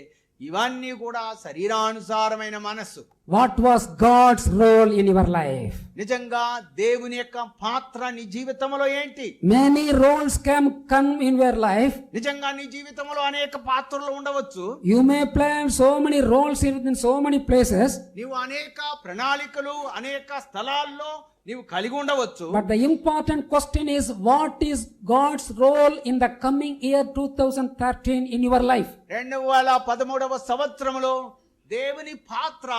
ఇవన్నీ కూడా శరీరానుసారమైన మనస్సు. What was God's role in your life? నిజంగా దేవుని యొక్క పాత్ర నీ జీవితంలో ఏంటి? Many roles can come in your life. నిజంగా నీ జీవితంలో అనేక పాత్రలు ఉండవచ్చు. You may plan so many roles in so many places. నీవు అనేక ప్రణాళికలు అనేక స్థలాల్లో నీవు కలిగి ఉండవచ్చు. But the important question is, what is God's role in the coming year 2013 in your life? 2013వ సంవత్సరంలో దేవుని పాత్ర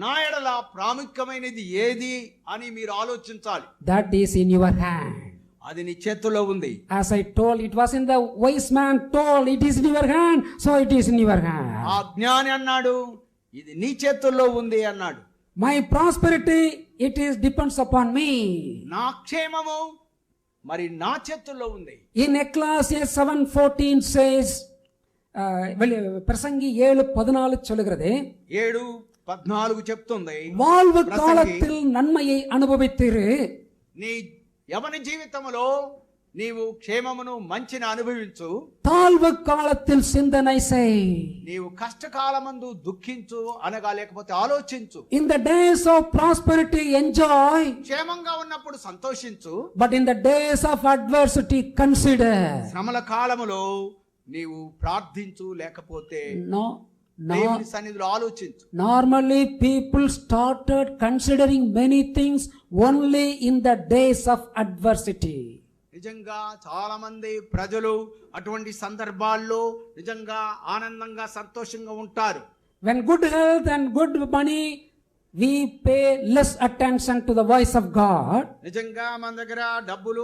నా ఎడల ప్రాముఖ్యమైనది ఏది అని మీరు ఆలోచించాలి. That is in your hand. అది నీ చేతుల్లో ఉంది. As I told, it was in the wise man told, it is in your hand, so it is in your hand. ఆ జ్ఞాని అన్నాడు, ఇది నీ చేతుల్లో ఉంది అన్నాడు. My prosperity, it is depends upon me. నా క్షేమము మరి నా చేతుల్లో ఉంది. In Ecclesiastes 7:14 says, பிரசங்கி 7:14 சொல்லுகிறது, 7:14 చెప్తుంది, வாழ்வு காலத்தில் நன்மையை அனுபவித்திரு. నీ యవన జీవితంలో నీవు క్షేమమును మంచిని అనుభవించు. தாழ்வு காலத்தில் சிந்தனை செய். నీవు కష్టకాలమందు దుఃఖించు అనగా లేకపోతే ఆలోచించు. In the days of prosperity enjoy. క్షేమంగా ఉన్నప్పుడు సంతోషించు. But in the days of adversity consider. శ్రమల కాలములో నీవు ప్రార్థించు లేకపోతే No. దేవుని సన్నిధిలో ఆలోచించు. Normally people started considering many things only in the days of adversity. నిజంగా చాలా మంది ప్రజలు అటువంటి సందర్భాల్లో నిజంగా ఆనందంగా సంతోషంగా ఉంటారు. When good health and good money, we pay less attention to the voice of God. నిజంగా మన దగ్గర డబ్బులు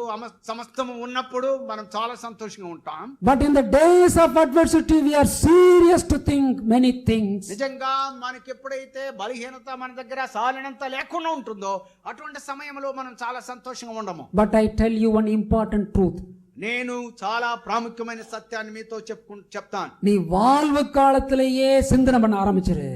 సమస్తము ఉన్నప్పుడు మనం చాలా సంతోషంగా ఉంటాం. But in the days of adversity, we are serious to think many things. నిజంగా మనకి ఎప్పుడైతే బలహీనత మన దగ్గర సాలినంత లేకుండా ఉంటుందో అటువంటి సమయంలో మనం చాలా సంతోషంగా ఉండము. But I tell you one important truth. నేను చాలా ప్రాముఖ్యమైన సత్యాన్ని మీతో చెప్తాను. நீ வாழ்வு காலத்திலேயே சிந்தனை பண்ண ஆரம்பிச்சிரு.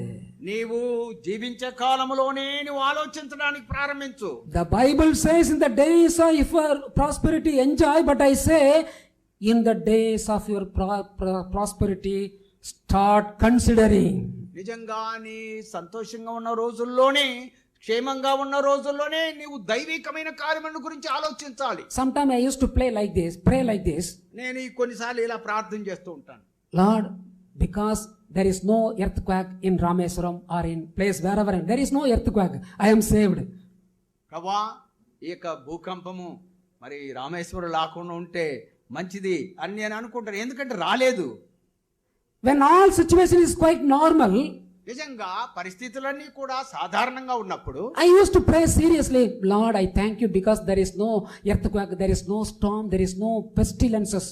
నీవు జీవించే కాలంలోనే నువ్వు ఆలోచించడానికి ప్రారంభించు. The Bible says in the days of your prosperity enjoy, but I say in the days of your prosperity start considering. నిజంగా నీ సంతోషంగా ఉన్న రోజుల్లోనే క్షేమంగా ఉన్న రోజుల్లోనే నీవు దైవికమైన కార్యముల గురించి ఆలోచించాలి. Sometimes I used to pray like this. నేను కొన్నిసార్లు ఇలా ప్రార్థన చేస్తూ ఉంటాను. Lord, because there is no earthquake in Rameswaram or in place wherever, there is no earthquake, I am saved. ప్రభా, ఈ యొక్క భూకంపము మరి రామేశ్వరం లాకుండా ఉంటే మంచిది అని నేను అనుకుంటాను. ఎందుకంటే రాలేదు. When all situation is quite normal, నిజంగా పరిస్థితులన్నీ కూడా సాధారణంగా ఉన్నప్పుడు I used to pray seriously, Lord, I thank you because there is no earthquake, there is no storm, there is no pestilences.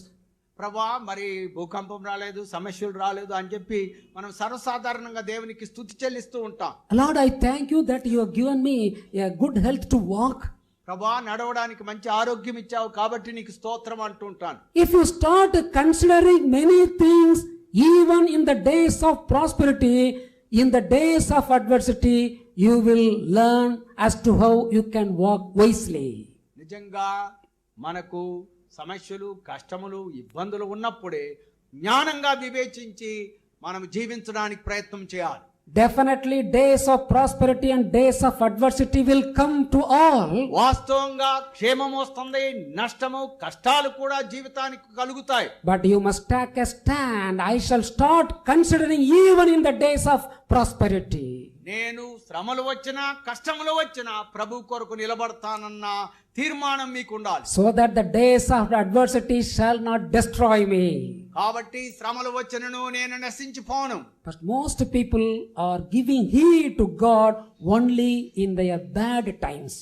ప్రభా, మరి భూకంపం రాలేదు, సమస్యలు రాలేదు అని చెప్పి మనం సర్వసాధారణంగా దేవునికి స్తుతి చెల్లిస్తూ ఉంటాం. Lord, I thank you that you have given me a good health to walk. ప్రభా, నడవడానికి మంచి ఆరోగ్యం ఇచ్చావు కాబట్టి నీకు స్తోత్రం అంటూ ఉంటాను. If you start considering many things, even in the days of prosperity, in the days of adversity, you will learn as to how you can walk wisely. నిజంగా మనకు సమస్యలు, కష్టములు, ఇబ్బందులు ఉన్నప్పుడే జ్ఞానంగా వివేచించి మనం జీవించడానికి ప్రయత్నం చేయాలి. Definitely days of prosperity and days of adversity will come to all. వాస్తవంగా క్షేమం వస్తుంది, నష్టము కష్టాలు కూడా జీవితానికి కలుగుతాయి. But you must take a stand. I shall start considering even in the days of prosperity. నేను శ్రమలు వచ్చినా కష్టములు వచ్చినా ప్రభు కొరకు నిలబడతానన్న తీర్మానం మీకు ఉండాలి. So that the days of adversity shall not destroy me. కాబట్టి శ్రమలు వచ్చినను నేను నశించిపోను. But most people are giving heed to God only in their bad times.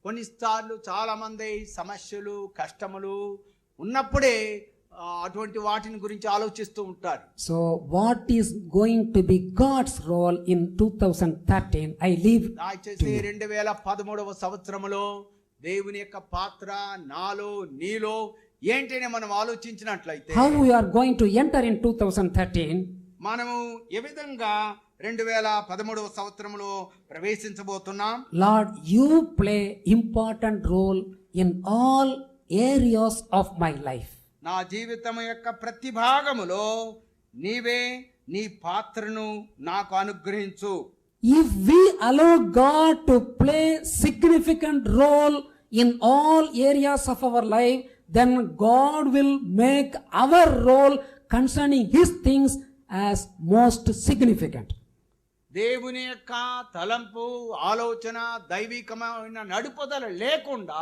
కొన్నిసార్లు చాలా మంది సమస్యలు కష్టములు ఉన్నప్పుడే అటువంటి వాటిని గురించి ఆలోచిస్తూ ఉంటారు. So what is going to be God's role in 2013? I leave. దయచేసి 2013వ సంవత్సరంలో దేవుని యొక్క పాత్ర నాలో నీలో ఏంటనే మనం ఆలోచించినట్లయితే How we are going to enter in 2013? మనము ఏ విధంగా 2013వ సంవత్సరంలో ప్రవేశించబోతున్నాం. Lord, you play important role in all areas of my life. నా జీవితం యొక్క ప్రతి భాగములో నీవే నీ పాత్రను నాకు అనుగ్రహించు. If we allow God to play significant role in all areas of our life, then God will make our role concerning His things as most significant. దేవుని యొక్క తలంపు ఆలోచన దైవికమైన నడుపుదల లేకుండా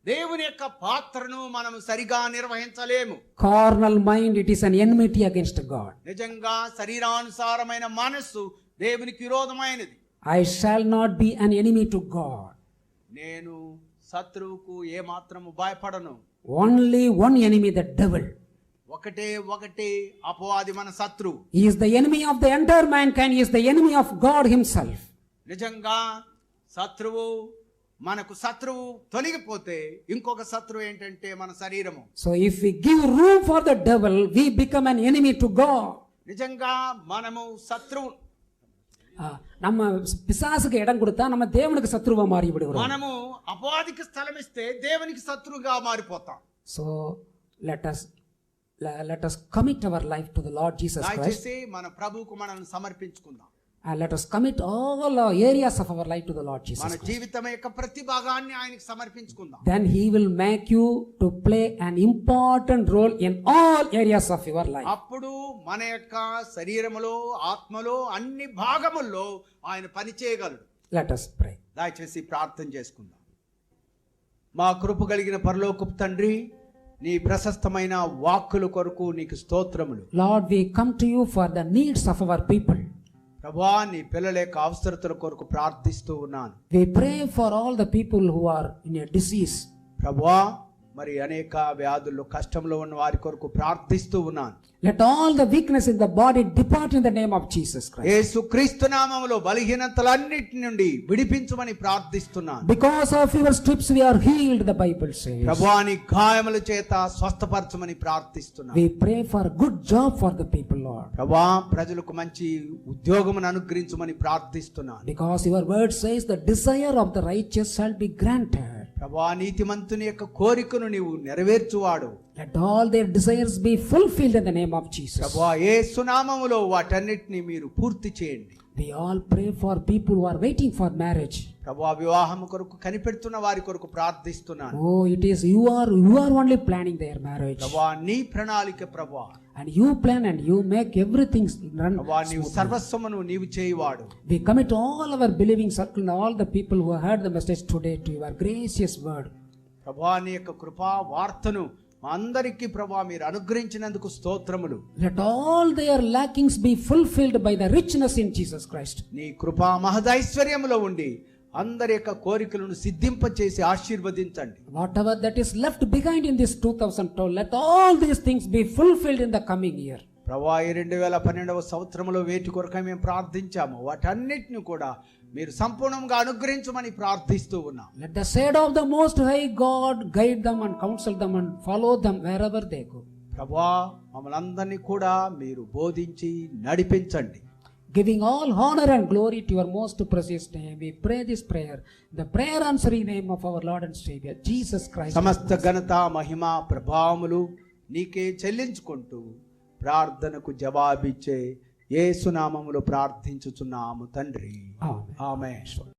దేవుని యొక్క పాత్రను మనం సరిగా నిర్వహించలేము. Carnal mind, it is an enmity against God. నిజంగా శరీరానుసారమైన మనస్సు దేవునికి విరోధమైనది. I shall not be an enemy to God. నేను శత్రువుకు ఏ మాత్రము భయపడను. Only one enemy, the devil. ఒకటే అపవాది మన శత్రువు. He is the enemy of the entire mankind. He is the enemy of God Himself. నిజంగా మనకు శత్రువు తొలగిపోతే ఇంకొక శత్రువు ఏంటంటే మన శరీరము. So if we give room for the devil, we become an enemy to God. నిజంగా మనము శత్రువు நம்ம பிசாசுக்கு இடம் கொடுத்தா நம்ம தேவனுக்கு சத்ருவா மாறி விடுகிறோம். మనము అపవాదికి స్థలం ఇస్తే దేవునికి శత్రువుగా మారిపోతాం. So let us commit our life to the Lord Jesus Christ. దయచేసి మన ప్రభువుకు మనల్ని సమర్పించుకుందాం. And let us commit all areas of our life to the Lord Jesus మన Christ. జీవితం యొక్క ప్రతి భాగాన్ని ఆయనకి సమర్పించుకుందాం. Then He will make you to play an important role in all areas of your life. అప్పుడు మన యొక్క శరీరములో ఆత్మలో అన్ని భాగముల్లో ఆయన పని చేయగలడు. Let us pray. దయచేసి ప్రార్థన చేసుకుందాం. మా కృప కలిగిన పరలోకపు తండ్రి, నీ ప్రశస్తమైన వాక్కుల కొరకు నీకు స్తోత్రములు. Lord, we come to you for the needs of our people. ప్రభువా, నీ పిల్లల యొక్క అవసరతల కొరకు ప్రార్థిస్తూ ఉన్నాను. We pray for all the people who are in a disease. ప్రభువా, మరి అనేక వ్యాధుల్లో కష్టంలో ఉన్న వారి కొరకు ప్రార్థిస్తూ ఉన్నాను. Let all the weakness in the body depart in the name of Jesus Christ. యేసుక్రీస్తు నామములో బలహీనతలన్నిటి నుండి విడిపించమని ప్రార్థిస్తున్నాను. Because of your stripes we are healed, the Bible says. ప్రభువా, నీ గాయముల చేత స్వస్థపరచమని ప్రార్థిస్తున్నాను. We pray for a good job for the people, Lord. ప్రభువా, ప్రజలకు మంచి ఉద్యోగమును అనుగ్రహించమని ప్రార్థిస్తున్నాను. Because your word says the desire of the righteous shall be granted. ప్రభువా, నీతిమంతుని యొక్క కోరికను నీవు నెరవేర్చువాడు. Let all their desires be fulfilled in the name of Jesus. ప్రభువా, యేసు నామములో వాటన్నిటిని మీరు పూర్తి చేయండి. We all pray for people who are waiting for marriage. ప్రభువా, వివాహం కొరకు కనిపెడుతున్న వారి కొరకు ప్రార్థిస్తున్నాను. Oh, it is you are only planning their marriage. ప్రభువా, నీ ప్రణాళిక ప్రభువా. And you plan and you make everything run. ప్రభువా, నీవు సర్వస్వమును నీవు చేయువాడు. We commit all our believing circle and all the people who heard the message today to your gracious word. ప్రభువా, నీ యొక్క కృపా వార్తను మా అందరికీ ప్రభువా మీరు అనుగ్రహించినందుకు స్తోత్రములు. Let all their lackings be fulfilled by the richness in Jesus Christ. నీ కృపా మహదైశ్వర్యములో ఉండి అందరి యొక్క కోరికలను సిద్ధింపచేసి ఆశీర్వదించండి. Whatever that is left behind in this 2012, let all these things be fulfilled in the coming year. ప్రభువా, ఈ 2012వ సంవత్సరంలో వేటి కొరకై మేము ప్రార్థించాము వాటన్నిటిని కూడా మీరు సంపూర్ణంగా అనుగ్రహించమని ప్రార్థిస్తూ ఉన్నాం. Let the shade of the Most High God guide them and counsel them and follow them wherever they go. ప్రభువా, మమ్మల్ని అందరినీ కూడా మీరు బోధించి నడిపించండి. Giving all honor and glory to your most precious name, we pray this prayer, the prayer answering name of our Lord and Savior, Jesus Christ. సమస్త ఘనత మహిమ ప్రభావములు నీకే చెల్లించుకుంటూ ప్రార్థనకు జవాబిచ్చే యేసు నామములో ప్రార్థించుచున్నాము తండ్రి. Amen. ఆమేన్.